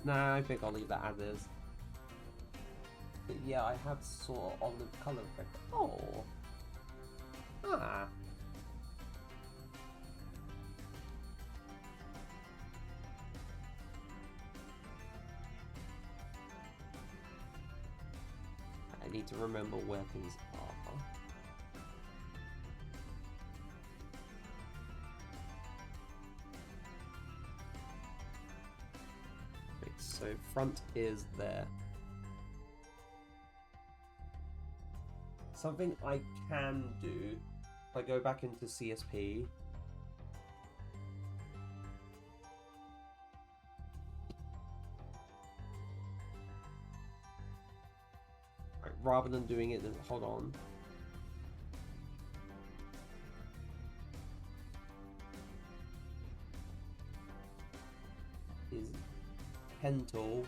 Nah, I think I'll leave that as is. But yeah, I have sort of olive colour freckles. Oh. Ah. I need to remember where things are. So front is there. Something I can do if I go back into CSP. Right, rather than doing it, hold on. Is pen tool.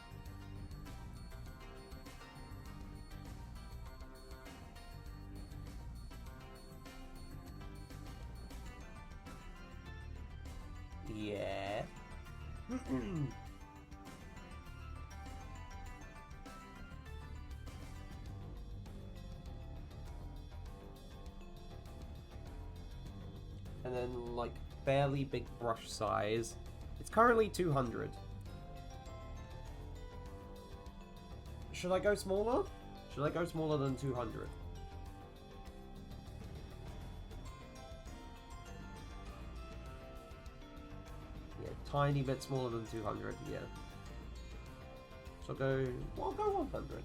Yeah. And then, like, fairly big brush size. It's currently 200. Should I go smaller? Should I go smaller than 200? Yeah, tiny bit smaller than 200, yeah. So I'll go 100.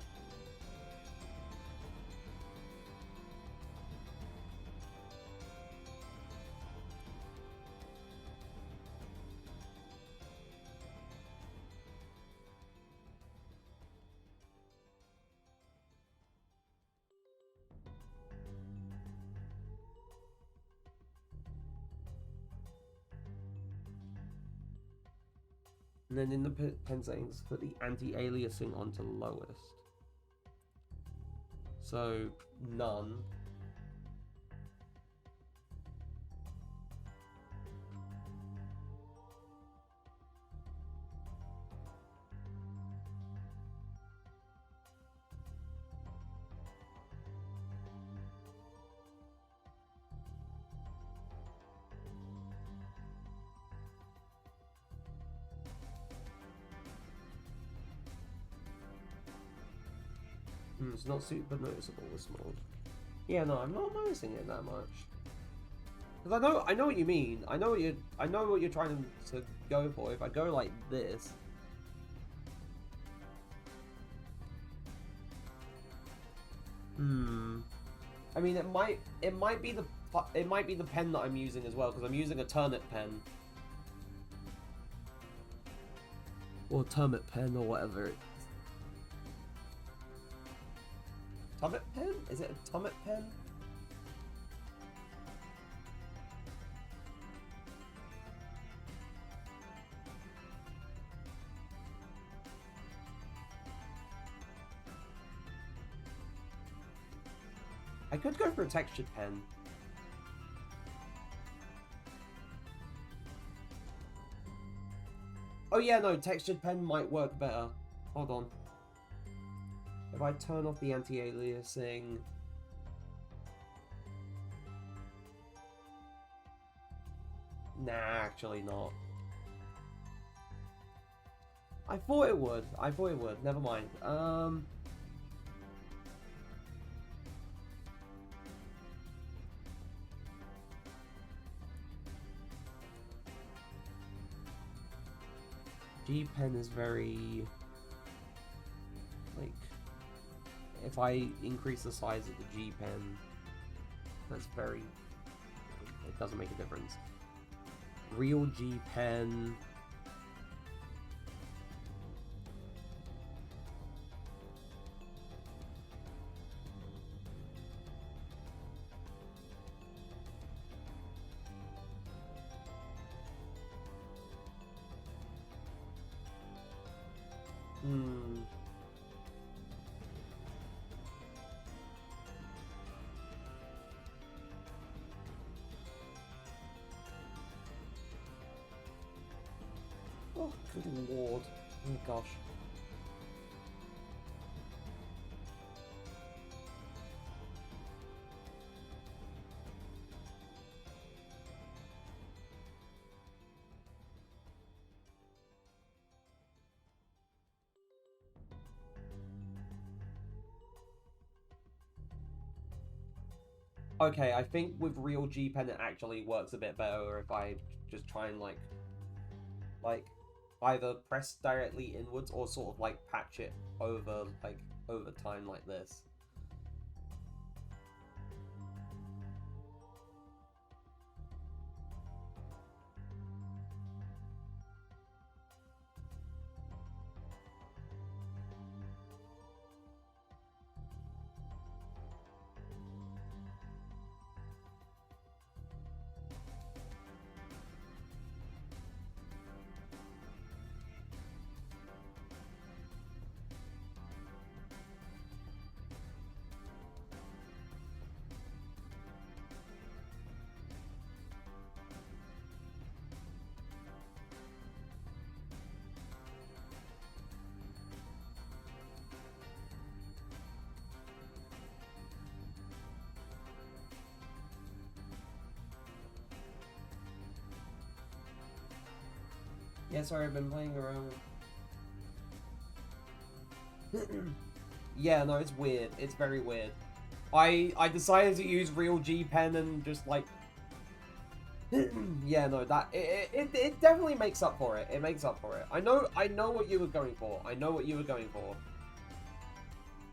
And then in the pen settings, put the anti-aliasing onto lowest. So, none. It's not super noticeable with small. Yeah, no, I'm not noticing it that much. Because I know what you mean. I know what you're trying to go for. If I go like this, I mean, it might be the it might be the pen that I'm using as well, because I'm using a turnip pen. Or turnip pen, or whatever it's... Tummet pen? Is it a tummet pen? I could go for a textured pen. Oh yeah, no, textured pen might work better. Hold on. If I turn off the anti-aliasing... Nah, actually not. I thought it would. I thought it would. Never mind. G pen is very... like... if I increase the size of the G pen, that's very... it doesn't make a difference. Real G pen... Oh, good lord. Oh gosh. Okay, I think with real G pen it actually works a bit better if I just try and like either press directly inwards or sort of like patch it over over time like this. Yeah, sorry, I've been playing around. Yeah, no, it's weird. It's very weird. I decided to use real G pen and just like... yeah, no, that it definitely makes up for it. It makes up for it. I know what you were going for. I know what you were going for.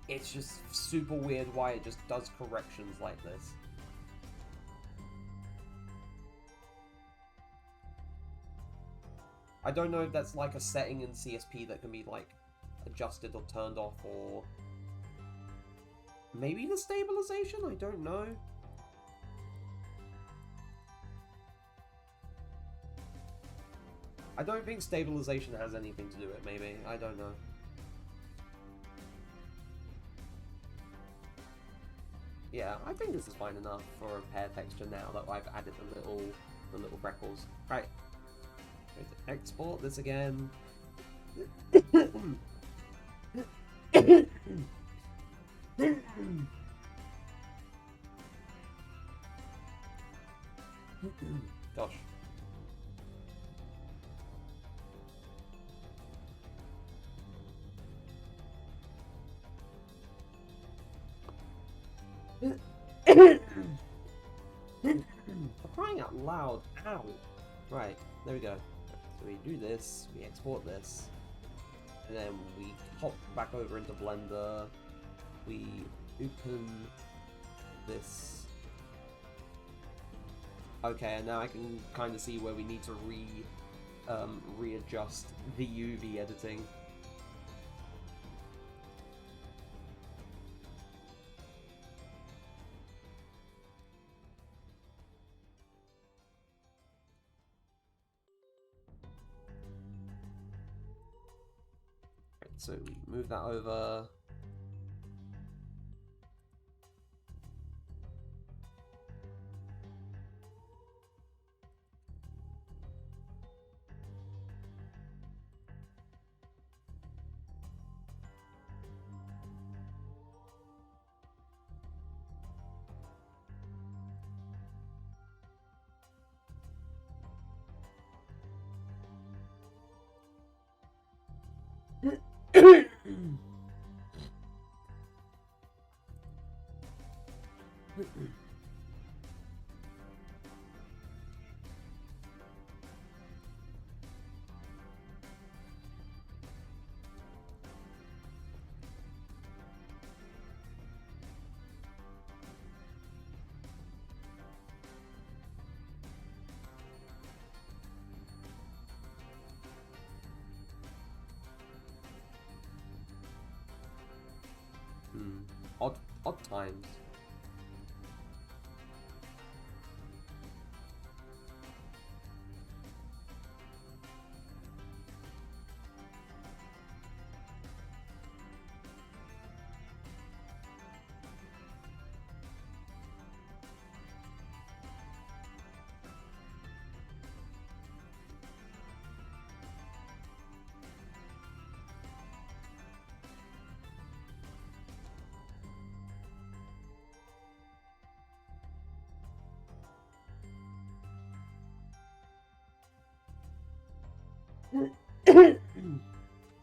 It's just super weird why it just does corrections like this. I don't know if that's like a setting in CSP that can be like adjusted or turned off, or maybe the stabilization? I don't know. I don't think stabilization has anything to do with it, maybe. I don't know. Yeah, I think this is fine enough for a pear texture now that I've added the little freckles. Right. Export this again. Gosh. For crying out loud. Ow. Right, there we go. So we do this, we export this, and then we hop back over into Blender, we open this, Okay, and now I can kind of see where we need to readjust the UV editing. Right, so we move that over. Odd times.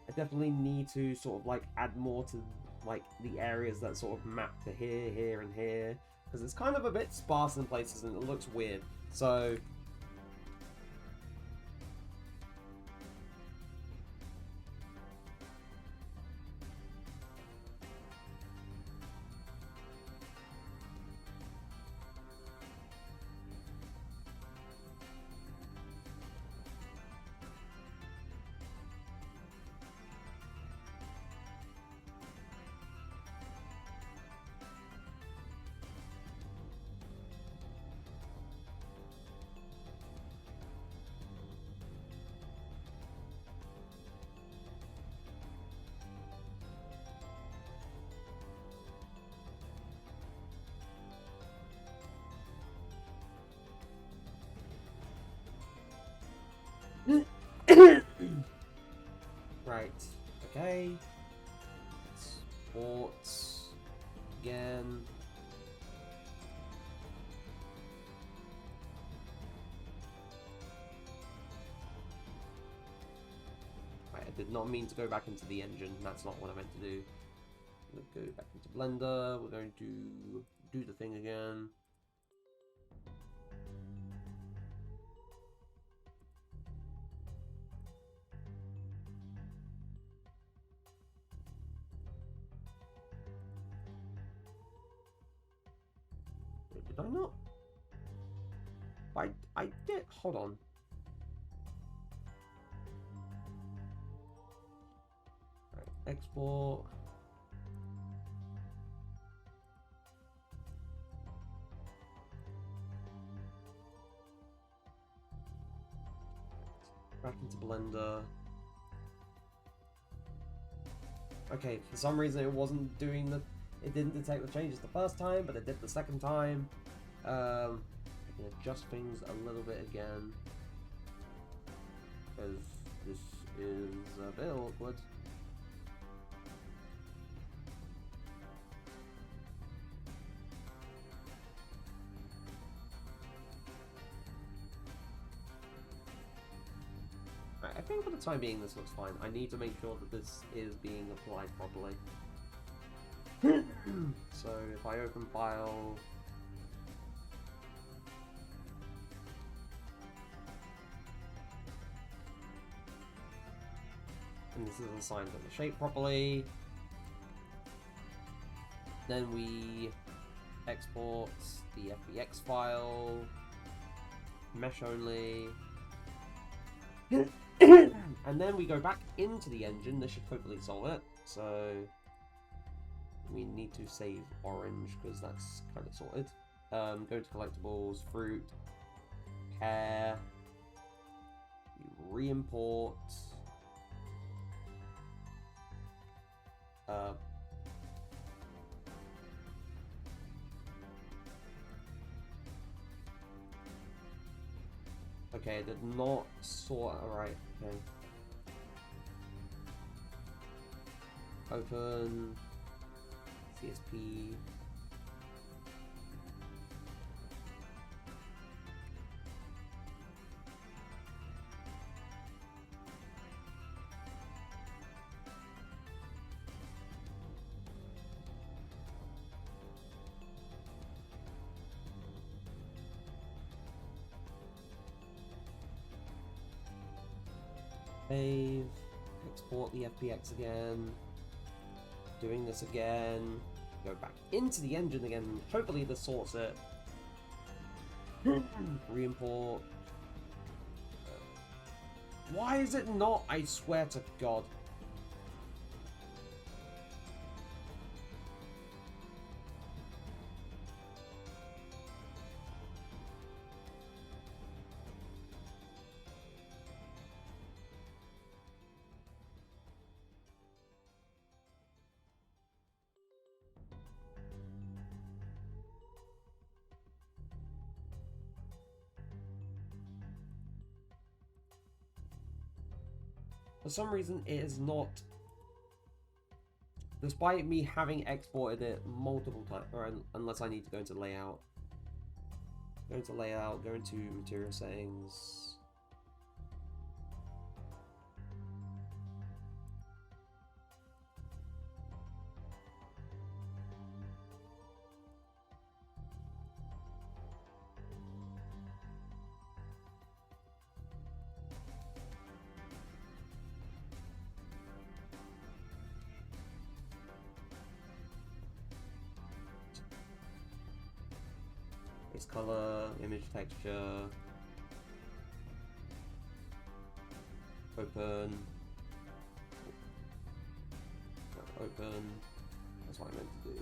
I definitely need to sort of like add more to like the areas that sort of map to here, here, and here, because it's kind of a bit sparse in places and it looks weird. So right, okay. Sports again. Right, I did not mean to go back into the engine. That's not what I meant to do. I'm gonna go back into Blender. We're going to do the thing again. Did I not? I did. Hold on. Right, export. Back into Blender. Okay, for some reason it wasn't doing the... It didn't detect the changes the first time, but it did the second time. I can adjust things a little bit again, because this is a bit awkward. Right, I think for the time being this looks fine. I need to make sure that this is being applied properly. So if I open file... and this is assigned to the shape properly. Then we export the FBX file. mesh only. And then we go back into the engine. This should hopefully solve it. So we need to save orange because that's kind of sorted. Go to collectibles, fruit, care, re-import. Okay, did not sort. Alright, okay. Open CSP. Save, export the FPX again, doing this again, go back into the engine again, hopefully this sorts it. Re-import. Why is it not? I swear to God. For some reason, it is not. Despite me having exported it multiple times, or unless I need to go into layout. Go into layout, go into material settings. Base color, image texture, open, open, that's what I meant to do.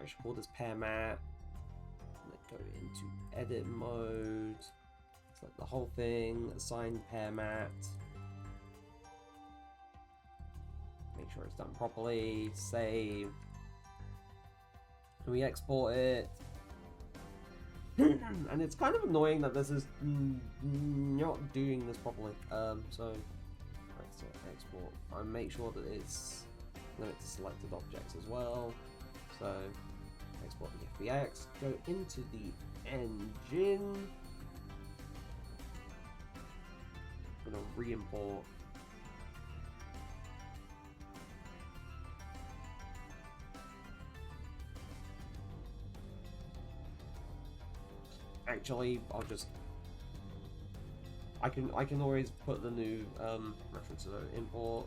I should call this pair map. Go into edit mode. Select the whole thing. Assign pair mat. Make sure it's done properly. Save. Can we export it? And it's kind of annoying that this is not doing this properly. So right, so export. I make sure that it's limit to selected objects as well. So export the FBX, go into the engine. I'm gonna re-import. Actually, I'll just. I can always put the new reference to import.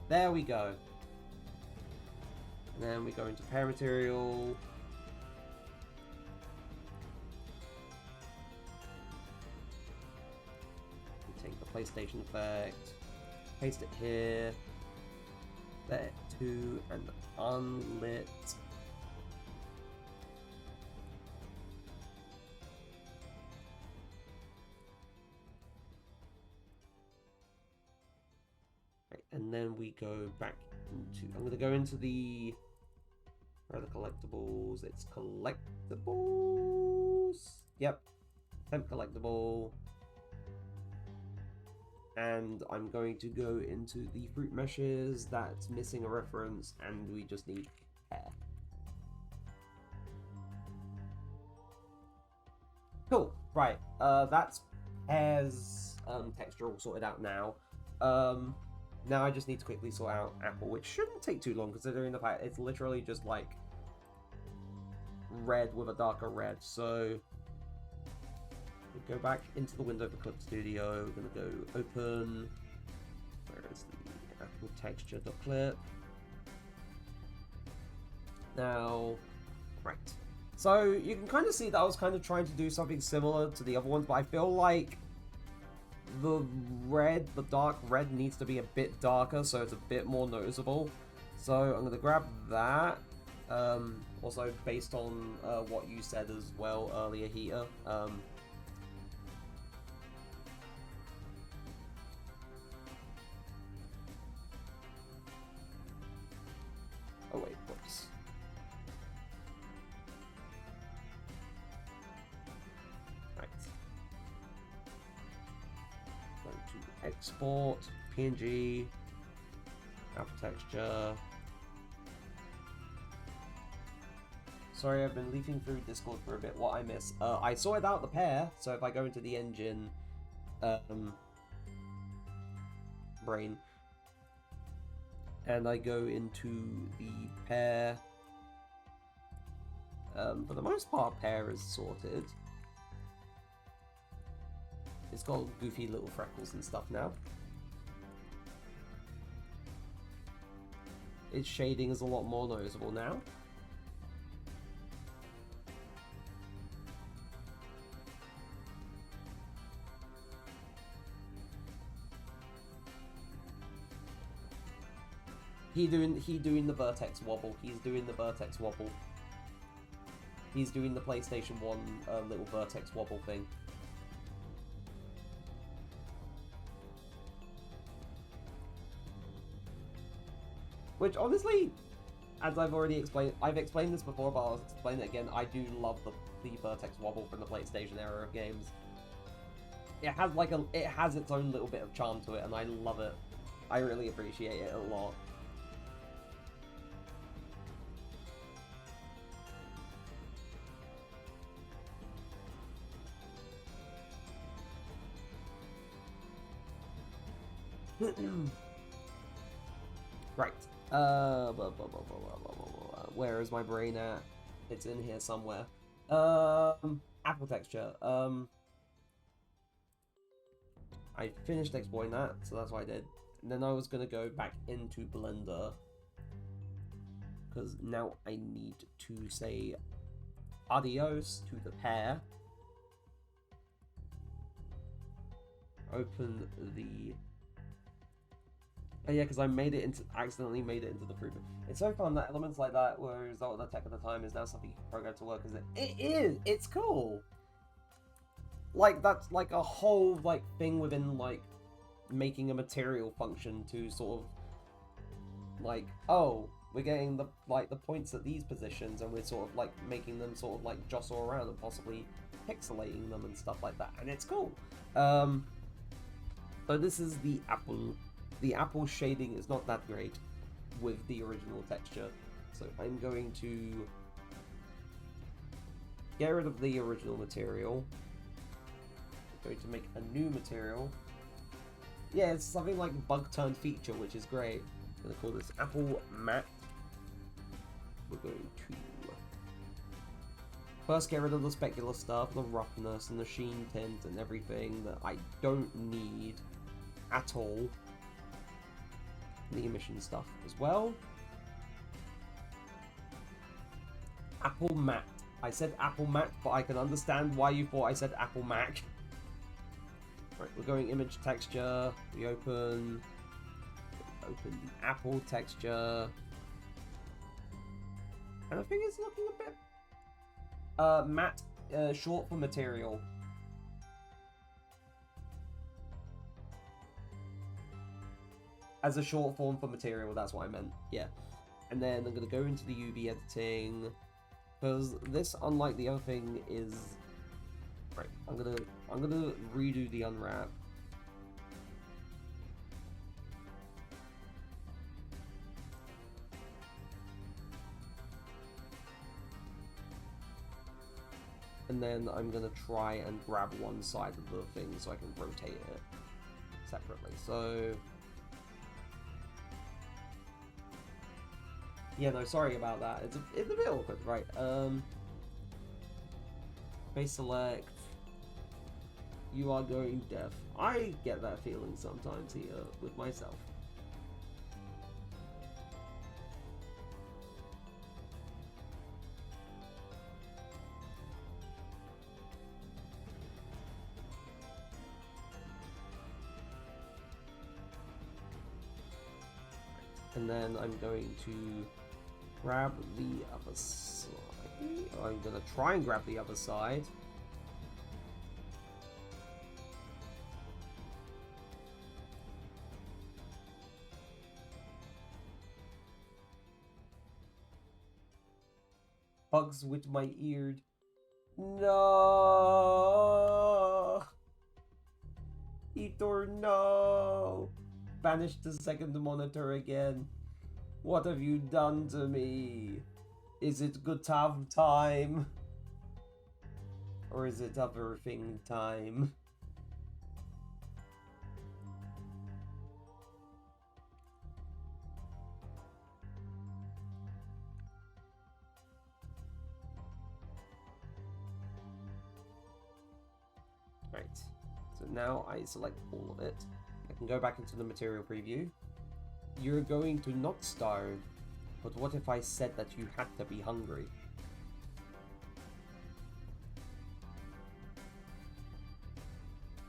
There we go. And then we go into pair material. We take the PlayStation effect, paste it here, set it to an unlit. And then we go back into. I'm going to go into the. Where are the collectibles? It's collectibles. Yep. Temp collectible. and I'm going to go into the fruit meshes that's missing a reference, and we just need hair. Cool, right, that's hair's texture all sorted out now. Now I just need to quickly sort out apple, which shouldn't take too long considering the fact it's literally just like red with a darker red. So we go back into the window for Clip Studio. We're gonna go open. Where is the apple texture.clip? Now, right. So you can kind of see that I was kind of trying to do something similar to the other ones, but I feel like the dark red needs to be a bit darker so it's a bit more noticeable. So I'm going to grab that. Also based on what you said as well earlier, Heater. Oh wait, whoops. Right. Going to export, PNG, apple texture. Sorry, I've been leafing through Discord for a bit. What I miss? I sorted out the pair, so if I go into the engine brain and I go into the pair, for the most part, pair is sorted. It's got goofy little freckles and stuff now. Its shading is a lot more noticeable now. He doing the vertex wobble. He's doing the vertex wobble. He's doing the PlayStation 1 little vertex wobble thing. Which honestly, as I've already explained, I've explained this before, but I'll explain it again. I do love the vertex wobble from the PlayStation era of games. It has its own little bit of charm to it, and I love it. I really appreciate it a lot. Right. Where is my brain at? It's in here somewhere. Apple texture. I finished exporting that, so that's what I did. And then I was gonna go back into Blender, because now I need to say adios to the pair. Open the... Oh yeah, because I accidentally made it into the fruit. It's so fun that elements like that were a result of the tech at the time is now something you can program to work. It's cool. Like, that's like a whole like thing within like making a material function to sort of like, oh, we're getting the points at these positions and we're sort of like making them sort of like jostle around and possibly pixelating them and stuff like that, and it's cool. So this is the apple. The apple shading is not that great with the original texture, so I'm going to get rid of the original material. I'm going to make a new material. Yeah, it's something like bug turned feature, which is great. I'm going to call this apple matte. We're going to first get rid of the specular stuff, the roughness and the sheen tint and everything that I don't need at all. The emission stuff as well. Apple matte. I said apple matte, but I can understand why you thought I said apple mac. Right, we're going image texture. We open the apple texture, and I think it's looking a bit matte, short for material. As a short form for material, that's what I meant. Yeah. And then I'm gonna go into the UV editing, because this, unlike the other thing, is right. I'm gonna redo the unwrap. And then I'm gonna try and grab one side of the thing so I can rotate it separately. So yeah, no, sorry about that. It's a bit awkward, right? Face select. You are going deaf. I get that feeling sometimes here with myself. And then I'm going to grab the other side. I'm going to try and grab the other side. Bugs with my ear. No! Etor, no! Banish the second monitor again. What have you done to me? Is it good time? Or is it other thing time? Right. So now I select all of it. I can go back into the material preview. You're going to not starve, but what if I said that you had to be hungry?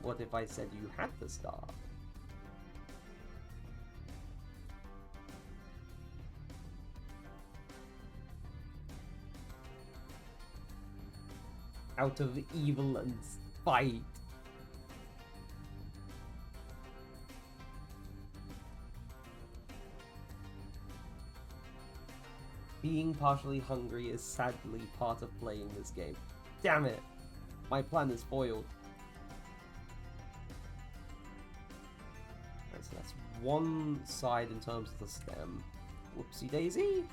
What if I said you had to starve? Out of evil and spite. Being partially hungry is sadly part of playing this game. Damn it! My plan is foiled. Right, so that's one side in terms of the stem. Whoopsie daisy!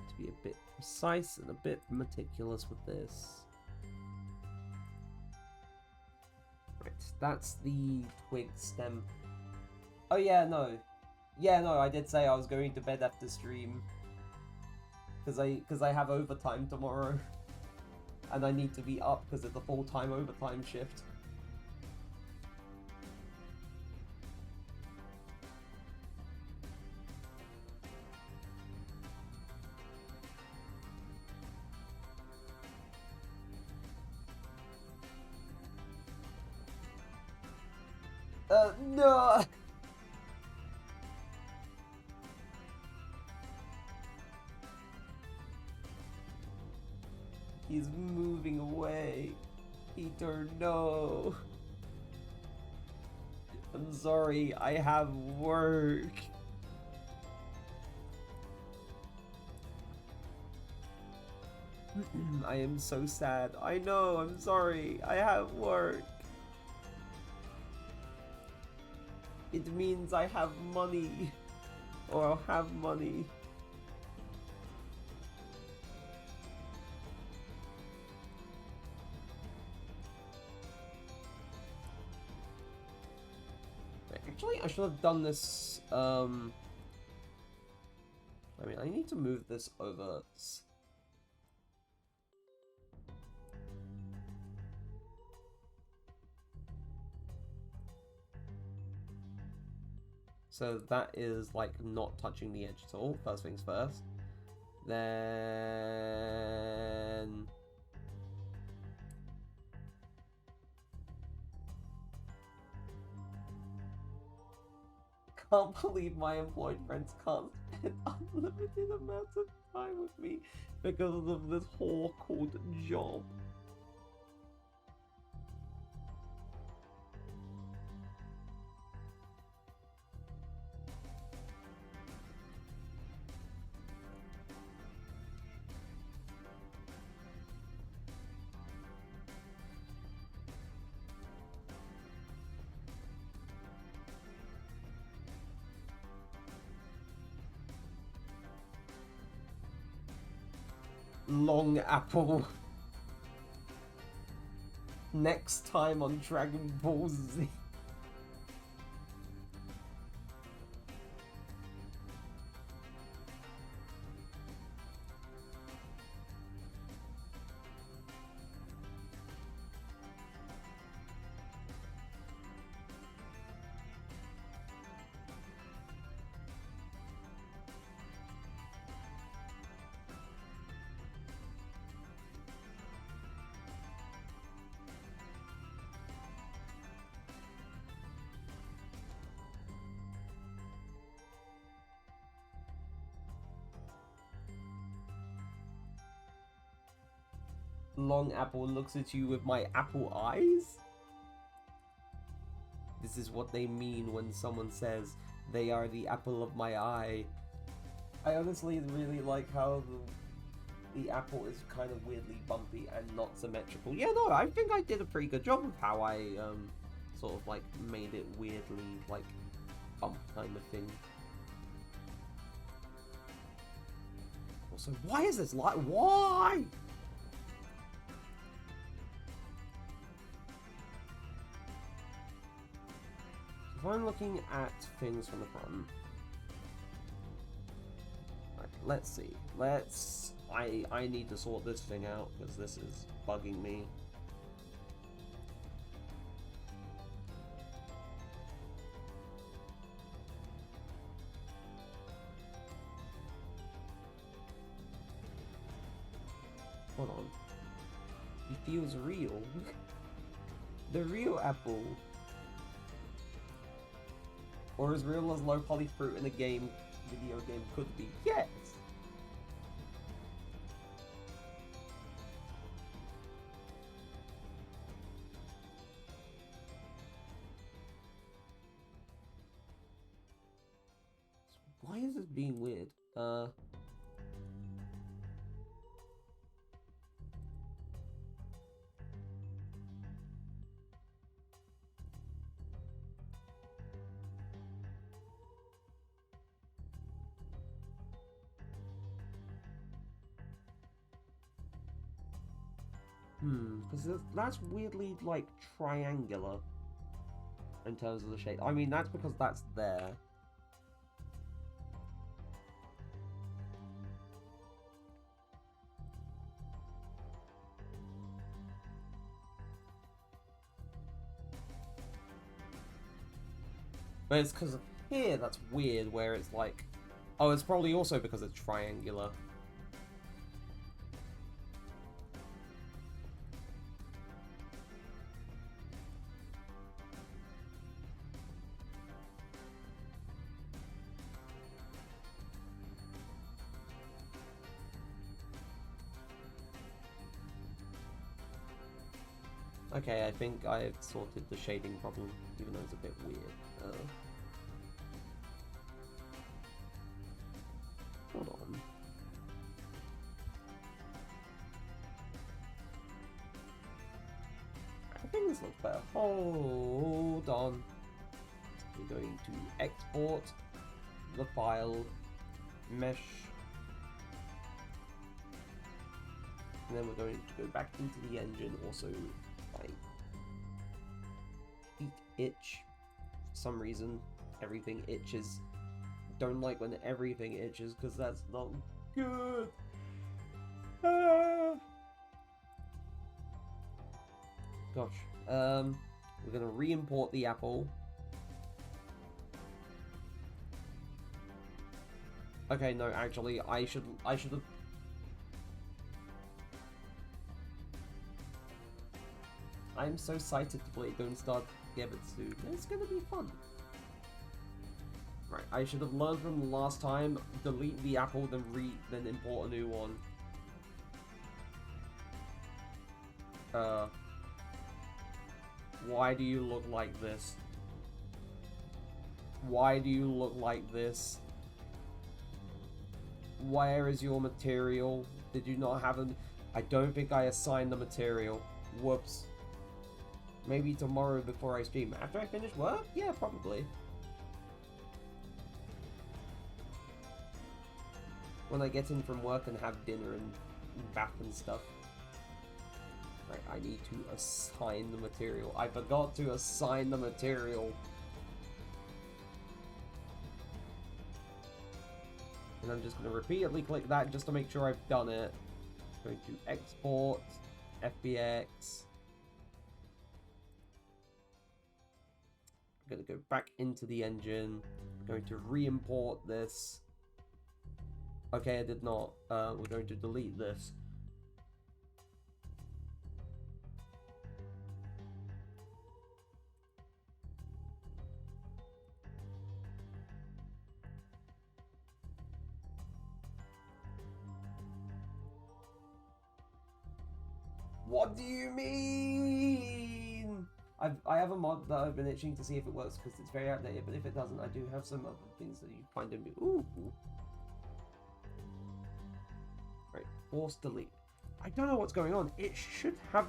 To be a bit precise and a bit meticulous with this. Right, that's the twig stem. Oh yeah, no. Yeah, no, I did say I was going to bed after stream. Because I have overtime tomorrow. And I need to be up because it's a full-time overtime shift. No! He's moving away. Peter, no. I'm sorry, I have work. I am so sad. I know, I'm sorry. I have work. It means I have money. Or I'll have money. Actually, I should have done this, I mean, I need to move this over. So that is, like, not touching the edge at all, first things first. Then... Can't believe my employed friends can't spend unlimited amounts of time with me because of this whore called job. Long apple. Next time on Dragon Ball Z. Long apple looks at you with my apple eyes? This is what they mean when someone says they are the apple of my eye. I honestly really like how the apple is kind of weirdly bumpy and not symmetrical. Yeah, no, I think I did a pretty good job of how I sort of like made it weirdly like bump kind of thing. Also, why is this like why? If I'm looking at things from the front, right, let's see. I need to sort this thing out because this is bugging me. Hold on. He feels real. The real apple. Or as real as low poly fruit in a video game could be. Yes! Why is this being weird? Because that's weirdly, like, triangular in terms of the shape. I mean, that's because that's there. But it's because of here that's weird, where it's like... Oh, it's probably also because it's triangular. Okay, I think I've sorted the shading problem, even though it's a bit weird. Hold on. I think this looks better. Hold on. We're going to export the file, mesh, and then we're going to go back into the engine. Also, my feet itch for some reason. Everything itches. Don't like when everything itches because that's not good. Gosh. We're gonna re-import the apple. Okay, no, actually, I should have. I'm so excited to play Don't Start Gebetsu. It's gonna be fun. Right, I should have learned from the last time. Delete the apple, then import a new one. Why do you look like this? Why do you look like this? Where is your material? Did you not have an... I don't think I assigned the material. Whoops. Maybe tomorrow before I stream. After I finish work? Yeah, probably. When I get in from work and have dinner and map and stuff. Right, I need to assign the material. I forgot to assign the material. And I'm just going to repeatedly click that just to make sure I've done it. Going to export, FBX. I'm going to go back into the engine. I'm going to re-import this. Okay, I did not. We're going to delete this. What do you mean? I have a mod that I've been itching to see if it works because it's very outdated, but if it doesn't, I do have some other things that you find in me. Ooh. Right, force delete. I don't know what's going on. It should have...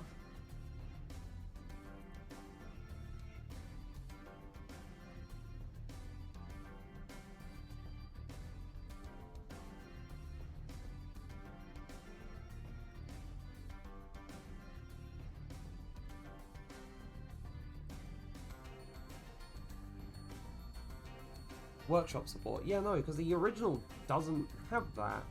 Workshop support. Yeah, no, because the original doesn't have that.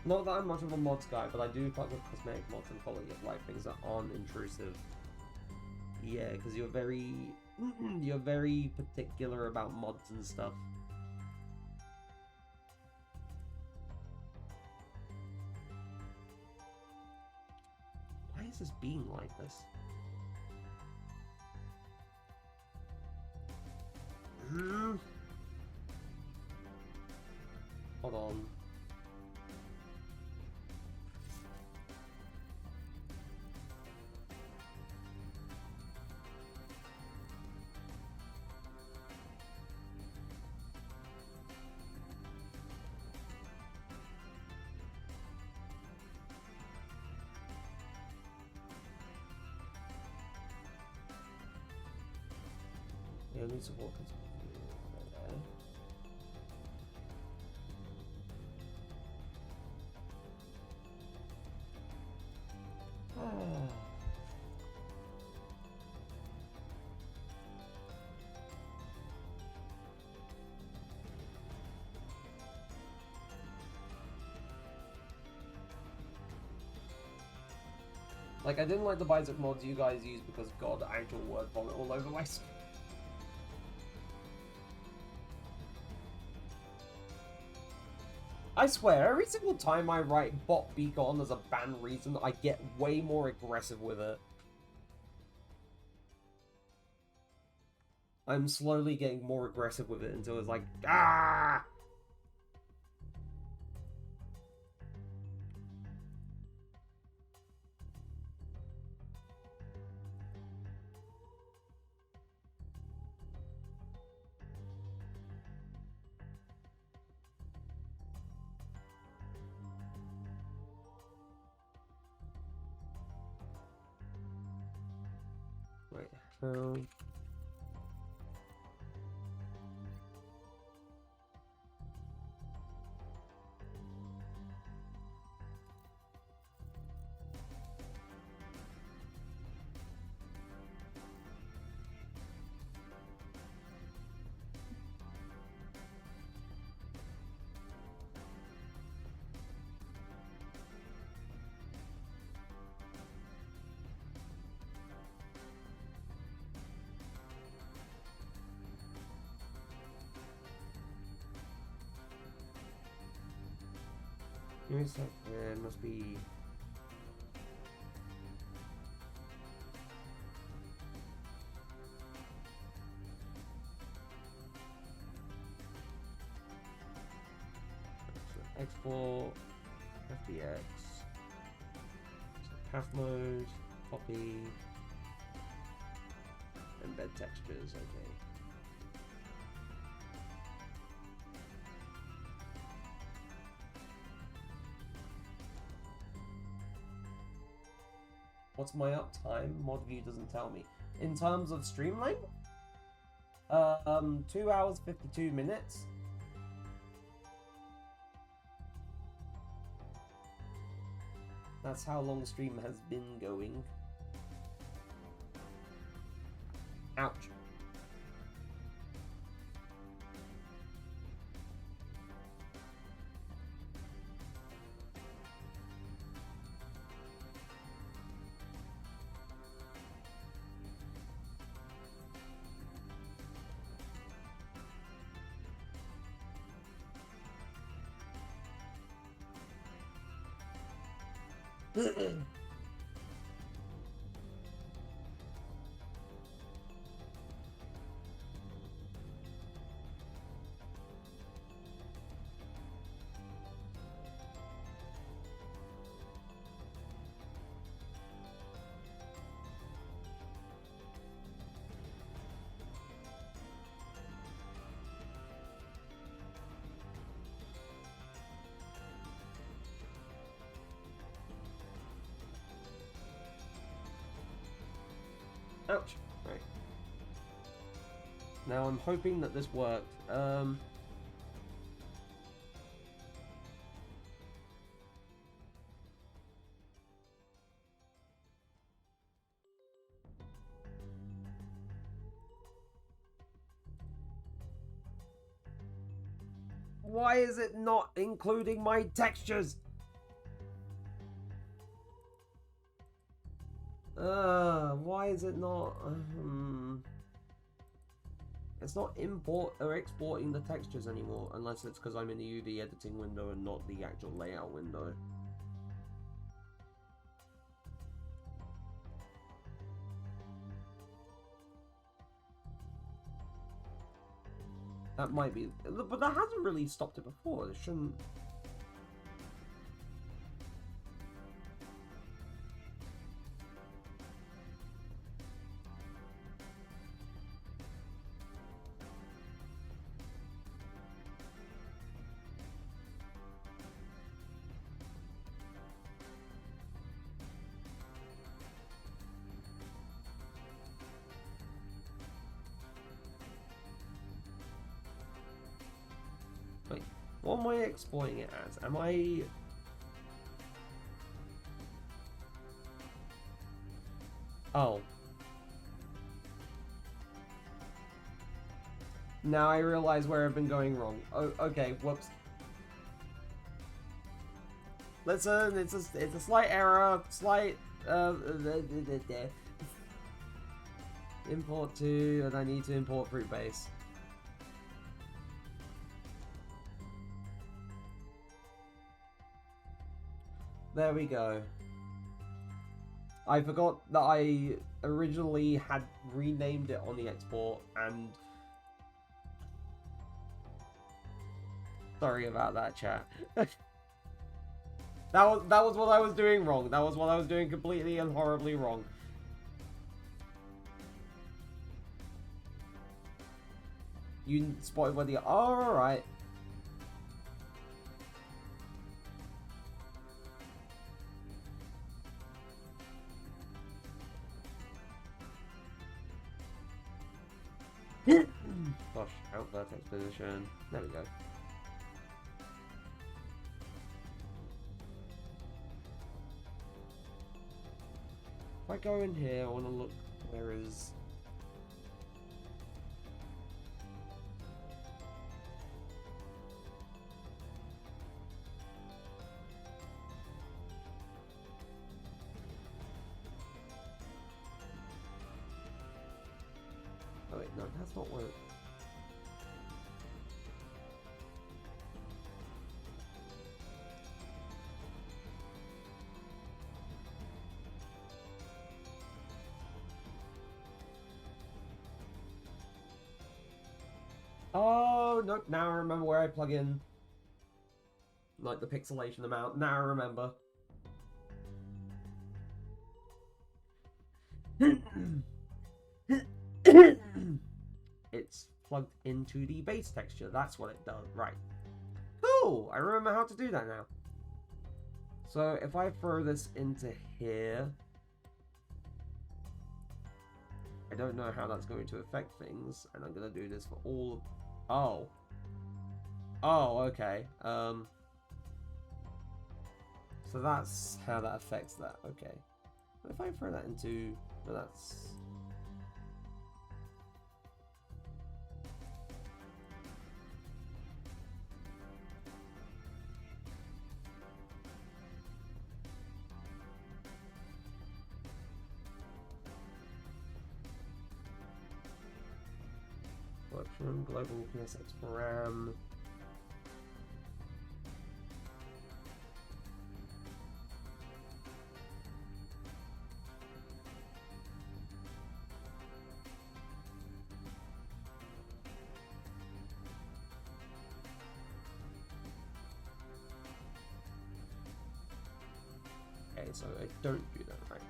Not that I'm much of a mods guy, but I do fuck with cosmetic mods and quality of life, things that aren't intrusive. Yeah, because you're very particular about mods and stuff. Why is this being like this? Hold on. Yeah, need support. Like, I didn't like the Bioshock mods you guys use because God, actual word vomit all over my screen. I swear, every single time I write bot beacon as a ban reason, I get way more aggressive with it. I'm slowly getting more aggressive with it until it's like, ah! Wait, give me a sec. There must be... Export, FBX, path mode, copy, Embed textures, okay. What's my uptime? Mod view doesn't tell me. In terms of stream length? 2 hours 52 minutes. That's how long the stream has been going. Ouch. Ouch. Right. Now I'm hoping that this worked. Why is it not including my textures? Why is it not? It's not import or exporting the textures anymore, unless it's because I'm in the UV editing window and not the actual layout window. That might be, but that hasn't really stopped it before. It shouldn't. Wait, what am I exporting it as? Am I... Oh. Now I realize where I've been going wrong. Oh, okay, whoops. Listen, it's a slight error, slight import to, and I need to import fruit base. There we go. I forgot that I originally had renamed it on the export, and sorry about that, chat. That was what I was doing wrong. That was what I was doing completely and horribly wrong. You spotted where the... Oh, alright. Gosh, out vertex position. There we go. If I go in here, I want to look where is... Oh wait, no, that's not where... Oh, no, now I remember where I plug in, like, the pixelation amount. Now I remember. it's plugged into the base texture. That's what it does. Right. Cool. I remember how to do that now. So if I throw this into here, I don't know how that's going to affect things, and I'm going to do this for all... Oh. Oh, okay. So that's how that affects that. Okay. If I throw that into... Well, that's... Collection, global PSX param. Okay, so I don't do that, right?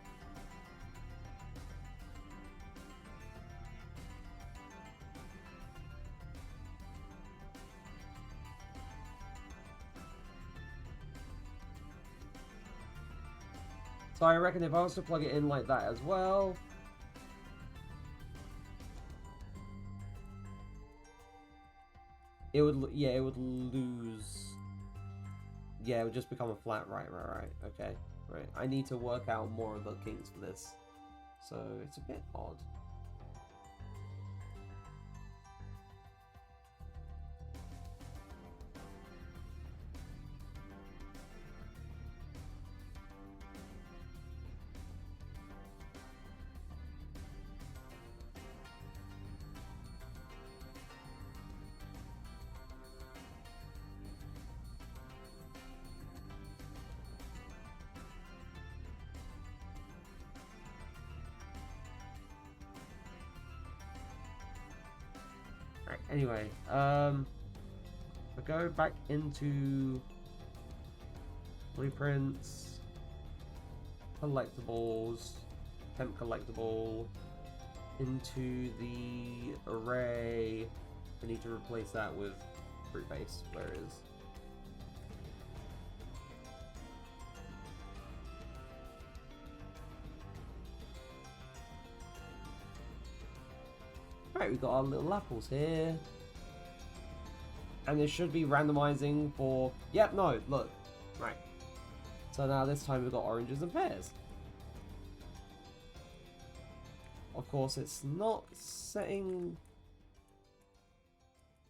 So I reckon if I was to plug it in like that as well, it would lose. Yeah, it would just become a flat. Right. Okay. Right. I need to work out more of the kinks for this. So it's a bit odd. Anyway, I go back into blueprints, collectibles, temp collectible, into the array. I need to replace that with fruit base. Where it is? Right, we've got our little apples here. And it should be randomizing for... Yep, no, look. Right. So now this time we've got oranges and pears. Of course, it's not setting...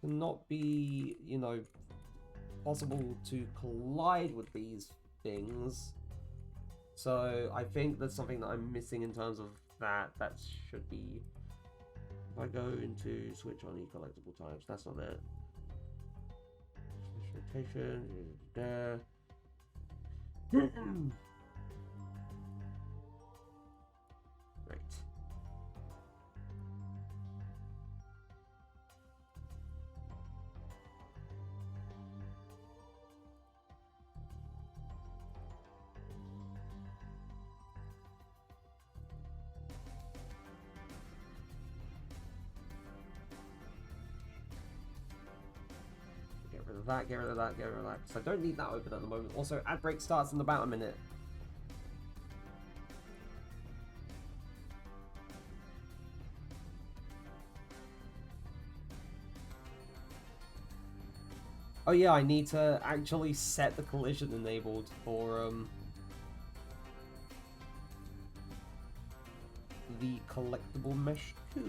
to not be, you know, possible to collide with these things. So I think there's something that I'm missing in terms of that. That should be... If I go into switch on e-collectible types, that's not it. Rotation, there. Right. That, get rid of that, get rid of that. So I don't need that open at the moment. Also, ad break starts in about a minute. Oh yeah, I need to actually set the collision enabled for the collectible mesh 2.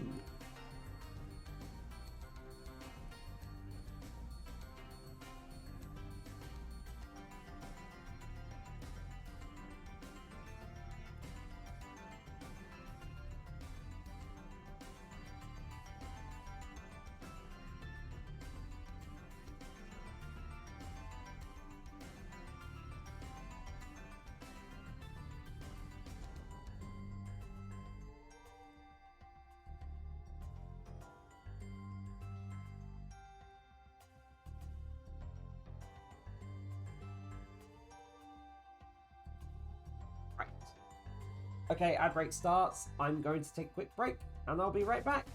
Okay, ad break starts. I'm going to take a quick break. and I'll be right back.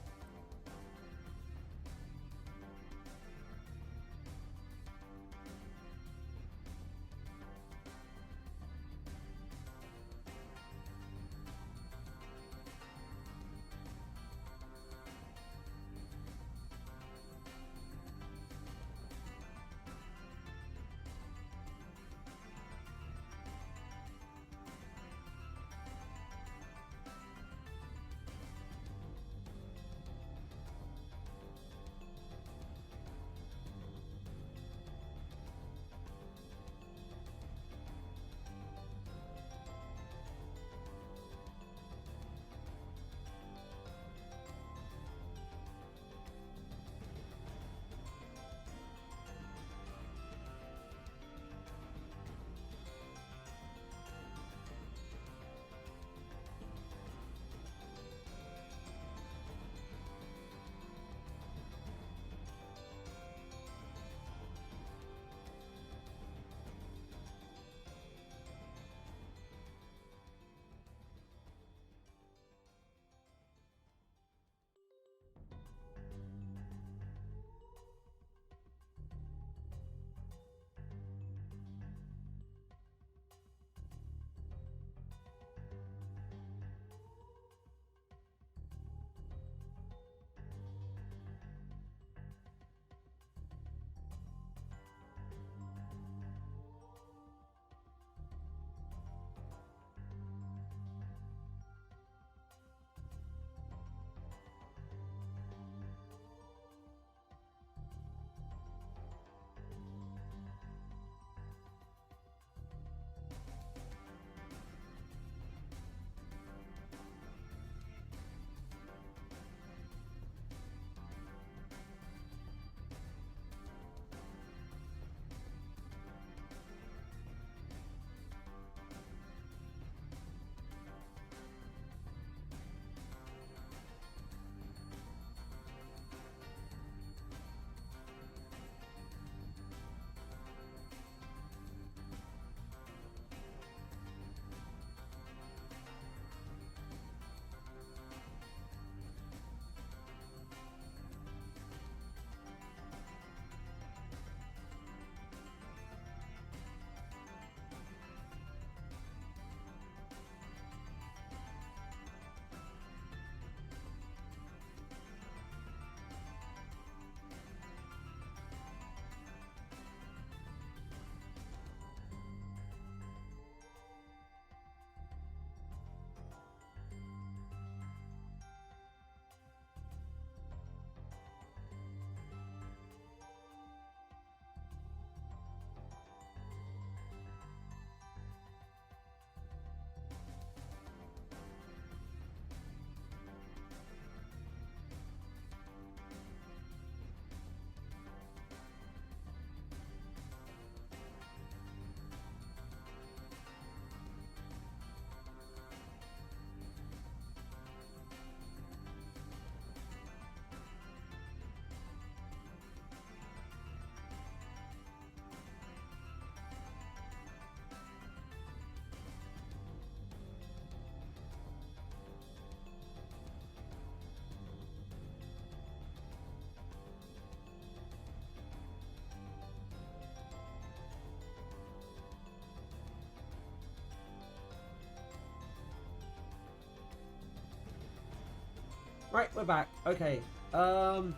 Right, we're back. Okay. So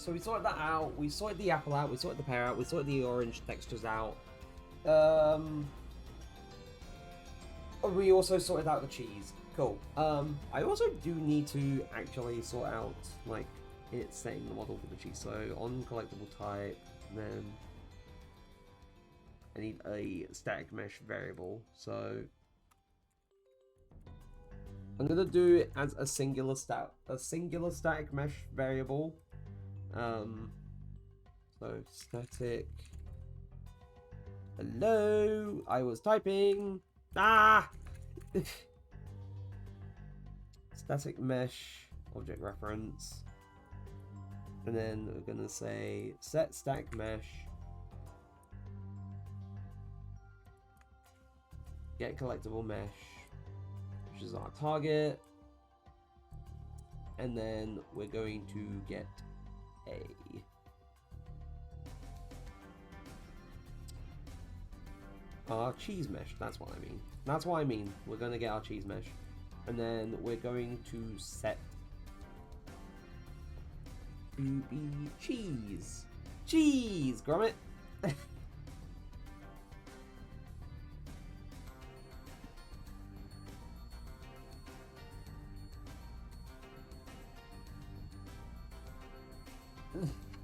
we sorted that out. We sorted the apple out. We sorted the pear out. We sorted the orange textures out. We also sorted out the cheese. Cool. I also do need to actually sort out, like, it's setting the model for the cheese. So on collectible type, then I need a static mesh variable. So I'm gonna do it as a singular static mesh variable. So static. Hello, I was typing. Ah. Static mesh object reference, and then we're gonna say set static mesh. Get collectible mesh, which is our target. And then we're going to get a our cheese mesh. That's what I mean. That's what I mean. We're going to get our cheese mesh. And then we're going to set cheese. Cheese, Gromit.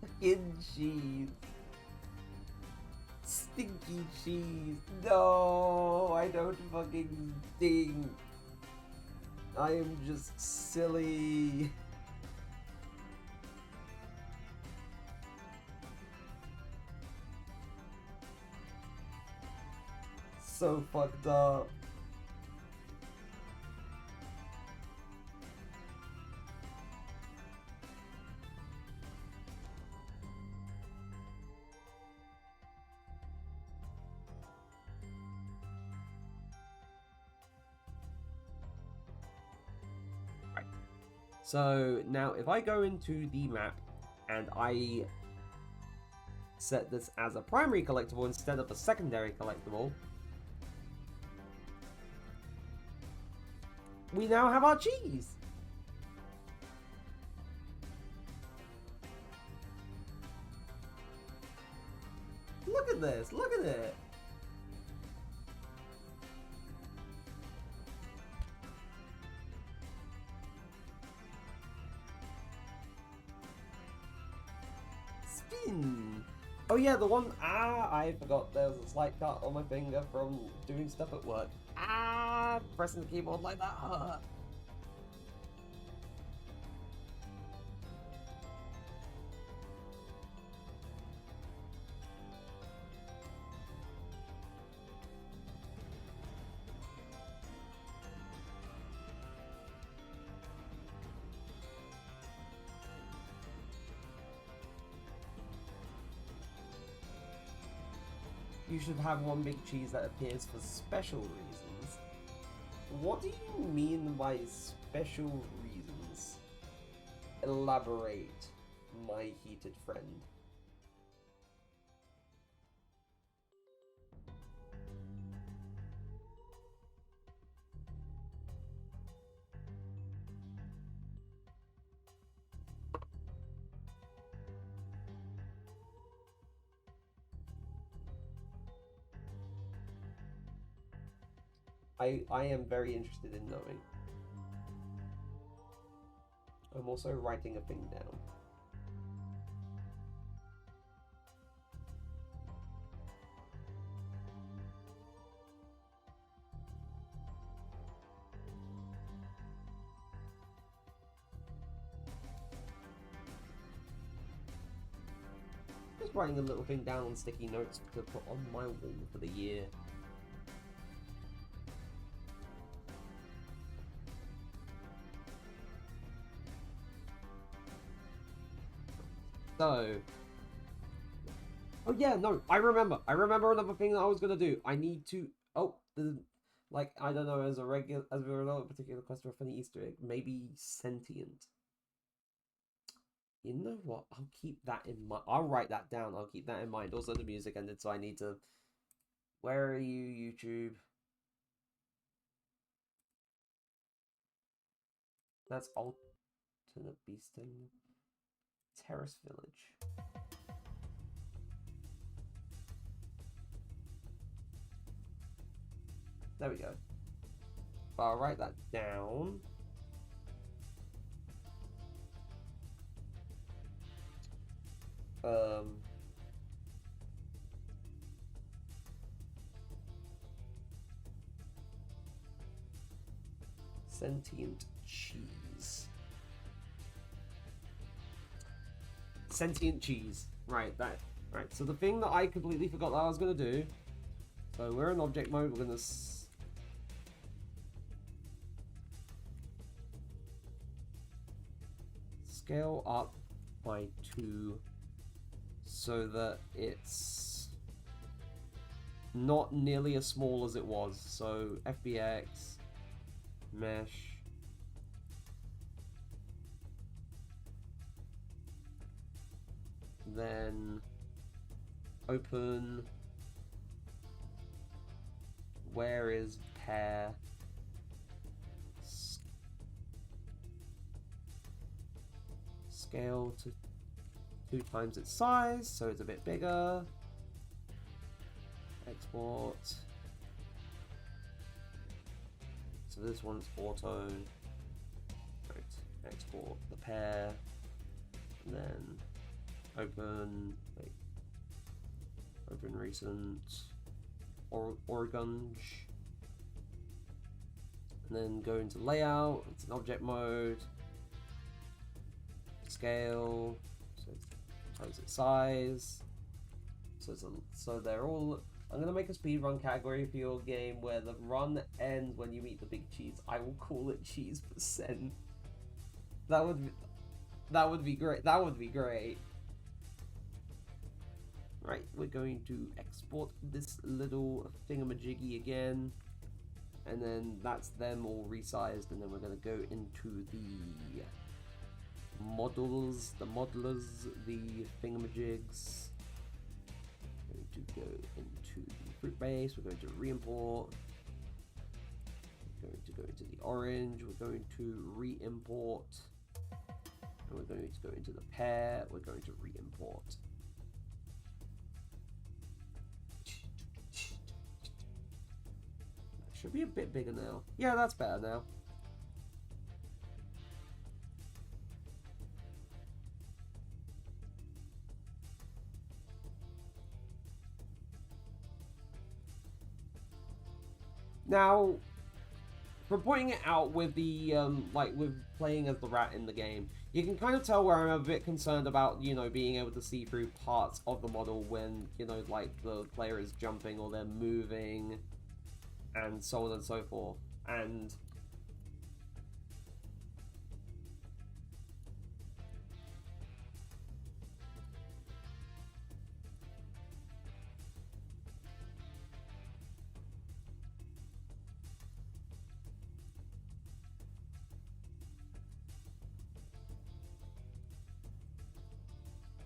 Fucking cheese. Stinky cheese. No, I don't fucking stink. I am just silly. So fucked up. Right. So now if I go into the map and I set this as a primary collectible instead of a secondary collectible, we now have our cheese. Look at this, look at it. Spin. Oh yeah, the one, I forgot there was a slight cut on my finger from doing stuff at work. Pressing the keyboard like that hurt. You should have one big cheese that appears for special reasons. What do you mean by special reasons? Elaborate, my heated friend. I am very interested in knowing. I'm also writing a thing down. Just writing a little thing down on sticky notes to put on my wall for the year. So, oh yeah, no, I remember another thing that I was gonna do. I need to, like, I don't know, as a result of a particular quest or a funny Easter egg, maybe sentient. You know what? I'll keep that in mind. I'll write that down. I'll keep that in mind. Also, the music ended, so I need to. Where are you, YouTube? That's alternate beasting. Terrace Village. There we go. But I'll write that down. Sentient cheese. Sentient cheese. Right, that. Right, so the thing that I completely forgot that I was going to do. So we're in object mode. We're going to scale up by 2 so that it's not nearly as small as it was. So FBX, mesh, and then open. Where is pair? Scale to 2 times its size, so it's a bit bigger. Export. So this one's auto. Right. Export the pair. And then open. Wait. Open recent. Oregon. And then go into layout. It's an object mode. Scale. So it's times its size. So they're all. I'm gonna make a speedrun category for your game where the run ends when you meet the big cheese. I will call it cheese %. That would be great. That would be great. Right, we're going to export this little thingamajiggy again, and then that's them all resized, and then we're gonna go into the models, the modelers, the thingamajigs. To go into the fruit base, we're going to re-import. We're going to go into the orange, we're going to re-import. And we're going to go into the pear, we're going to re-import. That should be a bit bigger now. Yeah, that's better now. Now, from pointing it out with the, with playing as the rat in the game, you can kind of tell where I'm a bit concerned about, being able to see through parts of the model when, the player is jumping or they're moving, and so on and so forth. And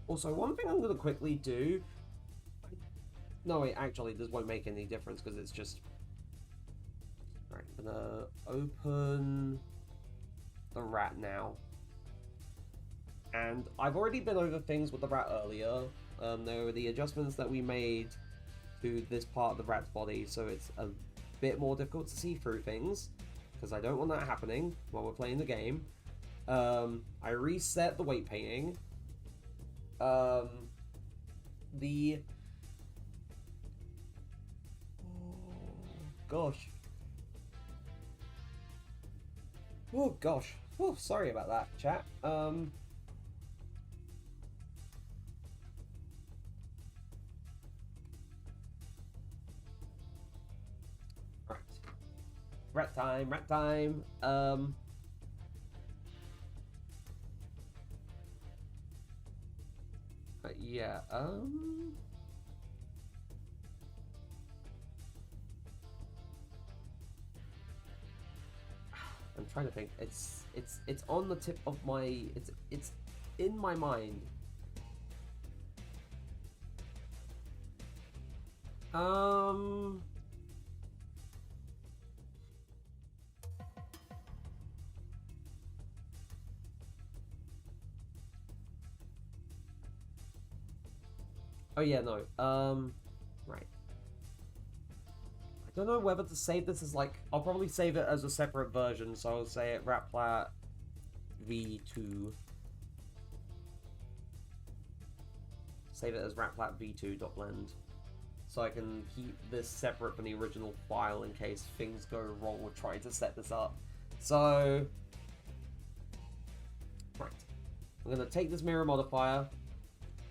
also, one thing I'm going to quickly do... No, wait, actually, this won't make any difference because it's just... Right, I'm going to open the rat now. And I've already been over things with the rat earlier. There were the adjustments that we made to this part of the rat's body, so it's a bit more difficult to see through things, because I don't want that happening while we're playing the game. I reset the weight painting. Gosh. Oh gosh. Oh, sorry about that, chat. Right. Rat time, rat time. Yeah, I'm trying to think. It's on the tip of my... It's in my mind. Oh yeah, no. Right. I don't know whether to save this as I'll probably save it as a separate version, so I'll say it Ratplat v2. Save it as Ratplat v2.blend. So I can keep this separate from the original file in case things go wrong with trying to set this up. So... Right. I'm going to take this mirror modifier.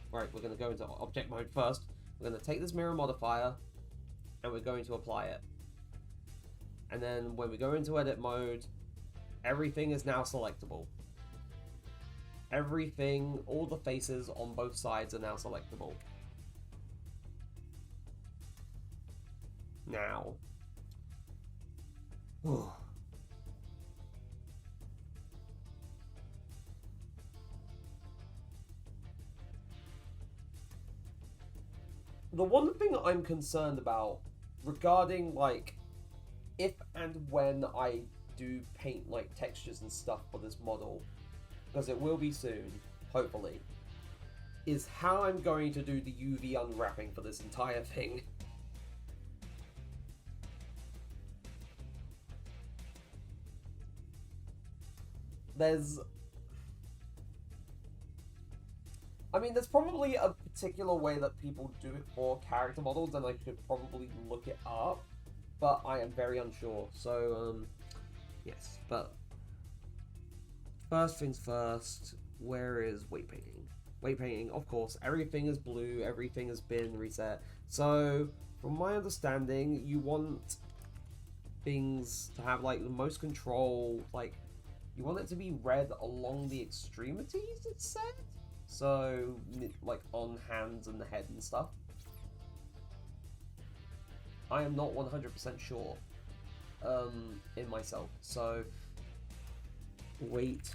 Right, we're going to go into object mode first. We're going to take this mirror modifier, and we're going to apply it. And then when we go into edit mode, everything is now selectable. Everything, all the faces on both sides are now selectable. Now. the one thing that I'm concerned about regarding, like, if and when I do paint, like, textures and stuff for this model, because it will be soon, hopefully, is how I'm going to do the UV unwrapping for this entire thing. There's probably a particular way that people do it for character models, and I could probably look it up, but I am very unsure. So, yes, but first things first, where is weight painting? Weight painting, of course, everything is blue, everything has been reset. So, from my understanding, you want things to have, like, the most control, like, you want it to be red along the extremities, it said? So, like, on hands and the head and stuff. I am not 100% sure in myself. So, weight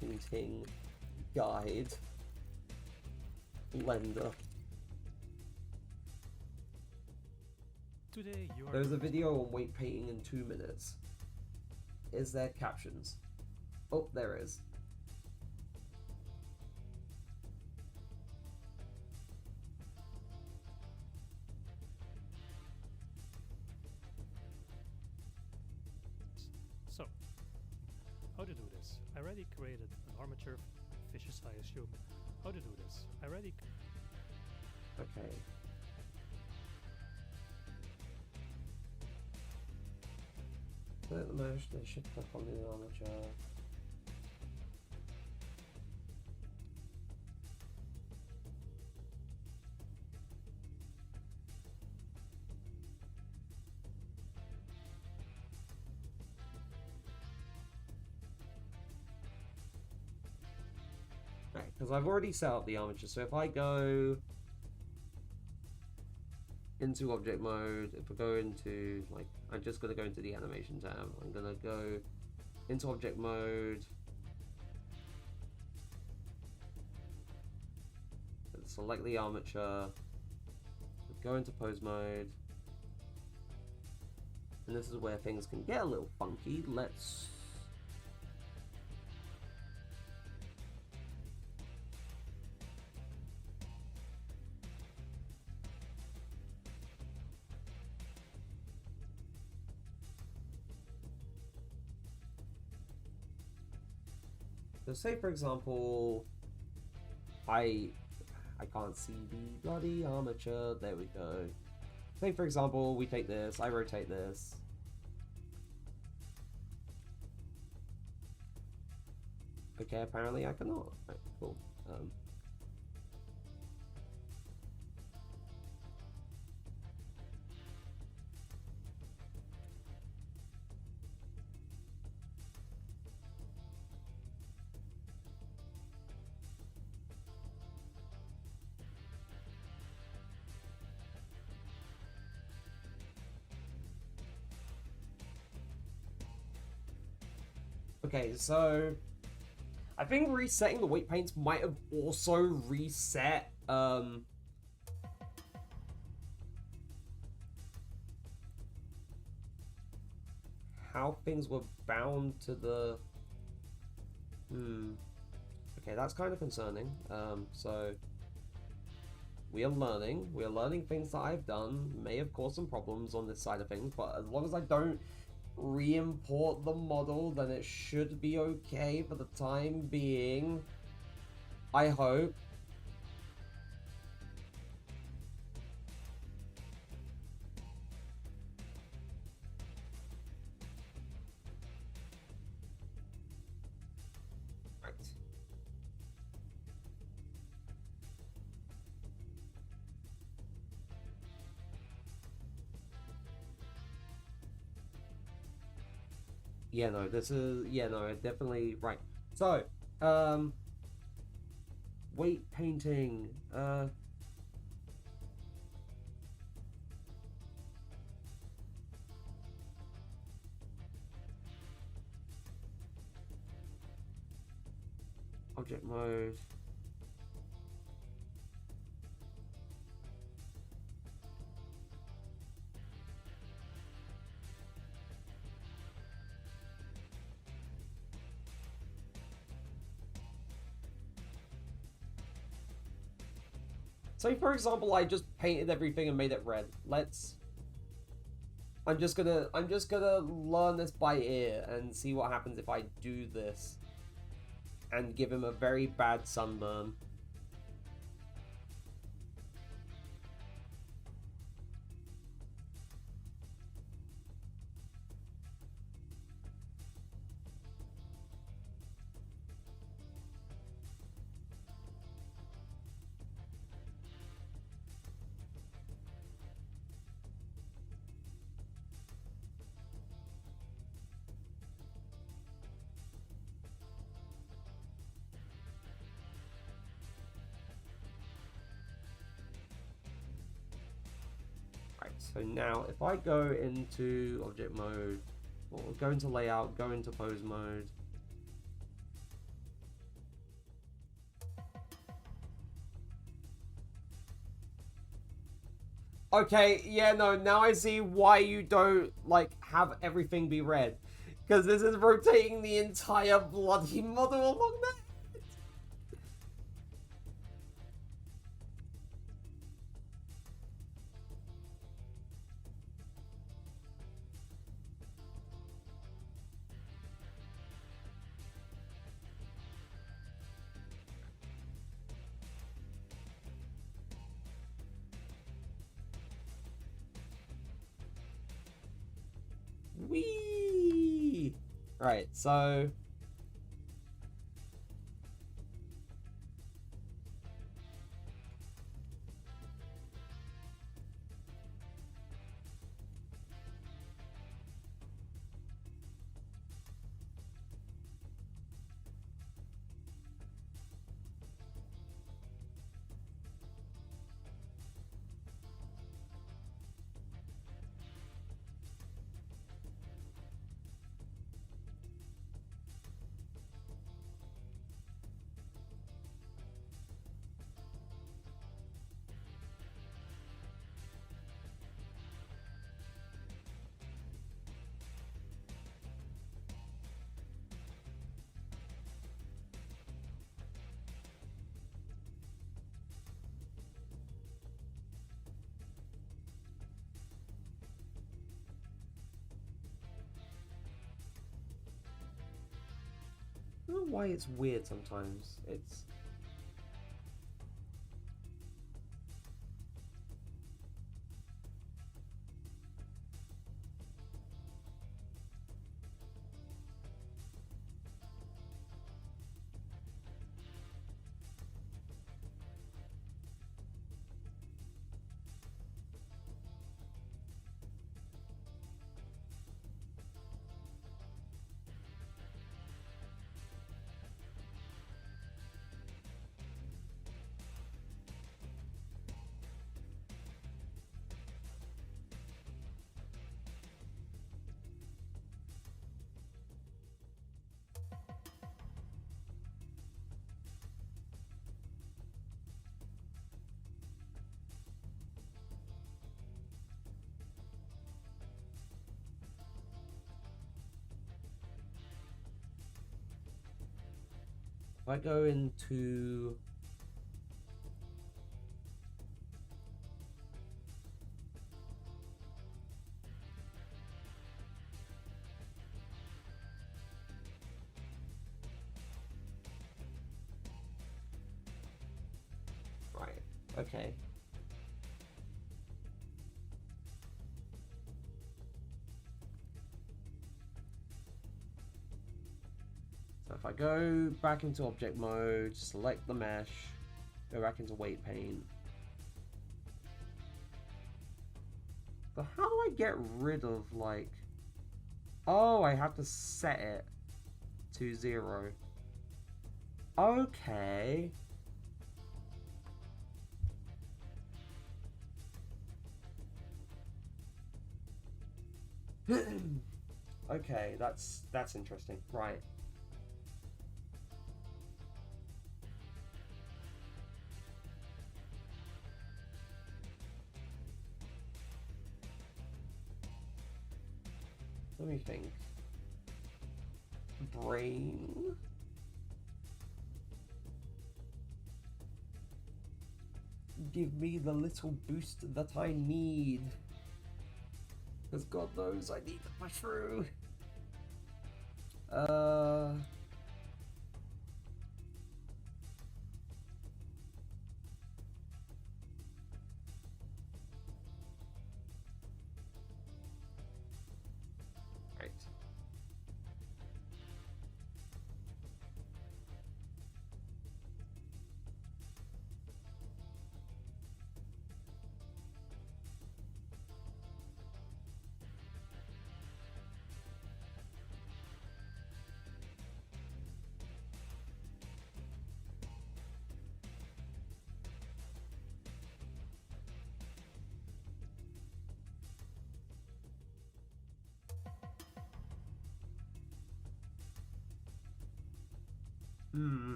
painting guide blender. Today you are There's a video on weight painting in 2 minutes. Is there captions? Oh, there is. So, how to do this? I already created an armature fishes, I assume. How to do this? I already... Okay. Select the mesh, then shift click on the armature. Right, because I've already set up the armature, so if I go into object mode, if I go into, like, I'm just going to go into the animation tab, I'm going to go into object mode, select the armature, go into pose mode, and this is where things can get a little funky. Let's... So say, for example, I can't see the bloody armature. There we go. Say, for example, we take this, I rotate this. Okay, apparently I cannot. Right, cool. Okay, so I think resetting the weight paints might have also reset how things were bound to the okay, that's kind of concerning. So we are learning things that I've done may have caused some problems on this side of things, but as long as I don't re-import the model, then it should be okay for the time being, I hope. Right. Yeah, no, this is, yeah, no, definitely, right. So, weight painting, object mode. Say for example, I just painted everything and made it red. I'm just gonna learn this by ear and see what happens if I do this. And give him a very bad sunburn. So now if I go into object mode, or go into layout, go into pose mode. Okay, yeah, no, now I see why you don't, like, have everything be red. Because this is rotating the entire bloody model along there. Whee! Right, so... I don't know why it's weird sometimes. It's... If I go into... Right, okay. So if I go back into object mode, select the mesh, go back into weight paint. But how do I get rid of, like... Oh, I have to set it to 0. Okay. Okay, that's interesting. Right. Let me think. Brain. give me the little boost that I need. Because God knows I need to push through. Right.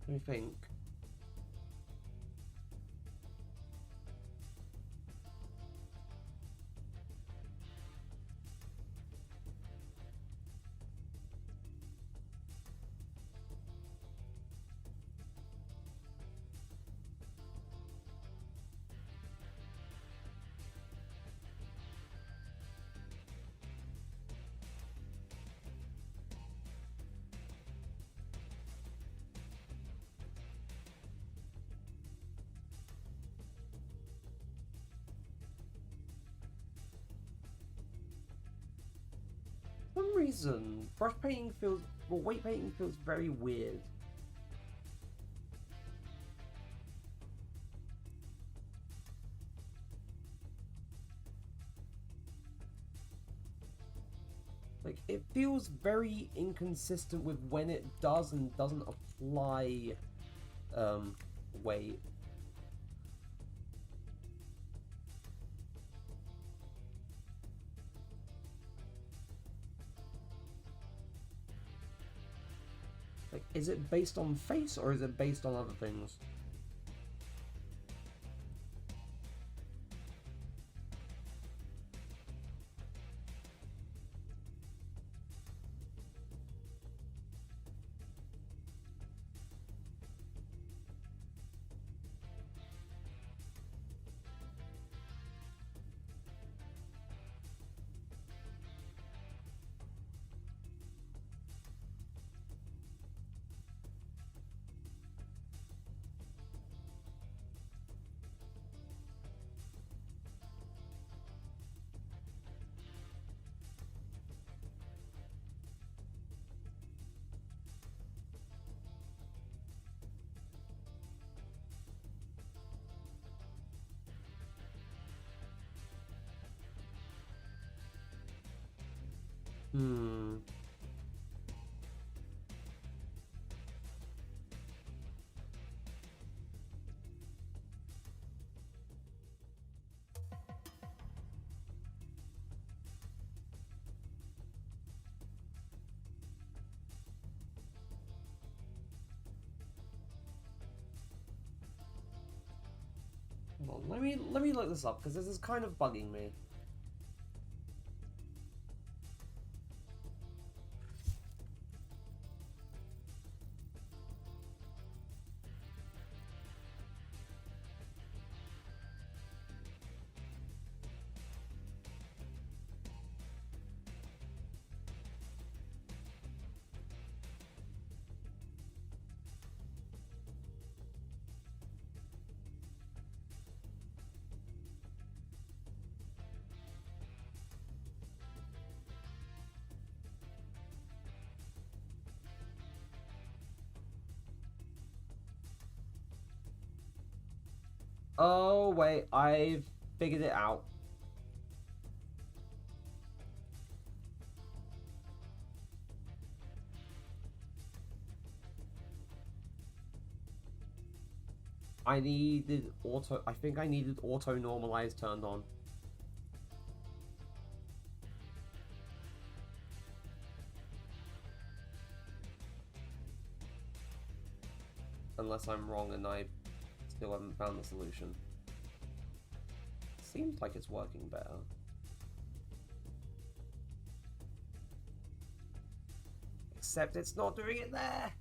Let me think. For some reason, brush painting feels, well, weight painting feels very weird. Like, it feels very inconsistent with when it does and doesn't apply weight. Like, is it based on face or is it based on other things? Hmm. Hold on, let me look this up because this is kind of bugging me. Oh wait, I've figured it out. I think I needed auto normalize turned on. Unless I'm wrong and I still haven't found the solution. Seems like it's working better. Except it's not doing it there!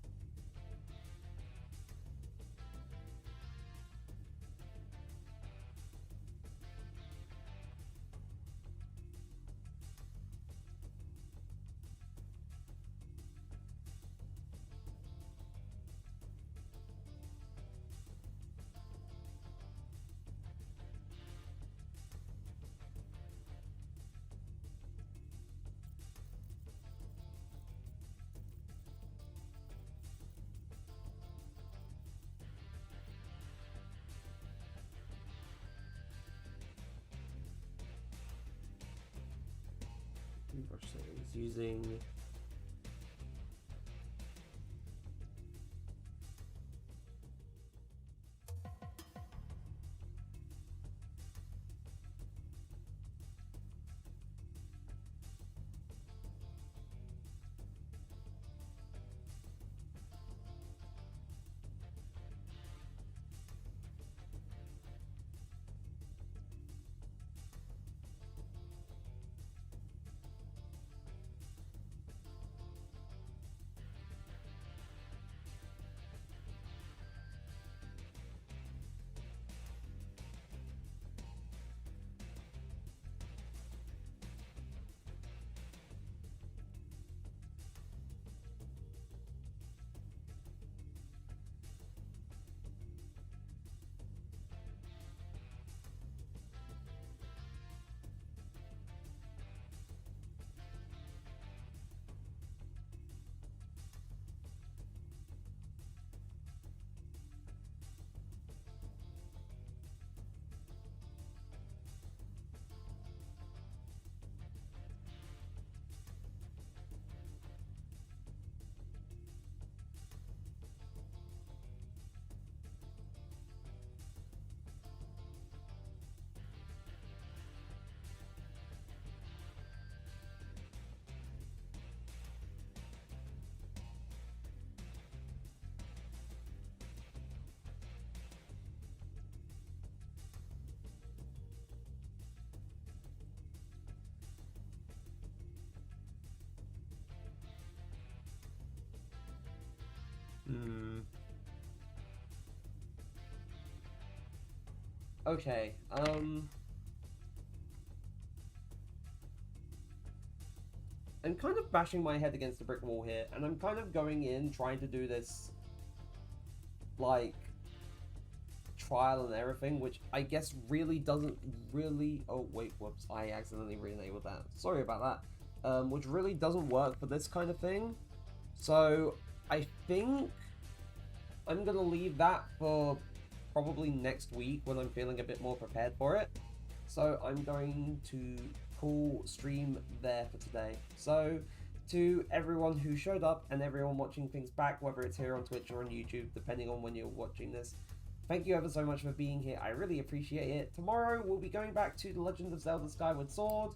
brush settings using. Okay, I'm kind of bashing my head against the brick wall here, and I'm kind of going in trying to do this, like, trial and error thing, which I guess really doesn't really... Oh, wait, whoops, I accidentally re-enabled that. Sorry about that. Which really doesn't work for this kind of thing. So, I think I'm gonna leave that for probably next week when I'm feeling a bit more prepared for it. So I'm going to call stream there for today. So to everyone who showed up and everyone watching things back, whether it's here on Twitch or on YouTube, depending on when you're watching this, thank you ever so much for being here. I really appreciate it. Tomorrow we'll be going back to The Legend of Zelda Skyward Sword.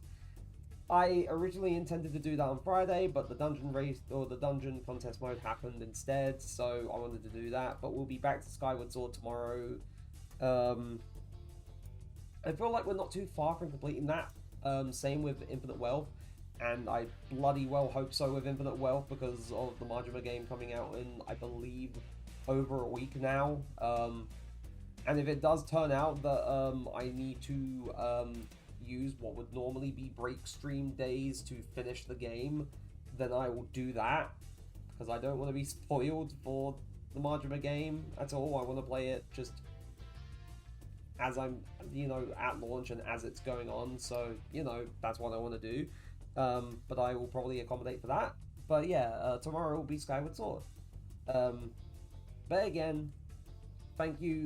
I originally intended to do that on Friday, but the dungeon race or the dungeon contest mode happened instead, so I wanted to do that. But we'll be back to Skyward Sword tomorrow. I feel like we're not too far from completing that. Same with Infinite Wealth, and I bloody well hope so with Infinite Wealth because of the Majima game coming out in, I believe, over a week now. And if it does turn out that I need to use what would normally be break stream days to finish the game, then I will do that, because I don't want to be spoiled for the Majima game at all. I want to play it just as I'm, you know, at launch and as it's going on, so, you know, that's what I want to do. But I will probably accommodate for that. But yeah, tomorrow will be Skyward Sword. But again, thank you